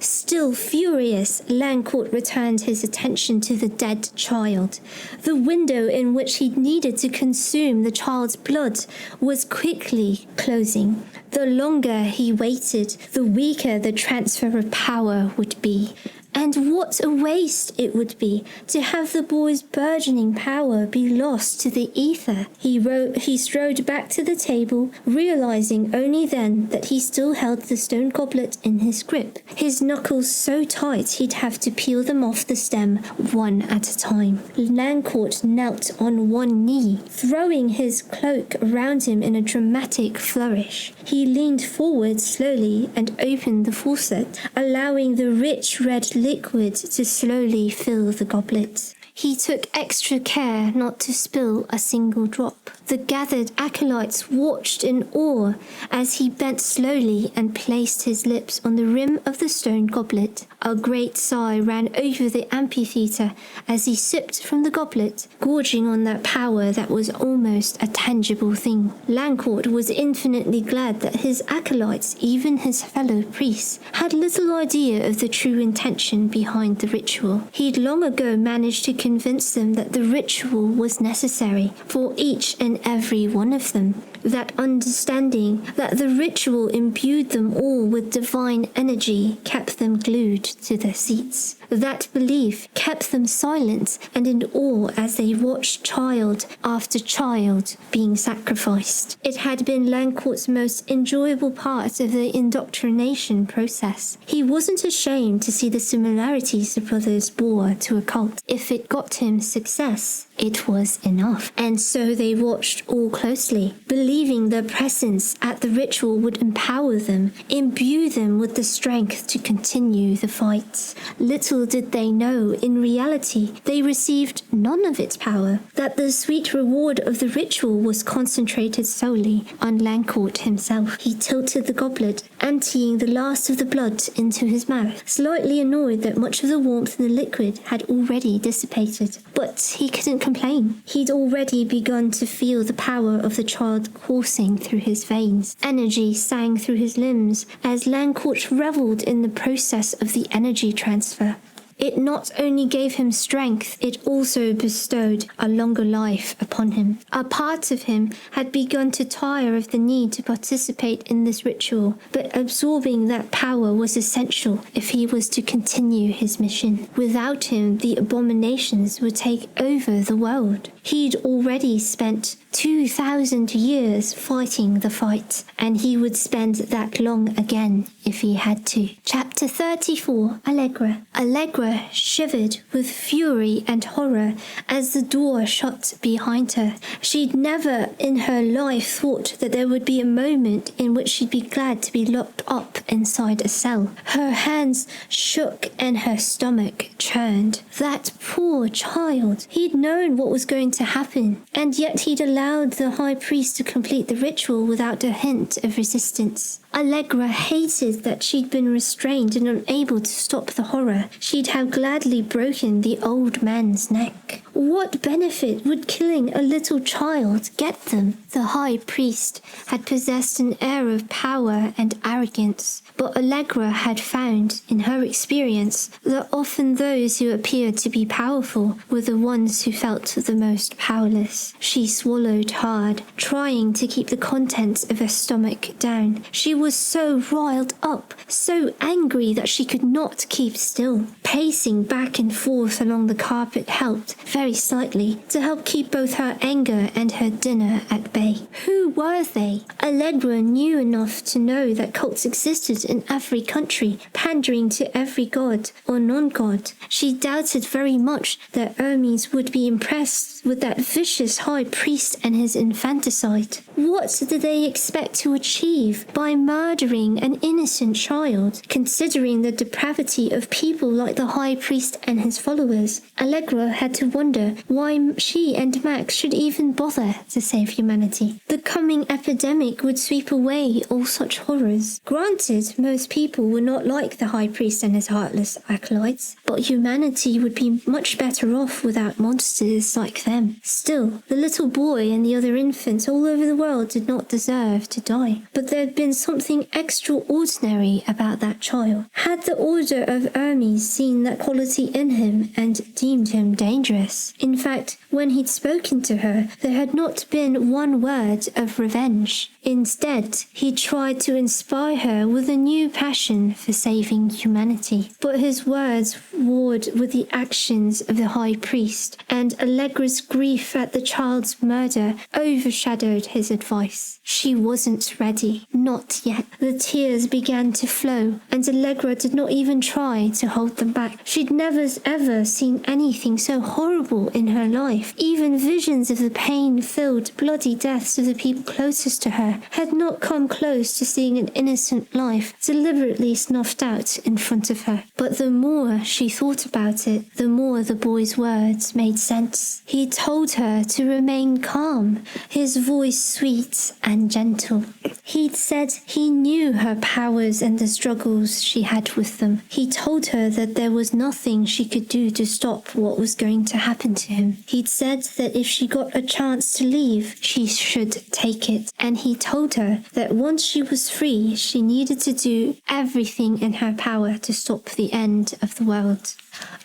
Still furious, Lancourt returned his attention to the dead child. The window in which he needed to consume the child's blood was quickly closing. The longer he waited, the weaker the transfer of power would be. And what a waste it would be to have the boy's burgeoning power be lost to the ether. He strode back to the table, realizing only then that he still held the stone goblet in his grip, his knuckles so tight he'd have to peel them off the stem one at a time. Lancourt knelt on one knee, throwing his cloak around him in a dramatic flourish. He leaned forward slowly and opened the faucet, allowing the rich red liquid to slowly fill the goblet. He took extra care not to spill a single drop. The gathered acolytes watched in awe as he bent slowly and placed his lips on the rim of the stone goblet. A great sigh ran over the amphitheatre as he sipped from the goblet, gorging on that power that was almost a tangible thing. Lancourt was infinitely glad that his acolytes, even his fellow priests, had little idea of the true intention behind the ritual. He'd long ago managed to convince them that the ritual was necessary for each and every one of them. That understanding that the ritual imbued them all with divine energy kept them glued to their seats. That belief kept them silent and in awe as they watched child after child being sacrificed. It had been Lancourt's most enjoyable part of the indoctrination process. He wasn't ashamed to see the similarities the brothers bore to a cult. If it got him success, it was enough. And so they watched all closely, believing their presence at the ritual would empower them, imbue them with the strength to continue the fight. Little did they know, in reality, they received none of its power, that the sweet reward of the ritual was concentrated solely on Lancourt himself. He tilted the goblet, emptying the last of the blood into his mouth, slightly annoyed that much of the warmth in the liquid had already dissipated. But he couldn't complain. He'd already begun to feel the power of the child coursing through his veins. Energy sang through his limbs as Lancourt revelled in the process of the energy transfer. It not only gave him strength, it also bestowed a longer life upon him. A part of him had begun to tire of the need to participate in this ritual, but absorbing that power was essential if he was to continue his mission. Without him, the abominations would take over the world. He'd already spent 2,000 years fighting the fight, and he would spend that long again if he had to. Chapter 34, Allegra. Allegra shivered with fury and horror as the door shut behind her. She'd never in her life thought that there would be a moment in which she'd be glad to be locked up inside a cell. Her hands shook and her stomach churned. That poor child. He'd known what was going to happen, and yet he'd allowed the high priest to complete the ritual without a hint of resistance. Allegra hated that she'd been restrained and unable to stop the horror. She'd have gladly broken the old man's neck. What benefit would killing a little child get them? The high priest had possessed an air of power and arrogance, but Allegra had found, in her experience, that often those who appeared to be powerful were the ones who felt the most powerless. She swallowed hard, trying to keep the contents of her stomach down. She was so riled up, so angry that she could not keep still. Pacing back and forth along the carpet helped, very slightly, to help keep both her anger and her dinner at bay. Who were they? Allegra knew enough to know that cults existed in every country, pandering to every god or non-god. She doubted very much that Hermes would be impressed with that vicious high priest and his infanticide. What did they expect to achieve by murdering an innocent child? Considering the depravity of people like the high priest and his followers, Allegra had to wonder why she and Max should even bother to save humanity. The coming epidemic would sweep away all such horrors. Granted, most people were not like the high priest and his heartless acolytes, but humanity would be much better off without monsters like them. Still, the little boy and the other infants all over the world did not deserve to die. But there had been something extraordinary about that child. Had the Order of Hermes seen that quality in him and deemed him dangerous? In fact, when he'd spoken to her, there had not been one word of revenge. Instead, he tried to inspire her with a new passion for saving humanity. But his words warred with the actions of the high priest, and Allegra's grief at the child's murder overshadowed his advice. She wasn't ready. Not yet. The tears began to flow, and Allegra did not even try to hold them back. She'd never ever seen anything so horrible in her life. Even visions of the pain-filled, bloody deaths of the people closest to her had not come close to seeing an innocent life deliberately snuffed out in front of her. But the more she thought about it, the more the boy's words made sense. He told her to remain calm, his voice sweet and gentle. He'd said he knew her powers and the struggles she had with them. He told her that there was nothing she could do to stop what was going to happen to him. He'd said that if she got a chance to leave, she should take it. And he told her that once she was free, she needed to do everything in her power to stop the end of the world.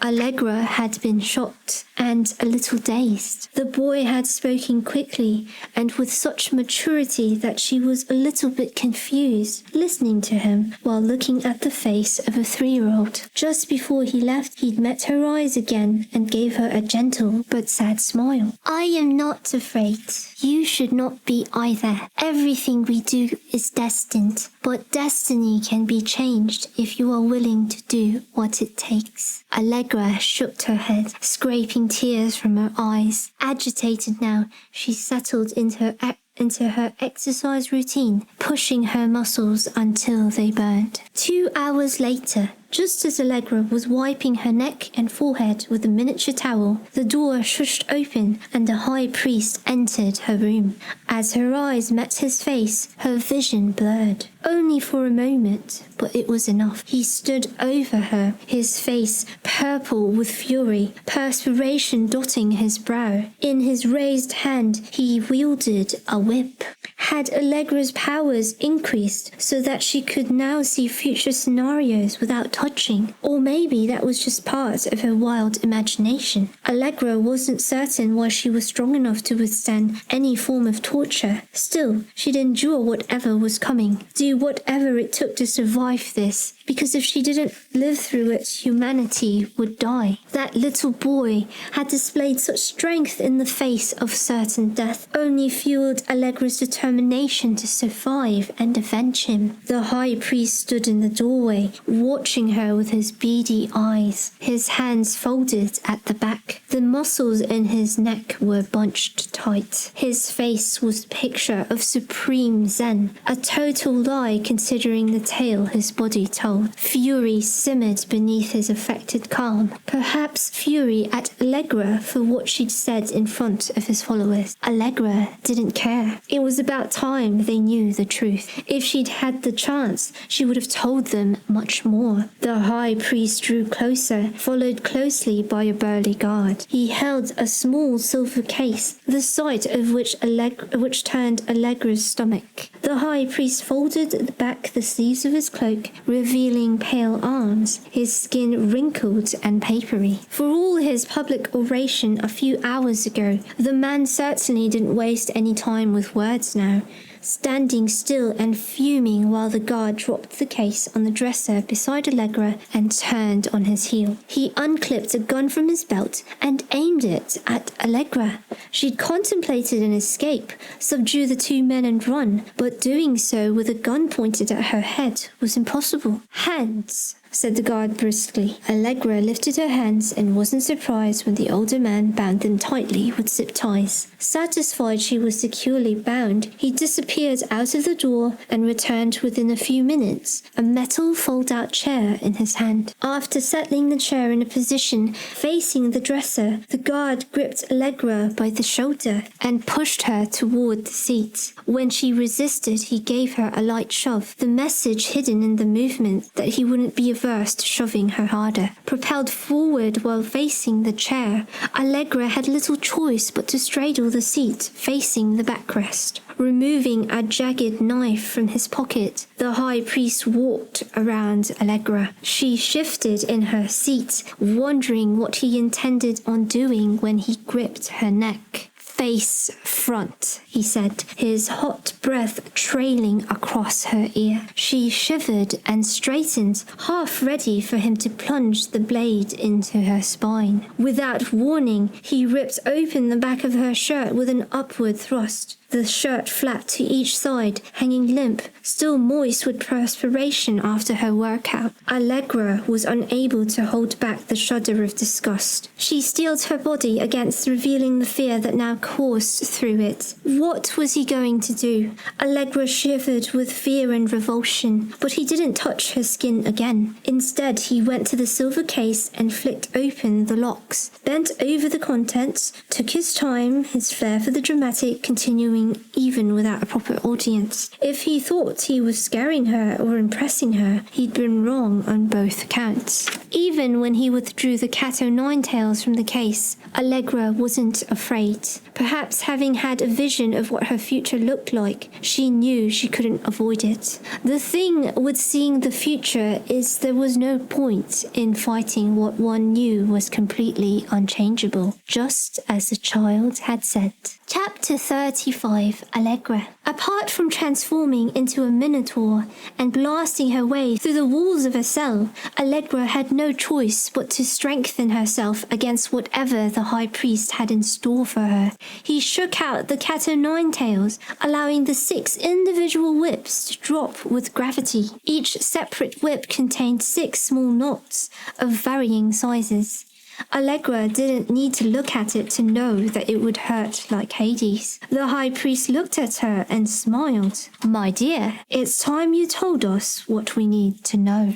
Allegra had been shocked and a little dazed. The boy had spoken quickly and with such maturity that she was a little bit confused, listening to him while looking at the face of a 3-year-old. Just before he left, he'd met her eyes again and gave her a gentle but sad smile. "I am not afraid. You should not be either. Everything we do is destined, but destiny can be changed if you are willing to do what it takes." Allegra shook her head, scraping tears from her eyes. Agitated now, she settled into her exercise routine, pushing her muscles until they burned. 2 hours later, just as Allegra was wiping her neck and forehead with a miniature towel, the door shushed open and the high priest entered her room. As her eyes met his face, her vision blurred. Only for a moment, but it was enough. He stood over her, his face purple with fury, perspiration dotting his brow. In his raised hand, he wielded a whip. Had Allegra's powers increased so that she could now see future scenarios without touching? Or maybe that was just part of her wild imagination. Allegra wasn't certain why she was strong enough to withstand any form of torture. Still, she'd endure whatever was coming, do whatever it took to survive this, because if she didn't live through it, humanity would die. That little boy had displayed such strength in the face of certain death, only fueled Allegra's determination to survive and avenge him. The high priest stood in the doorway, watching her with his beady eyes, his hands folded at the back. The muscles in his neck were bunched tight. His face was a picture of supreme zen, a total lie considering the tale his body told. growled. Fury simmered beneath his affected calm. Perhaps fury at Allegra for what she'd said in front of his followers. Allegra didn't care. It was about time they knew the truth. If she'd had the chance, she would have told them much more. The high priest drew closer, followed closely by a burly guard. He held a small silver case, the sight of which turned Allegra's stomach. The high priest folded back the sleeves of his cloak, revealing pale arms, his skin wrinkled and papery. For all his public oration a few hours ago, the man certainly didn't waste any time with words now. Standing still and fuming while the guard dropped the case on the dresser beside Allegra and turned on his heel. He unclipped a gun from his belt and aimed it at Allegra. She'd contemplated an escape, subdue the two men and run, but doing so with a gun pointed at her head was impossible. "Hands," said the guard briskly. Allegra lifted her hands and wasn't surprised when the older man bound them tightly with zip ties. Satisfied she was securely bound, he disappeared out of the door and returned within a few minutes, a metal fold-out chair in his hand. After settling the chair in a position facing the dresser, the guard gripped Allegra by the shoulder and pushed her toward the seat. When she resisted, he gave her a light shove, the message hidden in the movement that he wouldn't be averse to shoving her harder. Propelled forward while facing the chair, Allegra had little choice but to straddle the seat facing the backrest. Removing a jagged knife from his pocket, the high priest walked around Allegra. She shifted in her seat, wondering what he intended on doing when he gripped her neck. "Face front," he said, his hot breath trailing across her ear. She shivered and straightened, half ready for him to plunge the blade into her spine. Without warning, he ripped open the back of her shirt with an upward thrust. The shirt flapped to each side, hanging limp, still moist with perspiration after her workout. Allegra was unable to hold back the shudder of disgust. She steeled her body against revealing the fear that now coursed through it. What was he going to do? Allegra shivered with fear and revulsion, but he didn't touch her skin again. Instead, he went to the silver case and flicked open the locks, bent over the contents, took his time, his flair for the dramatic continuing even without a proper audience. If he thought he was scaring her or impressing her, he'd been wrong on both accounts. Even when he withdrew the cat-o'-nine-tails from the case, Allegra wasn't afraid. Perhaps having had a vision of what her future looked like, she knew she couldn't avoid it. The thing with seeing the future is there was no point in fighting what one knew was completely unchangeable, just as the child had said. Chapter 35, Allegra. Apart from transforming into a minotaur and blasting her way through the walls of a cell, Allegra had no choice but to strengthen herself against whatever the high priest had in store for her. He shook out the cat-o'-nine-tails, allowing the 6 individual whips to drop with gravity. Each separate whip contained 6 small knots of varying sizes. Allegra didn't need to look at it to know that it would hurt like Hades. The high priest looked at her and smiled. "My dear, it's time you told us what we need to know."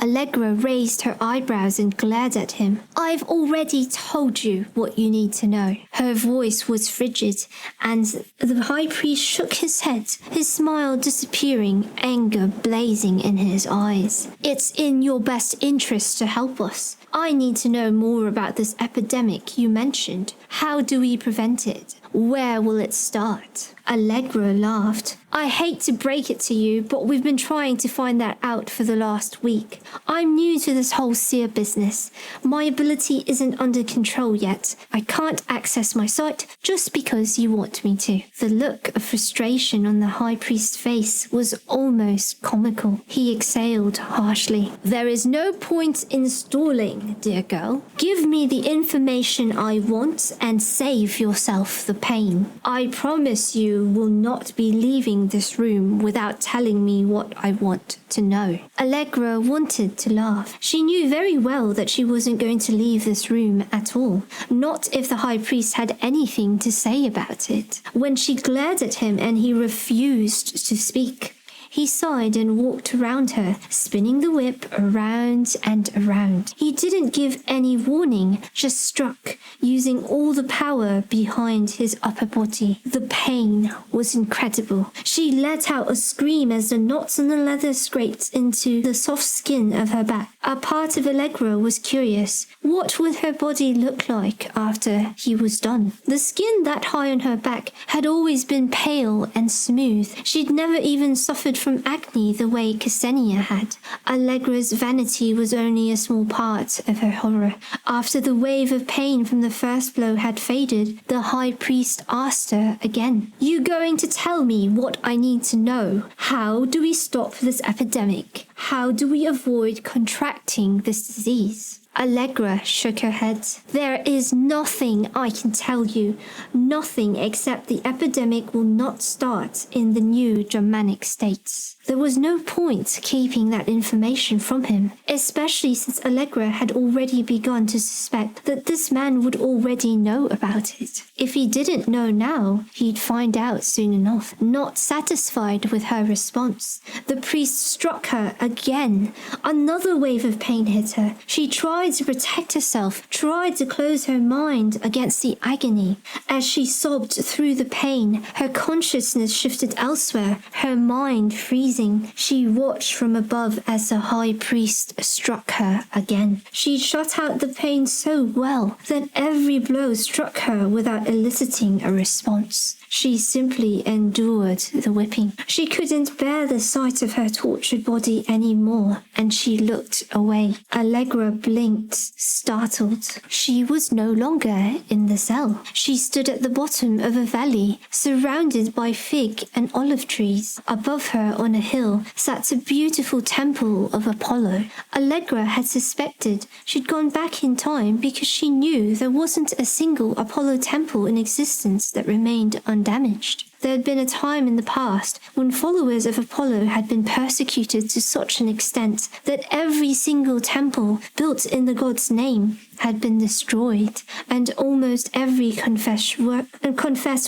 Allegra raised her eyebrows and glared at him. "I've already told you what you need to know." Her voice was frigid, and the high priest shook his head, his smile disappearing, anger blazing in his eyes. "It's in your best interest to help us. I need to know more about this epidemic you mentioned. How do we prevent it? Where will it start?" Allegra laughed. "I hate to break it to you, but we've been trying to find that out for the last week. I'm new to this whole seer business. My ability isn't under control yet. I can't access my sight just because you want me to." The look of frustration on the high priest's face was almost comical. He exhaled harshly. "There is no point in stalling, dear girl. Give me the information I want and save yourself the pain. I promise you will not be leaving this room without telling me what I want to know." Allegra wanted to laugh. She knew very well that she wasn't going to leave this room at all, not if the high priest had anything to say about it. When she glared at him and he refused to speak, He sighed and walked around her, spinning the whip around and around. He didn't give any warning, just struck, using all the power behind his upper body. The pain was incredible. She let out a scream as the knots on the leather scraped into the soft skin of her back. A part of Allegra was curious. What would her body look like after he was done? The skin that high on her back had always been pale and smooth. She'd never even suffered from acne the way Ksenia had. Allegra's vanity was only a small part of her horror. After the wave of pain from the first blow had faded, the high priest asked her again, "You going to tell me what I need to know? How do we stop this epidemic? How do we avoid contracting this disease?" Allegra shook her head. "There is nothing I can tell you. Nothing except the epidemic will not start in the new Germanic states." There was no point keeping that information from him, especially since Allegra had already begun to suspect that this man would already know about it. If he didn't know now, he'd find out soon enough. Not satisfied with her response, the priest struck her again. Another wave of pain hit her. She tried to protect herself, tried to close her mind against the agony. As she sobbed through the pain, her consciousness shifted elsewhere, her mind freezing. She watched from above as the high priest struck her again. She shut out the pain so well that every blow struck her without eliciting a response. She simply endured the whipping. She couldn't bear the sight of her tortured body anymore, and she looked away. Allegra blinked, startled. She was no longer in the cell. She stood at the bottom of a valley, surrounded by fig and olive trees. Above her, on a hill, sat a beautiful temple of Apollo. Allegra had suspected she'd gone back in time because she knew there wasn't a single Apollo temple in existence that remained undamaged. There had been a time in the past when followers of Apollo had been persecuted to such an extent that every single temple built in the god's name had been destroyed, and almost every confessed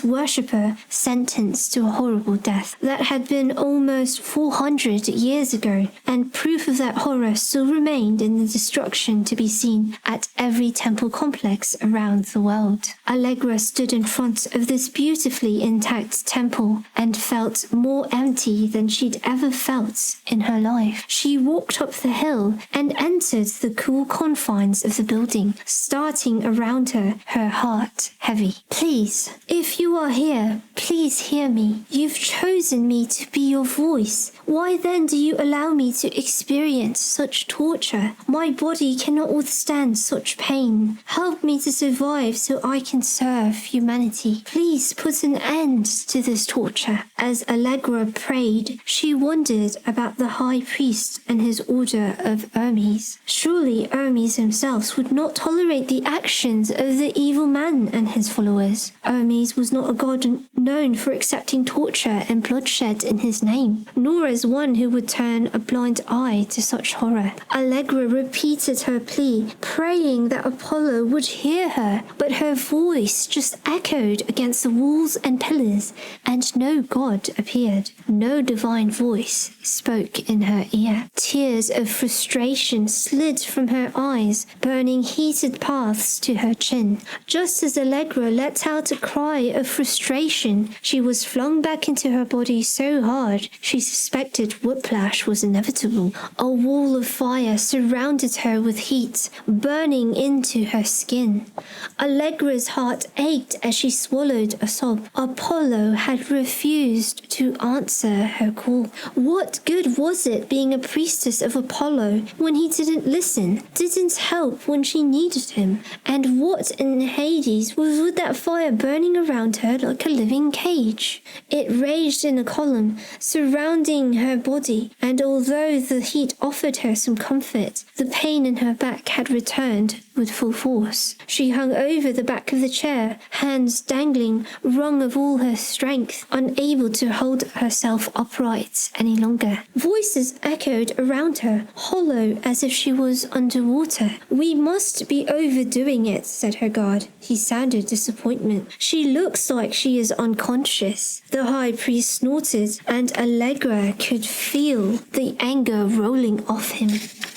worshipper sentenced to a horrible death. That had been almost 400 years ago, and proof of that horror still remained in the destruction to be seen at every temple complex around the world. Allegra stood in front of this beautifully intact temple and felt more empty than she'd ever felt in her life. She walked up the hill and entered the cool confines of the building, starting around her, her heart heavy. "Please, if you are here, please hear me. You've chosen me to be your voice. Why then do you allow me to experience such torture? My body cannot withstand such pain. Help me to survive so I can serve humanity. Please put an end to this torture." As Allegra prayed, she wondered about the high priest and his order of Hermes. Surely Hermes himself would not tolerate the actions of the evil man and his followers. Hermes was not a god known for accepting torture and bloodshed in his name, nor as one who would turn a blind eye to such horror. Allegra repeated her plea, praying that Apollo would hear her, but her voice just echoed against the walls and pillars, and no god appeared. No divine voice spoke in her ear. Tears of frustration slid from her eyes, burning heated paths to her chin. Just as Allegra let out a cry of frustration, she was flung back into her body so hard she suspected whiplash was inevitable. A wall of fire surrounded her with heat, burning into her skin. Allegra's heart ached as she swallowed a sob. Apollo had refused to answer her call. What good was it being a priestess of Apollo when he didn't listen, didn't help when she needed him? And what in Hades was with that fire burning around her like a living cage? It raged in a column surrounding her body, and although the heat offered her some comfort, the pain in her back had returned with full force. She hung over the back of the chair, hands dangling, wrung of all her strength, unable to hold herself upright any longer. Voices echoed around her, hollow as if she was underwater. "We must be overdoing it," said her guard. He sounded disappointment. "She looks like she is unconscious. The high priest snorted, and Allegra could feel the anger rolling off him.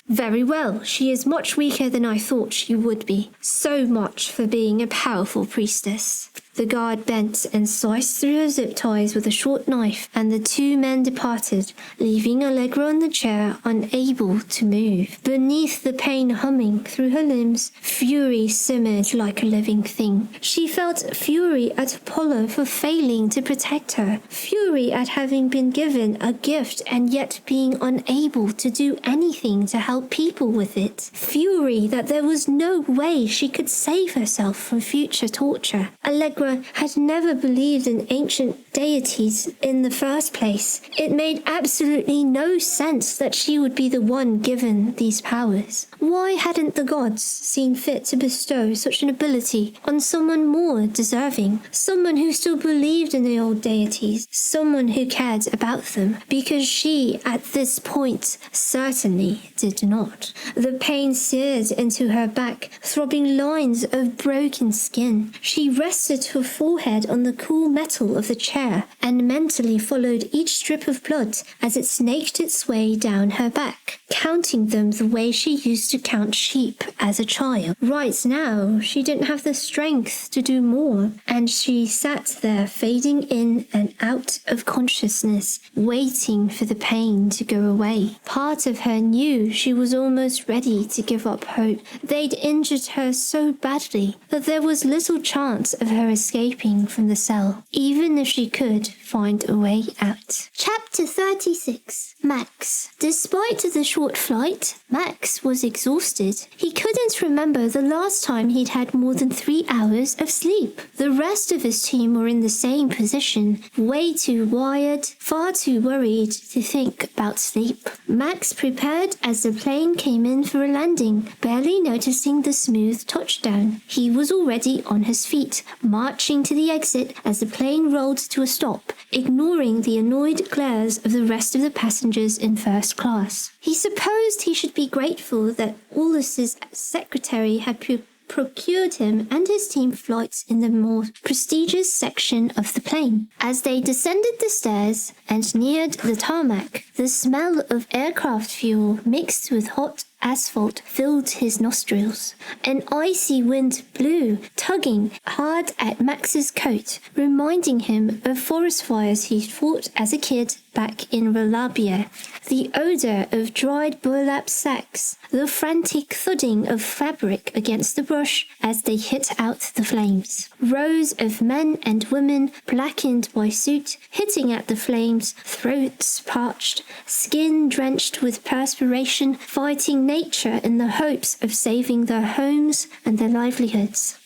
Very well, she is much weaker than I thought she would be. So much for being a powerful priestess. The guard bent and sliced through her zip ties with a short knife, and the two men departed, leaving Allegra on the chair, unable to move. Beneath the pain humming through her limbs, fury simmered like a living thing. She felt fury at Apollo for failing to protect her, fury at having been given a gift and yet being unable to do anything to help people with it, fury that there was no way she could save herself from future torture. Allegra had never believed in ancient deities in the first place. It made absolutely no sense that she would be the one given these powers. Why hadn't the gods seen fit to bestow such an ability on someone more deserving, someone who still believed in the old deities, someone who cared about them? Because she, at this point, certainly did not. The pain seared into her back, throbbing lines of broken skin. She rested her forehead on the cool metal of the chair and mentally followed each strip of blood as it snaked its way down her back, counting them the way she used to count sheep as a child. Right now, she didn't have the strength to do more, and she sat there fading in and out of consciousness, waiting for the pain to go away. Part of her knew she was almost ready to give up hope. They'd injured her so badly that there was little chance of her escaping from the cell, even if she could find a way out. Chapter 36. Max. Despite the short flight, Max was exhausted. He couldn't remember the last time he'd had more than 3 hours of sleep. The rest of his team were in the same position, way too wired, far too worried to think about sleep. Max prepared as the plane came in for a landing, barely noticing the smooth touchdown. He was already on his feet, marching to the exit as the plane rolled to a stop, ignoring the annoyed glares of the rest of the passengers in first class. He supposed he should be grateful that Wallace's secretary had procured him and his team flights in the more prestigious section of the plane. As they descended the stairs and neared the tarmac, the smell of aircraft fuel mixed with hot asphalt filled his nostrils. An icy wind blew, tugging hard at Max's coat, reminding him of forest fires he'd fought as a kid back in Relabia. The odor of dried burlap sacks, the frantic thudding of fabric against the brush as they hit out the flames. Rows of men and women, blackened by soot, hitting at the flames, throats parched, skin drenched with perspiration, fighting nature in the hopes of saving their homes and their livelihoods.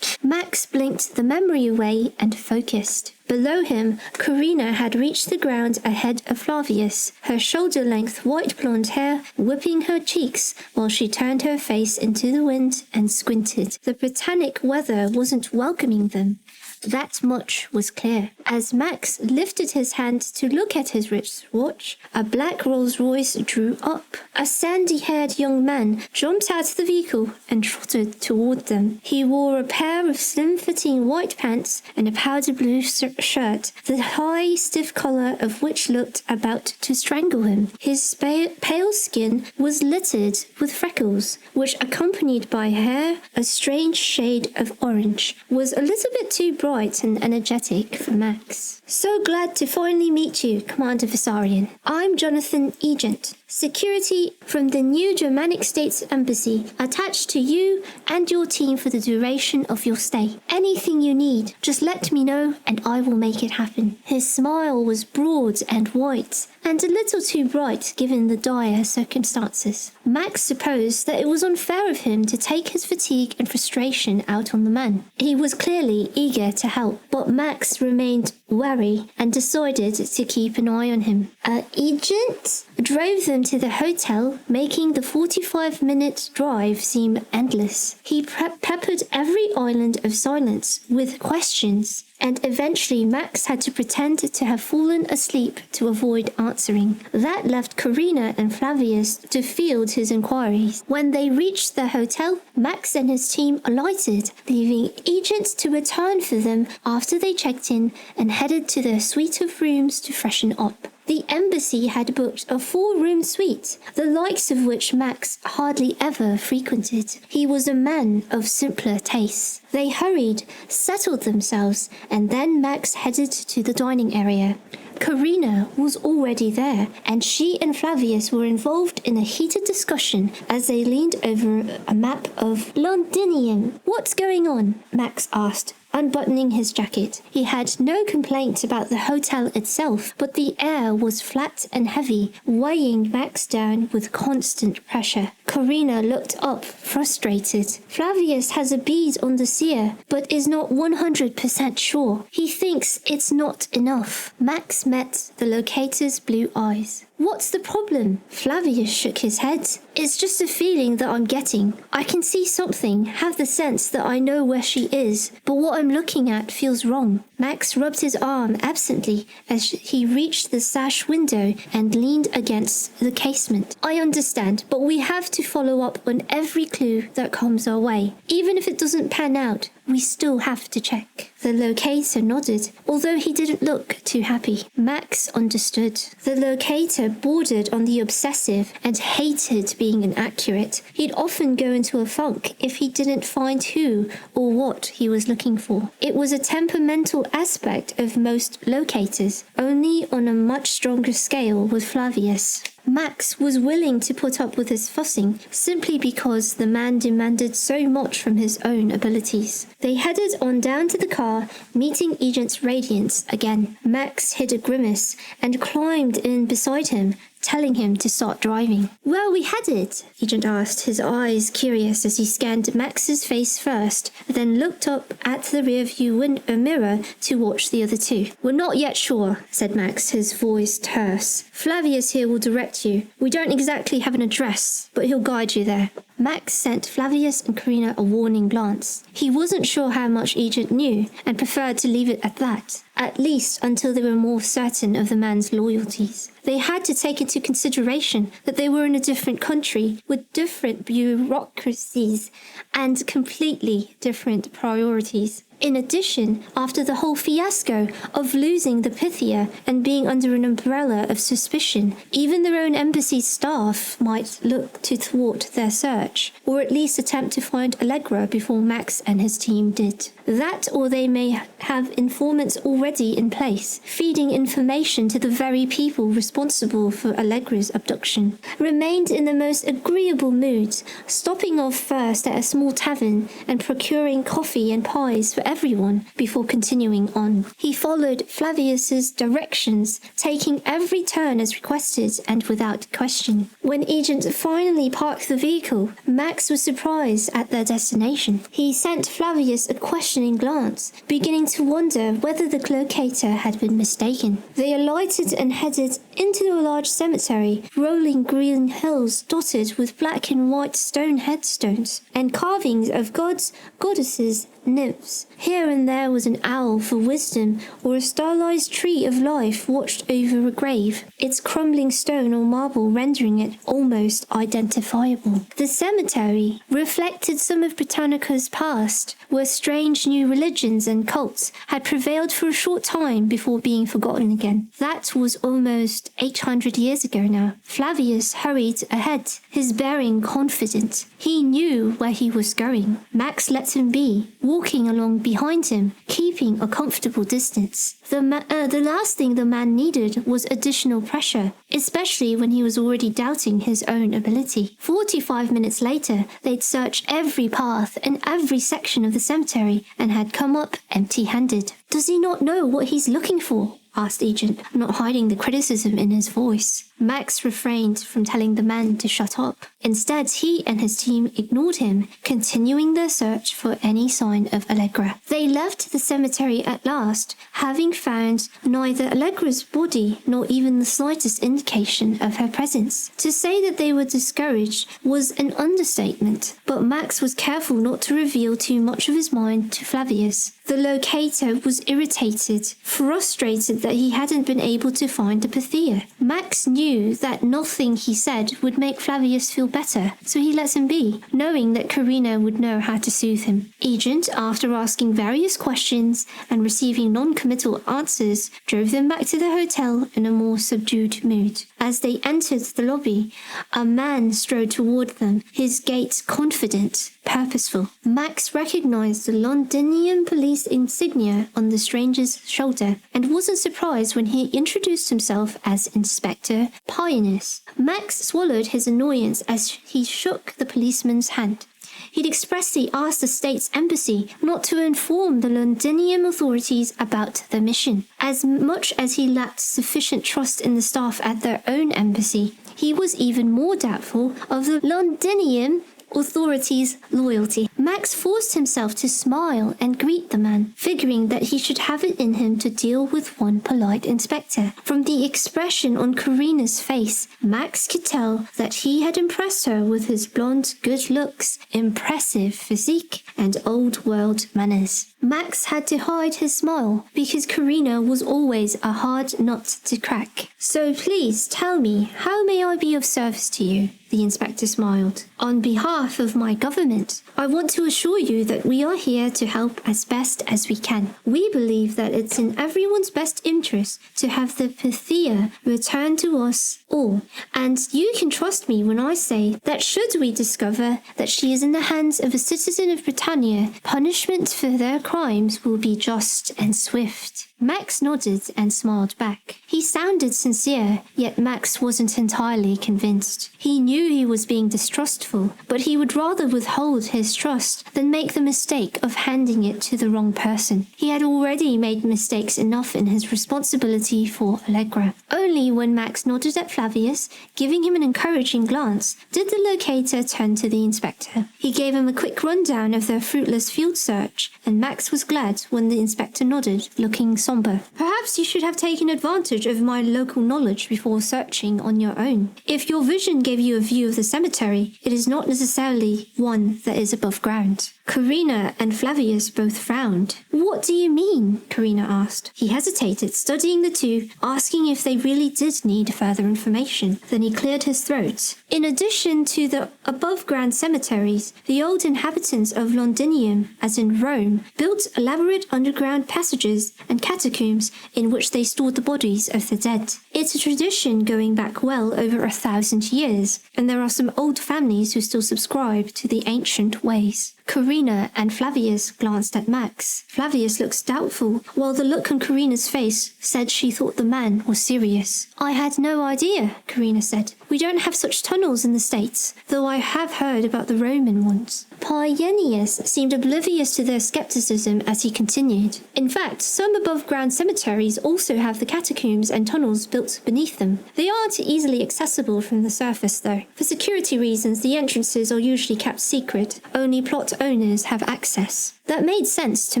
Max blinked the memory away and focused. Below him, Corina had reached the ground ahead of Flavius, her shoulder-length white blonde hair whipping her cheeks while she turned her face into the wind and squinted. The Britannic weather wasn't welcoming them. That much was clear. As Max lifted his hand to look at his wristwatch, a black Rolls-Royce drew up. A sandy-haired young man jumped out of the vehicle and trotted toward them. He wore a pair of slim-fitting white pants and a powder blue shirt, the high, stiff collar of which looked about to strangle him. His pale skin was littered with freckles, which, accompanied by hair a strange shade of orange, was a little bit too bright and energetic for Max. So glad to finally meet you, Commander Visarion. I'm Jonathan Egent, security from the new Germanic States Embassy, attached to you and your team for the duration of your stay. Anything you need, just let me know and I will make it happen. His smile was broad and white, and a little too bright given the dire circumstances. Max supposed that it was unfair of him to take his fatigue and frustration out on the man. He was clearly eager to help, but Max remained wary and decided to keep an eye on him. Agent drove them to the hotel, making the 45-minute drive seem endless. He peppered every island of silence with questions, and eventually Max had to pretend to have fallen asleep to avoid answering. That left Karina and Flavius to field his inquiries. When they reached the hotel, Max and his team alighted, leaving agents to return for them after they checked in and headed to their suite of rooms to freshen up. The embassy had booked a 4-room suite, the likes of which Max hardly ever frequented. He was a man of simpler tastes. They hurried, settled themselves, and then Max headed to the dining area. Karina was already there, and she and Flavius were involved in a heated discussion as they leaned over a map of Londinium. "What's going on?" Max asked, unbuttoning his jacket. He had no complaint about the hotel itself, but the air was flat and heavy, weighing Max down with constant pressure. Karina looked up, frustrated. Flavius has a bead on the seer, but is not 100% sure. He thinks it's not enough. Max met the locator's blue eyes. "What's the problem?" Flavius shook his head. "It's just a feeling that I'm getting. I can see something, have the sense that I know where she is, but what I'm looking at feels wrong." Max rubbed his arm absently as he reached the sash window and leaned against the casement. "I understand, but we have to follow up on every clue that comes our way. Even if it doesn't pan out, we still have to check." The locator nodded, although he didn't look too happy. Max understood. The locator bordered on the obsessive and hated being inaccurate. He'd often go into a funk if he didn't find who or what he was looking for. It was a temperamental aspect of most locators, only on a much stronger scale with Flavius. Max was willing to put up with his fussing simply because the man demanded so much from his own abilities. They headed on down to the car, meeting Agent Radiance again. Max hid a grimace and climbed in beside him, telling him to start driving. "Where are we headed?" Agent asked, his eyes curious as he scanned Max's face first, then looked up at the rearview mirror to watch the other two. "We're not yet sure," said Max, his voice terse. "Flavius here will direct you. We don't exactly have an address, but he'll guide you there." Max sent Flavius and Karina a warning glance. He wasn't sure how much Agent knew and preferred to leave it at that, at least until they were more certain of the man's loyalties. They had to take into consideration that they were in a different country with different bureaucracies and completely different priorities. In addition, after the whole fiasco of losing the Pythia and being under an umbrella of suspicion, even their own embassy staff might look to thwart their search, or at least attempt to find Allegra before Max and his team did. That, or they may have informants already in place, feeding information to the very people responsible for Allegra's abduction. Remained in the most agreeable moods, stopping off first at a small tavern and procuring coffee and pies for everyone before continuing on. He followed Flavius's directions, taking every turn as requested and without question. When Agent finally parked the vehicle, Max was surprised at their destination. He sent Flavius a questioning glance, beginning to wonder whether the locator had been mistaken. They alighted and headed into a large cemetery, rolling green hills dotted with black and white stone headstones and carvings of gods, goddesses, nymphs. Here and there was an owl for wisdom or a stylized tree of life watched over a grave, its crumbling stone or marble rendering it almost identifiable. The cemetery reflected some of Britannica's past, where strange new religions and cults had prevailed for a short time before being forgotten again. That was almost 800 years ago now. Flavius hurried ahead, his bearing confident. He knew where he was going. Max let him be, walking along behind him, keeping a comfortable distance. The last thing the man needed was additional pressure, especially when he was already doubting his own ability. 45 minutes later, they'd searched every path and every section of the cemetery and had come up empty-handed. "Does he not know what he's looking for?" asked Agent, not hiding the criticism in his voice. Max refrained from telling the man to shut up. Instead, he and his team ignored him, continuing their search for any sign of Allegra. They left the cemetery at last, having found neither Allegra's body nor even the slightest indication of her presence. To say that they were discouraged was an understatement, but Max was careful not to reveal too much of his mind to Flavius. The locator was irritated, frustrated that he hadn't been able to find the Pythia. Max knew that nothing he said would make Flavius feel better, so he let him be, knowing that Karina would know how to soothe him. Agent, after asking various questions and receiving non-committal answers, drove them back to the hotel in a more subdued mood. As they entered the lobby, a man strode toward them, his gait confident, purposeful. Max recognized the Londinium police insignia on the stranger's shoulder and wasn't surprised when he introduced himself as Inspector Pioneers. Max swallowed his annoyance as he shook the policeman's hand. He'd expressly asked the state's embassy not to inform the Londinium authorities about the mission. As much as he lacked sufficient trust in the staff at their own embassy, he was even more doubtful of the Londinium authorities' loyalty. Max forced himself to smile and greet the man, figuring that he should have it in him to deal with one polite inspector. From the expression on Karina's face, Max could tell that he had impressed her with his blonde good looks, impressive physique, and old-world manners. Max had to hide his smile because Karina was always a hard nut to crack. "So please tell me, how may I be of service to you?" The inspector smiled. "On behalf of my government, I want to assure you that we are here to help as best as we can. We believe that it's in everyone's best interest to have the Pythia returned to us all, and you can trust me when I say that should we discover that she is in the hands of a citizen of Britannia, punishment for their crimes will be just and swift." Max nodded and smiled back. He sounded sincere, yet Max wasn't entirely convinced. He knew he was being distrustful, but he would rather withhold his trust than make the mistake of handing it to the wrong person. He had already made mistakes enough in his responsibility for Allegra. Only when Max nodded at Flavius, giving him an encouraging glance, did the locator turn to the inspector. He gave him a quick rundown of their fruitless field search, and Max was glad when the inspector nodded, looking somber. "Perhaps you should have taken advantage of my local knowledge before searching on your own. If your vision gave you a view of the cemetery, it is not necessarily one that is above ground." Karina and Flavius both frowned. "What do you mean?" Karina asked. He hesitated, studying the two, asking if they really did need further information. Then he cleared his throat. "In addition to the above-ground cemeteries, the old inhabitants of Londinium, as in Rome, built elaborate underground passages and catacombs in which they stored the bodies of the dead. It's a tradition going back well over 1,000 years, and there are some old families who still subscribe to the ancient ways." Karina and Flavius glanced at Max. Flavius looked doubtful, while the look on Karina's face said she thought the man was serious. "I had no idea," Karina said. "We don't have such tunnels in the States, though I have heard about the Roman ones." Pioneers seemed oblivious to their skepticism as he continued. "In fact, some above-ground cemeteries also have the catacombs and tunnels built beneath them. They aren't easily accessible from the surface, though. For security reasons, the entrances are usually kept secret. Only plot owners have access." That made sense to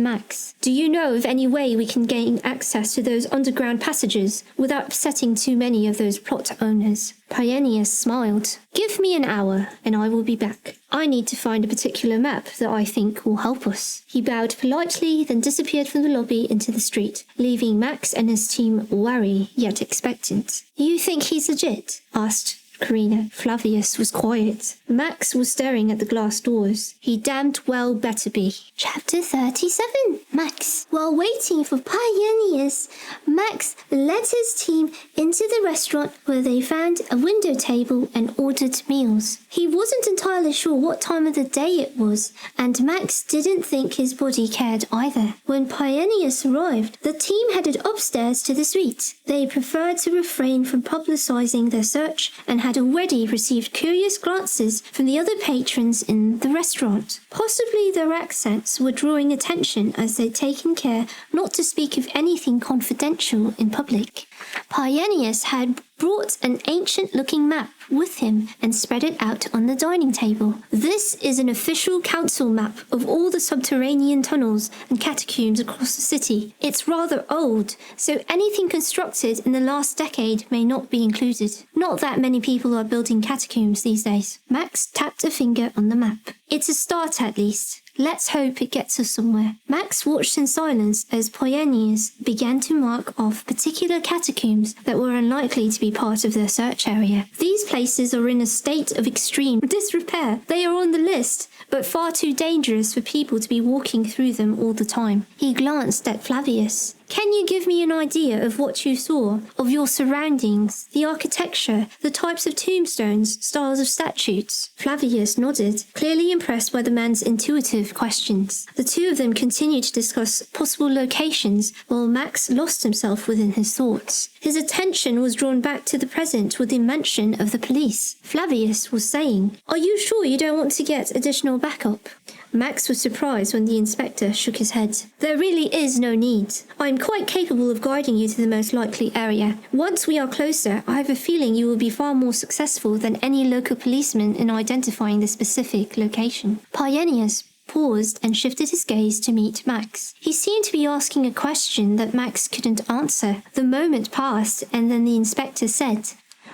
Max. "Do you know of any way we can gain access to those underground passages without upsetting too many of those plot owners?" Pioneer smiled. "Give me an hour, and I will be back. I need to find a particular map that I think will help us." He bowed politely, then disappeared from the lobby into the street, leaving Max and his team wary yet expectant. "You think he's legit?" asked Karina. Flavius was quiet. Max was staring at the glass doors. He damned well better be. Chapter 37. Max. While waiting for Pioneers, Max led his team into the restaurant where they found a window table and ordered meals. He wasn't entirely sure what time of the day it was, and Max didn't think his body cared either. When Pioneers arrived, the team headed upstairs to the suite. They preferred to refrain from publicizing their search and had already received curious glances from the other patrons in the restaurant. Possibly their accents were drawing attention as they'd taken care not to speak of anything confidential in public. Pyenius had brought an ancient-looking map with him and spread it out on the dining table. This is an official council map of all the subterranean tunnels and catacombs across the city. It's rather old, so anything constructed in the last decade may not be included. Not that many people are building catacombs these days. Max tapped a finger on the map. It's a start at least. Let's hope it gets us somewhere. Max watched in silence as Pyenius began to mark off particular catacombs that were unlikely to be part of their search area. These places are in a state of extreme disrepair. They are on the list, but far too dangerous for people to be walking through them all the time. He glanced at Flavius. Can you give me an idea of what you saw, of your surroundings, the architecture, the types of tombstones, styles of statues? Flavius nodded, clearly impressed by the man's intuitive questions. The two of them continued to discuss possible locations while Max lost himself within his thoughts. His attention was drawn back to the present with the mention of the police. Flavius was saying, "Are you sure you don't want to get additional backup?" Max was surprised when the inspector shook his head. "There really is no need. I am quite capable of guiding you to the most likely area. Once we are closer, I have a feeling you will be far more successful than any local policeman in identifying the specific location." Pyenius paused and shifted his gaze to meet Max. He seemed to be asking a question that Max couldn't answer. The moment passed, and then the inspector said,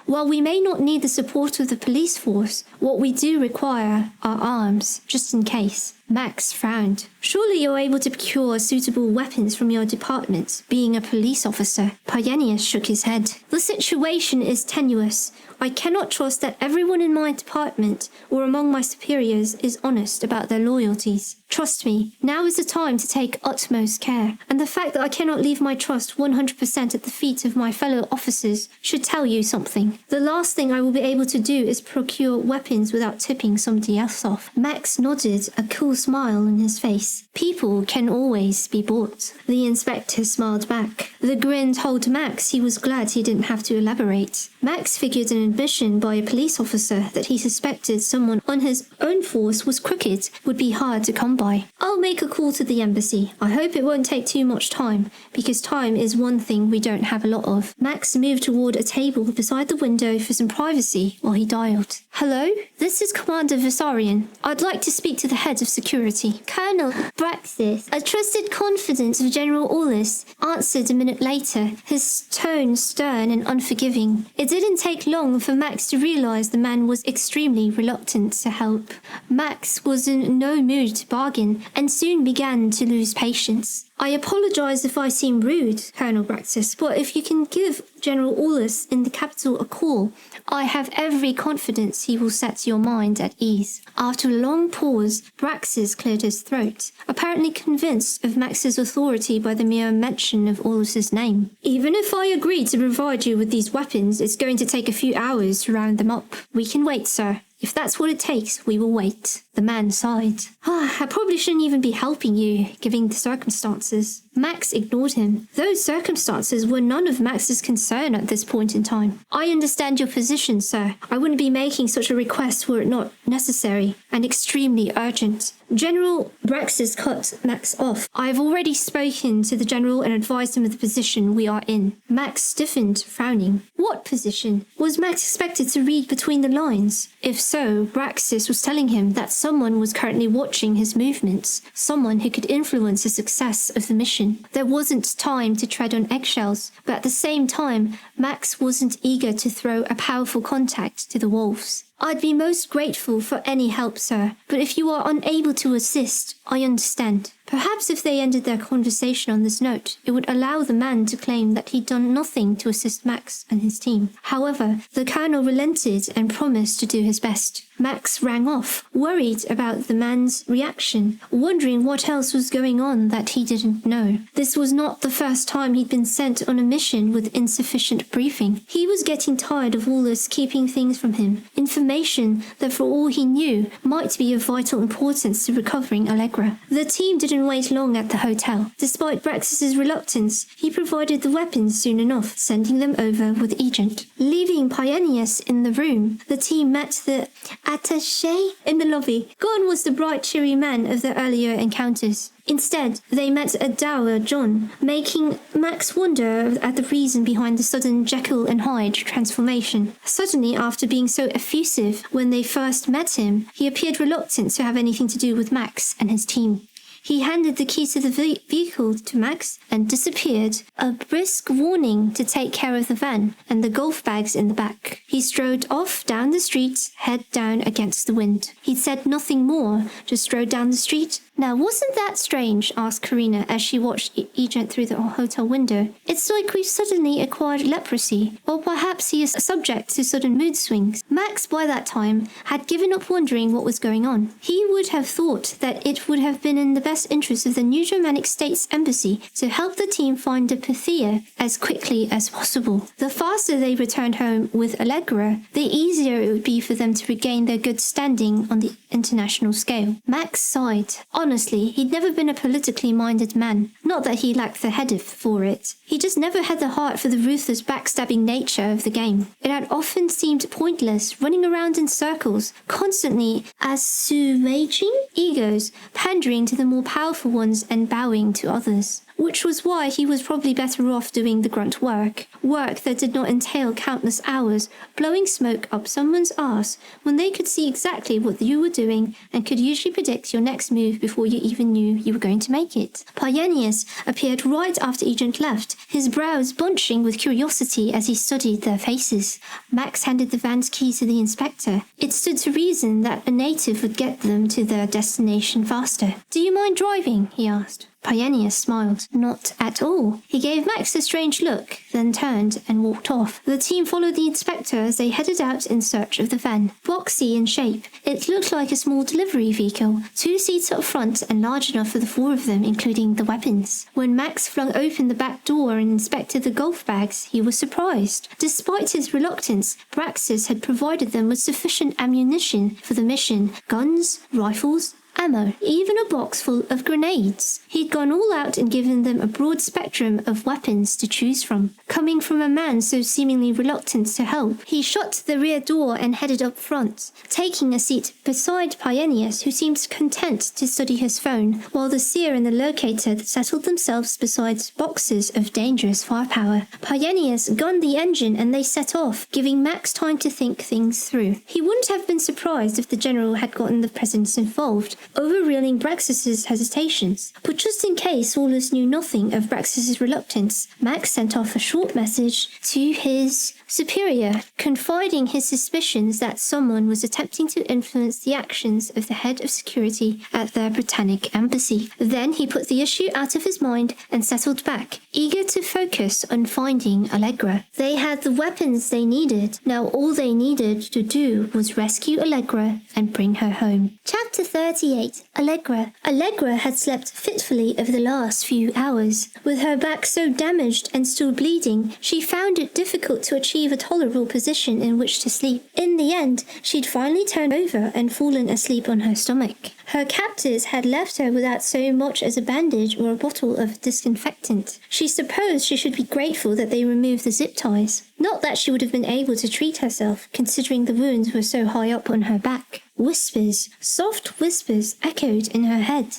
"While we may not need the support of the police force, what we do require are arms, just in case." Max frowned. "Surely you're able to procure suitable weapons from your department, being a police officer." Pyenius shook his head. "The situation is tenuous. I cannot trust that everyone in my department or among my superiors is honest about their loyalties. Trust me, now is the time to take utmost care, and the fact that I cannot leave my trust 100% at the feet of my fellow officers should tell you something. The last thing I will be able to do is procure weapons without tipping somebody else off." Max nodded, a cool smile on his face. "People can always be bought." The inspector smiled back. The grin told Max he was glad he didn't have to elaborate. Max figured an admission by a police officer that he suspected someone on his own force was crooked would be hard to come by. "I'll make a call to the embassy. I hope it won't take too much time, because time is one thing we don't have a lot of." Max moved toward a table beside the window for some privacy while he dialed. "Hello? This is Commander Visarion. I'd like to speak to the head of security." Colonel Braxis, a trusted confidant of General Aulus, answered a minute later, his tone stern and unforgiving. It didn't take long for Max to realize the man was extremely reluctant to help. Max was in no mood to bargain and soon began to lose patience. "I apologize if I seem rude, Colonel Braxis, but if you can give General Aulus in the capital a call, I have every confidence he will set your mind at ease." After a long pause, Braxis cleared his throat, apparently convinced of Max's authority by the mere mention of Aulus's name. "Even if I agree to provide you with these weapons, it's going to take a few hours to round them up. We can wait, sir. If that's what it takes, we will wait." The man sighed. "I probably shouldn't even be helping you, given the circumstances." Max ignored him. Those circumstances were none of Max's concern at this point in time. "I understand your position, sir. I wouldn't be making such a request were it not necessary and extremely urgent." General Braxis cut Max off. "I have already spoken to the general and advised him of the position we are in." Max stiffened, frowning. What position? Was Max expected to read between the lines? If so, Braxis was telling him that someone was currently watching his movements, someone who could influence the success of the mission. There wasn't time to tread on eggshells, but at the same time, Max wasn't eager to throw a powerful contact to the wolves. "I'd be most grateful for any help, sir, but if you are unable to assist, I understand." Perhaps if they ended their conversation on this note, it would allow the man to claim that he'd done nothing to assist Max and his team. However, the colonel relented and promised to do his best. Max rang off, worried about the man's reaction, wondering what else was going on that he didn't know. This was not the first time he'd been sent on a mission with insufficient briefing. He was getting tired of Wallace keeping things from him, information information that for all he knew might be of vital importance to recovering Allegra. The team didn't wait long at the hotel. Despite Braxis's reluctance, he provided the weapons soon enough, sending them over with Agent. Leaving Pyenius in the room, the team met the attaché in the lobby. Gone was the bright, cheery man of the earlier encounters. Instead, they met a dour John, making Max wonder at the reason behind the sudden Jekyll and Hyde transformation. Suddenly, after being so effusive when they first met him, he appeared reluctant to have anything to do with Max and his team. He handed the key to the vehicle to Max and disappeared, a brisk warning to take care of the van and the golf bags in the back. He strode off down the street, head down against the wind. He said nothing more, just strode down the street. Now, wasn't that strange? Asked Karina as she watched Agent through the hotel window. It's like we've suddenly acquired leprosy, or perhaps he is subject to sudden mood swings. Max, by that time, had given up wondering what was going on. He would have thought that it would have been in the best interest of the New Germanic States Embassy to help the team find the Pythia as quickly as possible. The faster they returned home with Allegra, the easier it would be for them to regain their good standing on the international scale. Max sighed. Honestly, he'd never been a politically minded man. Not that he lacked the head for it. He just never had the heart for the ruthless, backstabbing nature of the game. It had often seemed pointless, running around in circles, constantly assuaging egos, pandering to the more powerful ones and bowing to others. Which was why he was probably better off doing the grunt work that did not entail countless hours blowing smoke up someone's arse when they could see exactly what you were doing and could usually predict your next move before you even knew you were going to make it. Pyenius appeared right after Agent left, his brows bunching with curiosity as he studied their faces. Max handed the van's key to the inspector. It stood to reason that a native would get them to their destination faster. "Do you mind driving?" he asked. Pyenius smiled. Not at all. He gave Max a strange look, then turned and walked off. The team followed the inspector as they headed out in search of the van. Boxy in shape, it looked like a small delivery vehicle, 2 seats up front and large enough for the 4 of them, including the weapons. When Max flung open the back door and inspected the golf bags, he was surprised. Despite his reluctance, Braxis had provided them with sufficient ammunition for the mission: guns, rifles, ammo, even a box full of grenades. He'd gone all out and given them a broad spectrum of weapons to choose from. Coming from a man so seemingly reluctant to help, he shut the rear door and headed up front, taking a seat beside Pyenius, who seemed content to study his phone, while the seer and the locator settled themselves beside boxes of dangerous firepower. Pyenius gunned the engine and they set off, giving Max time to think things through. He wouldn't have been surprised if the general had gotten the presence involved, overruling Braxis's hesitations. But just in case Wallace knew nothing of Braxis's reluctance, Max sent off a short message to his superior, confiding his suspicions that someone was attempting to influence the actions of the head of security at their Britannic embassy. Then he put the issue out of his mind and settled back, eager to focus on finding Allegra. They had the weapons they needed. Now all they needed to do was rescue Allegra and bring her home. Chapter 38. Allegra. Allegra had slept fitfully over the last few hours. With her back so damaged and still bleeding, she found it difficult to achieve a tolerable position in which to sleep. In the end, she'd finally turned over and fallen asleep on her stomach. Her captors had left her without so much as a bandage or a bottle of disinfectant. She supposed she should be grateful that they removed the zip ties. Not that she would have been able to treat herself, considering the wounds were so high up on her back. Whispers, soft whispers, echoed in her head,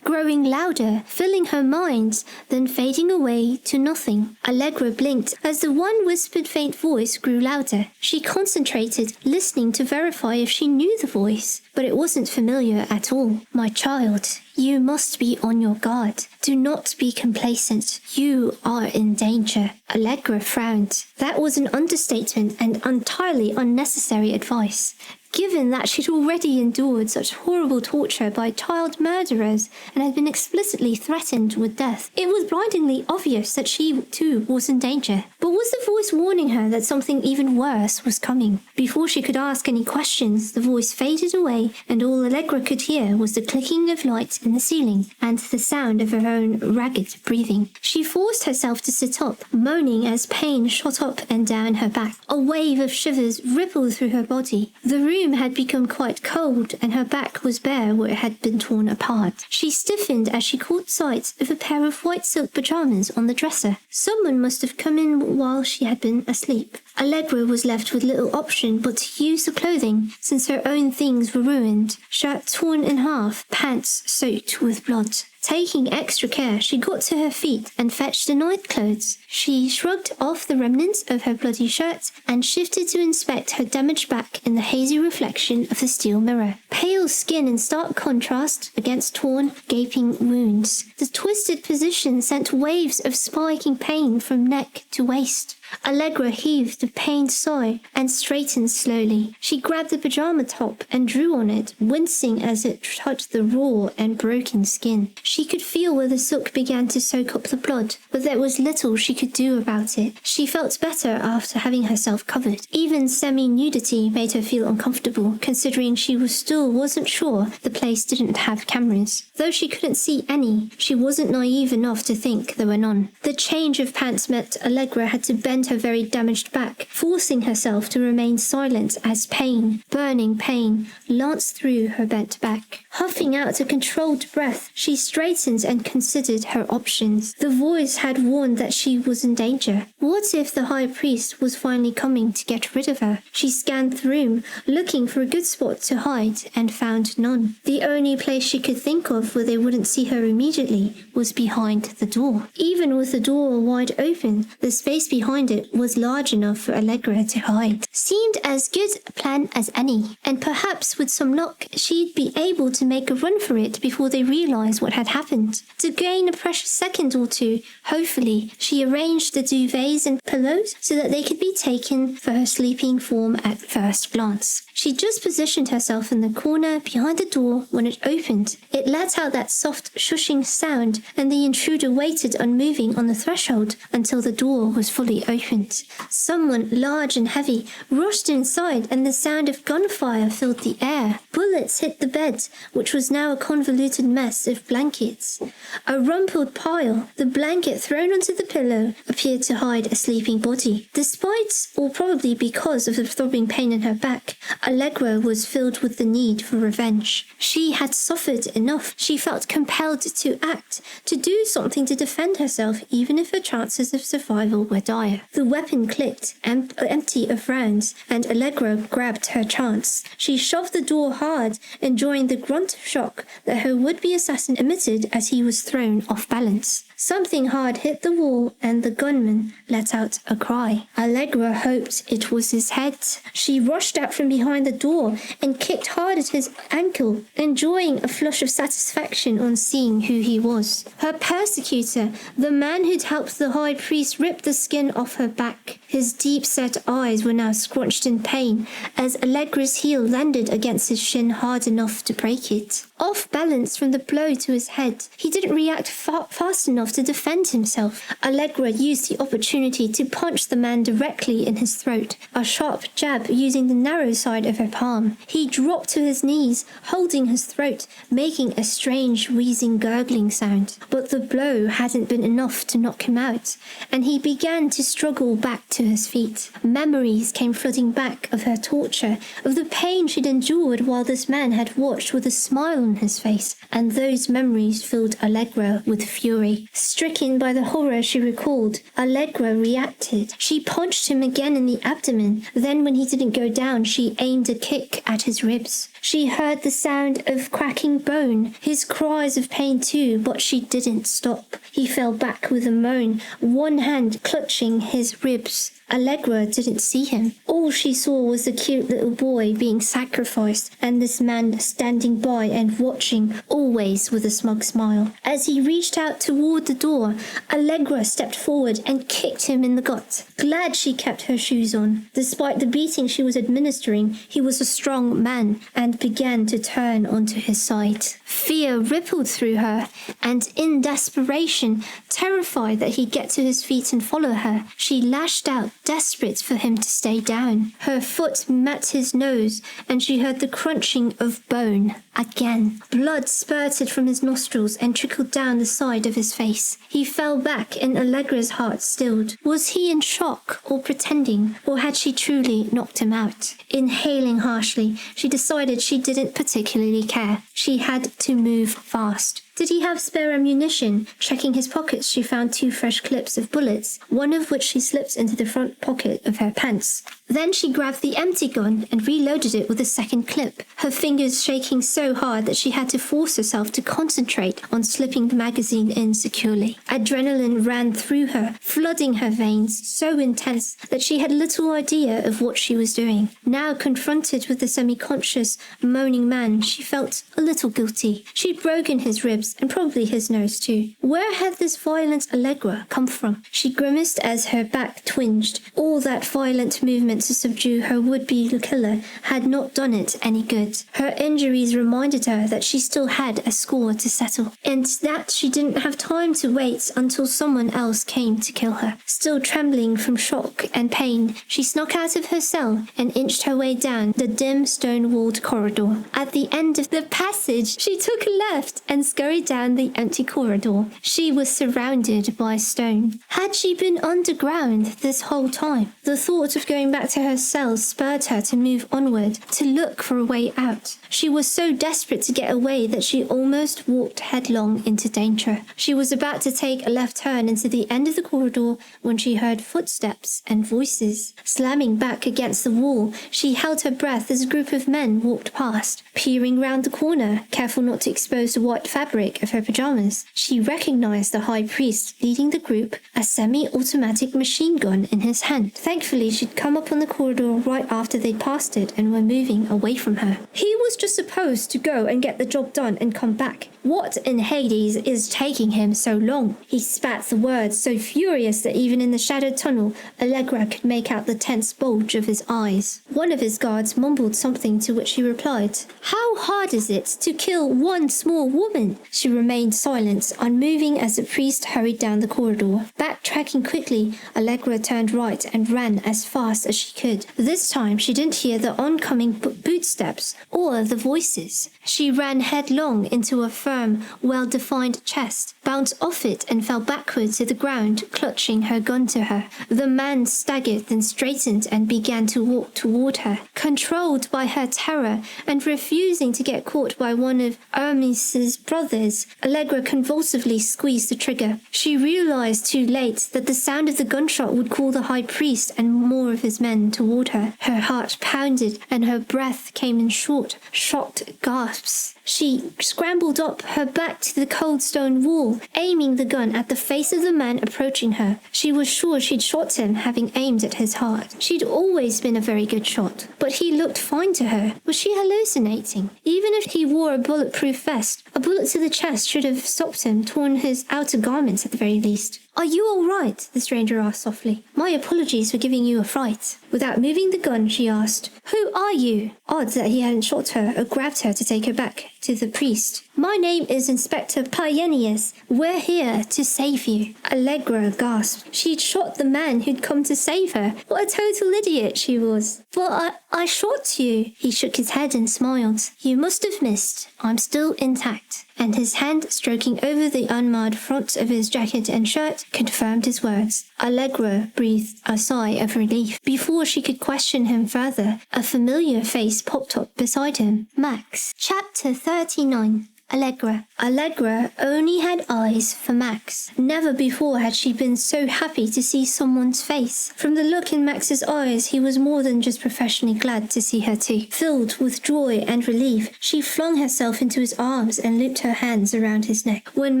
growing louder, filling her mind, then fading away to nothing. Allegra blinked as the one whispered faint voice grew louder. She concentrated, listening to verify if she knew the voice, but it wasn't familiar at all. "My child, you must be on your guard. Do not be complacent. You are in danger." Allegra frowned. That was an understatement and entirely unnecessary advice. given that she'd already endured such horrible torture by child murderers and had been explicitly threatened with death. It was blindingly obvious that she too was in danger. But was the voice warning her that something even worse was coming? Before she could ask any questions, the voice faded away, and all Allegra could hear was the clicking of light in the ceiling and the sound of her own ragged breathing. She forced herself to sit up, moaning as pain shot up and down her back. A wave of shivers rippled through her body. The room had become quite cold, and her back was bare where it had been torn apart. She stiffened as she caught sight of a pair of white silk pajamas on the dresser. Someone must have come in while she had been asleep. Allegra was left with little option but to use the clothing, since her own things were ruined. Shirt torn in half, pants soaked with blood. Taking extra care, she got to her feet and fetched the nightclothes. She shrugged off the remnants of her bloody shirt and shifted to inspect her damaged back in the hazy reflection of the steel mirror. Pale skin in stark contrast against torn, gaping wounds. The twisted position sent waves of spiking pain from neck to waist. Allegra heaved a pained sigh and straightened slowly. She grabbed the pajama top and drew on it, wincing as it touched the raw and broken skin. She could feel where the silk began to soak up the blood, but there was little she could do about it. She felt better after having herself covered. Even semi-nudity made her feel uncomfortable, considering she wasn't sure the place didn't have cameras. Though she couldn't see any, she wasn't naive enough to think there were none. The change of pants meant Allegra had to bend her very damaged back, forcing herself to remain silent as pain, burning pain, lanced through her bent back. Huffing out a controlled breath, she straightened and considered her options. The voice had warned that she was in danger. What if the high priest was finally coming to get rid of her? She scanned the room, looking for a good spot to hide, and found none. The only place she could think of where they wouldn't see her immediately was behind the door. Even with the door wide open, the space behind it was large enough for Allegra to hide. Seemed as good a plan as any, and perhaps with some luck she'd be able to make a run for it before they realized what had happened. To gain a precious second or two, hopefully, she arranged the duvets and pillows so that they could be taken for her sleeping form at first glance. She just positioned herself in the corner behind the door when it opened. It let out that soft shushing sound, and the intruder waited unmoving on the threshold until the door was fully opened. Someone large and heavy rushed inside, and the sound of gunfire filled the air. Bullets hit the bed, which was now a convoluted mess of blankets. A rumpled pile, the blanket thrown onto the pillow, appeared to hide a sleeping body. Despite, or probably because of the throbbing pain in her back, Allegra was filled with the need for revenge. She had suffered enough. She felt compelled to act, to do something to defend herself, even if her chances of survival were dire. The weapon clicked, empty of rounds, and Allegra grabbed her chance. She shoved the door hard, enjoying the grunt of shock that her would-be assassin emitted as he was thrown off balance. Something hard hit the wall, and the gunman let out a cry. Allegra hoped it was his head. She rushed out from behind the door and kicked hard at his ankle, enjoying a flush of satisfaction on seeing who he was. Her persecutor, the man who'd helped the high priest rip the skin off her back. His deep-set eyes were now scrunched in pain as Allegra's heel landed against his shin hard enough to break it. Off balance from the blow to his head, he didn't react fast enough to defend himself. Allegra used the opportunity to punch the man directly in his throat, a sharp jab using the narrow side of her palm. He dropped to his knees, holding his throat, making a strange wheezing gurgling sound. But the blow hadn't been enough to knock him out, and he began to struggle back to his feet. Memories came flooding back of her torture, of the pain she'd endured while this man had watched with a smile on his face, and those memories filled Allegra with fury. Stricken by the horror she recalled, Allegra reacted. She punched him again in the abdomen. Then, when he didn't go down, she aimed a kick at his ribs. She heard the sound of cracking bone, his cries of pain too, but she didn't stop. He fell back with a moan, one hand clutching his ribs. Allegra didn't see him. All she saw was the cute little boy being sacrificed and this man standing by and watching, always with a smug smile. As he reached out toward the door, Allegra stepped forward and kicked him in the gut. Glad she kept her shoes on. Despite the beating she was administering, he was a strong man and began to turn onto his side. Fear rippled through her, and in desperation, terrified that he'd get to his feet and follow her, she lashed out, desperate for him to stay down. Her foot met his nose, and she heard the crunching of bone. Again, blood spurted from his nostrils and trickled down the side of his face. He fell back, and Allegra's heart stilled. Was he in shock or pretending, or had she truly knocked him out? Inhaling harshly, she decided she didn't particularly care. She had to move fast. Did he have spare ammunition? Checking his pockets, she found 2 fresh clips of bullets, one of which she slipped into the front pocket of her pants. Then she grabbed the empty gun and reloaded it with a second clip, her fingers shaking so hard that she had to force herself to concentrate on slipping the magazine in securely. Adrenaline ran through her, flooding her veins, so intense that she had little idea of what she was doing. Now confronted with the semi-conscious, moaning man, she felt a little guilty. She'd broken his ribs, and probably his nose too. Where had this violent Allegra come from? She grimaced as her back twinged. All that violent movement to subdue her would-be killer had not done it any good. Her injuries reminded her that she still had a score to settle, and that she didn't have time to wait until someone else came to kill her. Still trembling from shock and pain, she snuck out of her cell and inched her way down the dim stone-walled corridor. At the end of the passage, she took a left and scurried down the empty corridor. She was surrounded by stone. Had she been underground this whole time? The thought of going back to her cell spurred her to move onward, to look for a way out. She was so desperate to get away that she almost walked headlong into danger. She was about to take a left turn into the end of the corridor when she heard footsteps and voices. Slamming back against the wall, she held her breath as a group of men walked past. Peering round the corner, careful not to expose the white fabric of her pajamas, she recognized the high priest leading the group, a semi-automatic machine gun in his hand. Thankfully, she'd come up on the corridor right after they'd passed it and were moving away from her. He was just supposed to go and get the job done and come back. What in Hades is taking him so long? He spat the words so furious that even in the shadowed tunnel, Allegra could make out the tense bulge of his eyes. One of his guards mumbled something to which he replied, "How hard is it to kill one small woman?" She remained silent, unmoving as the priest hurried down the corridor. Backtracking quickly, Allegra turned right and ran as fast as she could. This time, she didn't hear the oncoming bootsteps or the voices. She ran headlong into a firm, well-defined chest, bounced off it and fell backward to the ground, clutching her gun to her. The man staggered, then straightened and began to walk toward her. Controlled by her terror and refusing to get caught by one of Hermes's brothers, Allegra convulsively squeezed the trigger. She realized too late that the sound of the gunshot would call the high priest and more of his men toward her. Her heart pounded and her breath came in short, shocked gasps. She scrambled up, her back to the cold stone wall, aiming the gun at the face of the man approaching her. She was sure she'd shot him, having aimed at his heart. She'd always been a very good shot, but he looked fine to her. Was she hallucinating? Even if he wore a bulletproof vest, a bullet to the chest should have stopped him, torn his outer garments at the very least. "Are you all right?" the stranger asked softly. "My apologies for giving you a fright." Without moving the gun, she asked, "Who are you?" Odd that he hadn't shot her or grabbed her to take her back to the priest. "My name is Inspector Pyenius. We're here to save you." Allegra gasped. She'd shot the man who'd come to save her. What a total idiot she was. "But I shot you." He shook his head and smiled. "You must have missed. I'm still intact." And his hand stroking over the unmarred front of his jacket and shirt confirmed his words. Allegra breathed a sigh of relief. Before she could question him further, a familiar face popped up beside him. Max. Chapter 39. Allegra. Allegra only had eyes for Max. Never before had she been so happy to see someone's face. From the look in Max's eyes, he was more than just professionally glad to see her too. Filled with joy and relief, she flung herself into his arms and looped her hands around his neck. When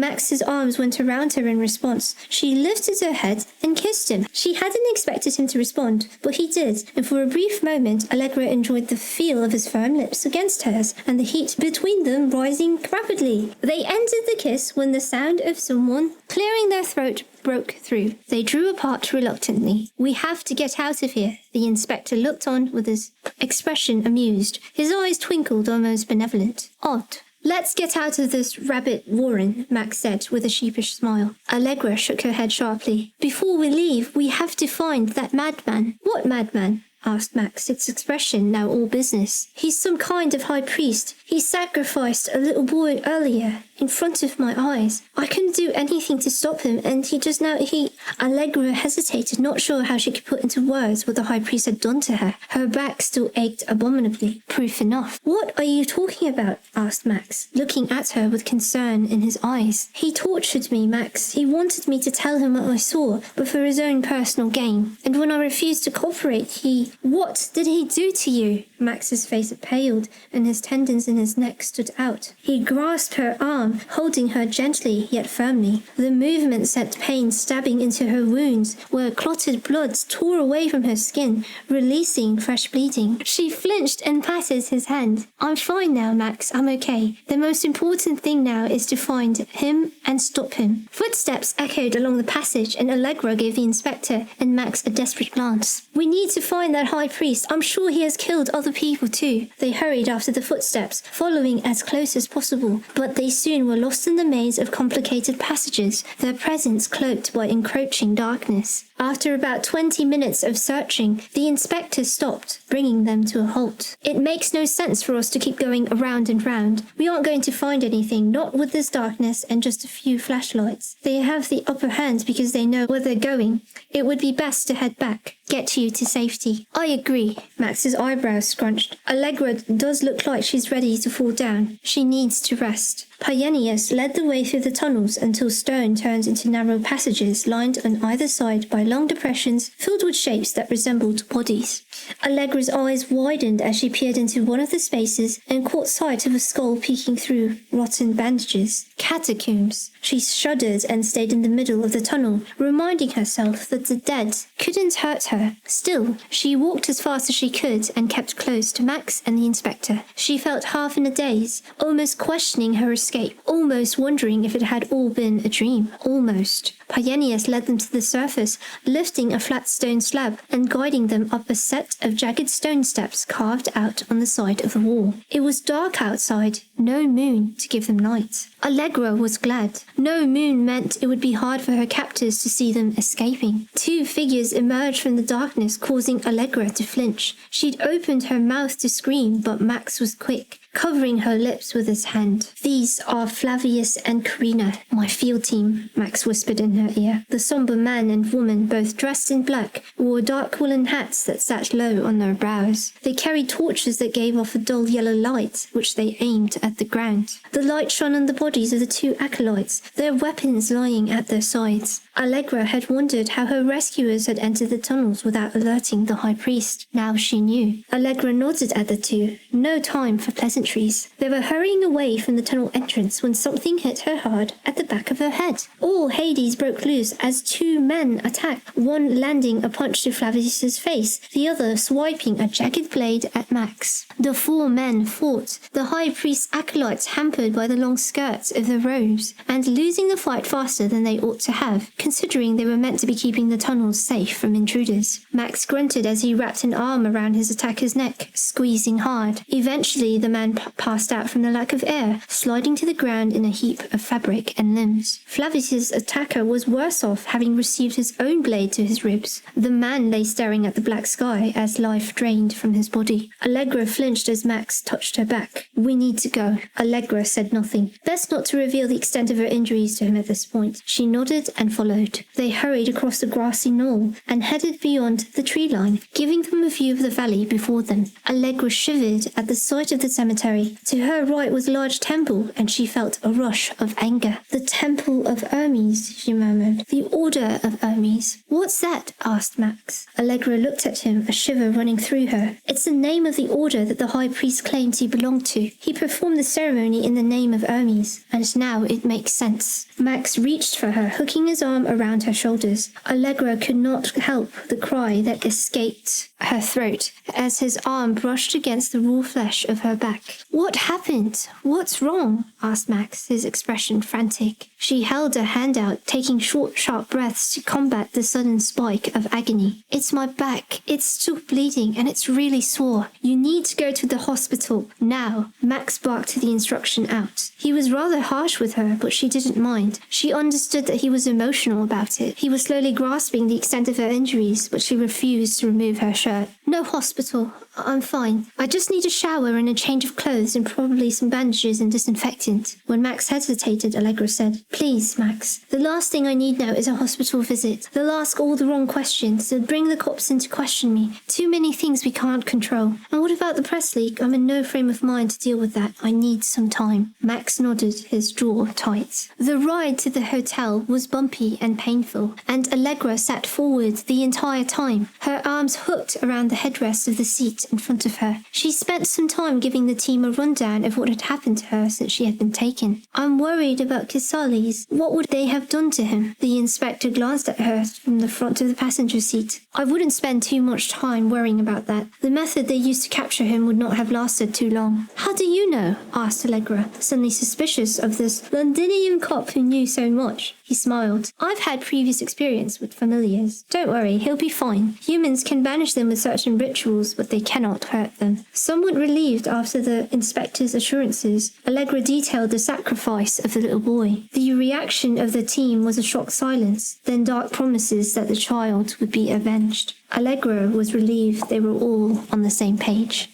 Max's arms went around her in response, she lifted her head and kissed him. She hadn't expected him to respond, but he did, and for a brief moment, Allegra enjoyed the feel of his firm lips against hers and the heat between them rising rapidly. They ended the kiss when the sound of someone clearing their throat broke through. They drew apart reluctantly. "We have to get out of here." The inspector looked on with his expression amused. His eyes twinkled almost benevolent. "Odd. Let's get out of this rabbit warren," Max said with a sheepish smile. Allegra shook her head sharply. "Before we leave, we have to find that madman." "What madman?" asked Max, its expression now all business. "He's some kind of high priest. He sacrificed a little boy earlier, in front of my eyes. I couldn't do anything to stop him, and he... Allegra hesitated, not sure how she could put into words what the high priest had done to her. Her back still ached abominably. Proof enough. "What are you talking about?" asked Max, looking at her with concern in his eyes. "He tortured me, Max. He wanted me to tell him what I saw, but for his own personal gain. And when I refused to cooperate, he... What did he do to you?" Max's face paled, and his tendons in his neck stood out. He grasped her arm, holding her gently yet firmly. The movement sent pain stabbing into her wounds, where clotted blood tore away from her skin, releasing fresh bleeding. She flinched and patted his hand. "I'm fine now, Max. I'm okay. The most important thing now is to find him and stop him." Footsteps echoed along the passage, and Allegra gave the inspector and Max a desperate glance. "We need to find that high priest. I'm sure he has killed other people too." They hurried after the footsteps, following as close as possible, but they soon were lost in the maze of complicated passages, their presence cloaked by encroaching darkness. After about 20 minutes of searching, the inspector stopped, bringing them to a halt. "It makes no sense for us to keep going around and round. We aren't going to find anything, not with this darkness and just a few flashlights. They have the upper hand because they know where they're going. It would be best to head back, get you to safety." "I agree." Max's eyebrows scrunched. "Allegra does look like she's ready to fall down. She needs to rest." Pyenius led the way through the tunnels until stone turned into narrow passages lined on either side by long depressions filled with shapes that resembled bodies. Allegra's eyes widened as she peered into one of the spaces and caught sight of a skull peeking through rotten bandages. Catacombs. She shuddered and stayed in the middle of the tunnel, reminding herself that the dead couldn't hurt her. Still, she walked as fast as she could and kept close to Max and the inspector. She felt half in a daze, almost questioning her escape, almost wondering if it had all been a dream. Almost. Pyenius led them to the surface, lifting a flat stone slab and guiding them up a set of jagged stone steps carved out on the side of the wall. It was dark outside, no moon to give them light. Allegra was glad. No moon meant it would be hard for her captors to see them escaping. Two figures emerged from the darkness, causing Allegra to flinch. She'd opened her mouth to scream, but Max was quick, covering her lips with his hand. "These are Flavius and Carina, my field team," Max whispered in her ear. The somber man and woman, both dressed in black, wore dark woolen hats that sat low on their brows. They carried torches that gave off a dull yellow light, which they aimed at the ground. The light shone on the bodies of the two acolytes, their weapons lying at their sides. Allegra had wondered how her rescuers had entered the tunnels without alerting the high priest. Now she knew. Allegra nodded at the two. No time for pleasantries. They were hurrying away from the tunnel entrance when something hit her hard at the back of her head. All Hades broke loose as two men attacked, one landing a punch to Flavius's face, the other swiping a jagged blade at Max. The four men fought, the high priest's acolytes hampered by the long skirts of their robes, and losing the fight faster than they ought to have, considering they were meant to be keeping the tunnels safe from intruders. Max grunted as he wrapped an arm around his attacker's neck, squeezing hard. Eventually, the man passed out from the lack of air, sliding to the ground in a heap of fabric and limbs. Flavius's attacker was worse off, having received his own blade to his ribs. The man lay staring at the black sky as life drained from his body. Allegra flinched as Max touched her back. "We need to go." Allegra said nothing, best not to reveal the extent of her injuries to him at this point. She nodded and followed. They hurried across the grassy knoll and headed beyond the tree line, giving them a view of the valley before them. Allegra shivered at the sight of the cemetery cemetery. To her right was a large temple, and she felt a rush of anger. The Temple of Hermes, she murmured. The Order of Hermes. What's that? Asked Max. Allegra looked at him, a shiver running through her. It's the name of the order that the high priest claimed he belonged to. He performed the ceremony in the name of Hermes, and now it makes sense. Max reached for her, hooking his arm around her shoulders. Allegra could not help the cry that escaped her throat as his arm brushed against the raw flesh of her back. What happened? What's wrong? Asked Max, his expression frantic. She held her hand out, taking short, sharp breaths to combat the sudden spike of agony. It's my back. It's still bleeding, and it's really sore. You need to go to the hospital now. Max barked the instruction out. He was rather harsh with her, but she didn't mind. She understood that he was emotional about it. He was slowly grasping the extent of her injuries, but she refused to remove her shirt. No hospital. I'm fine. I just need a shower and a change of clothes and probably some bandages and disinfectant. When Max hesitated, Allegra said, Please, Max. The last thing I need now is a hospital visit. They'll ask all the wrong questions. They'll bring the cops in to question me. Too many things we can't control. And what about the press leak? I'm in no frame of mind to deal with that. I need some time. Max nodded, his jaw tight. The ride to the hotel was bumpy and painful, and Allegra sat forward the entire time, her arms hooked around the headrest of the seat in front of her. She spent some time giving the team a rundown of what had happened to her since she had been taken. I'm worried about Casales. What would they have done to him? The inspector glanced at her from the front of the passenger seat. I wouldn't spend too much time worrying about that. The method they used to capture him would not have lasted too long. How do you know? Asked Allegra, suddenly suspicious of this Londinium cop who knew so much. He smiled. I've had previous experience with familiars. Don't worry, he'll be fine. Humans can banish them with certain rituals, but they cannot hurt them. Somewhat relieved after the inspector's assurances, Allegra detailed the sacrifice of the little boy. The reaction of the team was a shocked silence, then dark promises that the child would be avenged. Allegra was relieved they were all on the same page.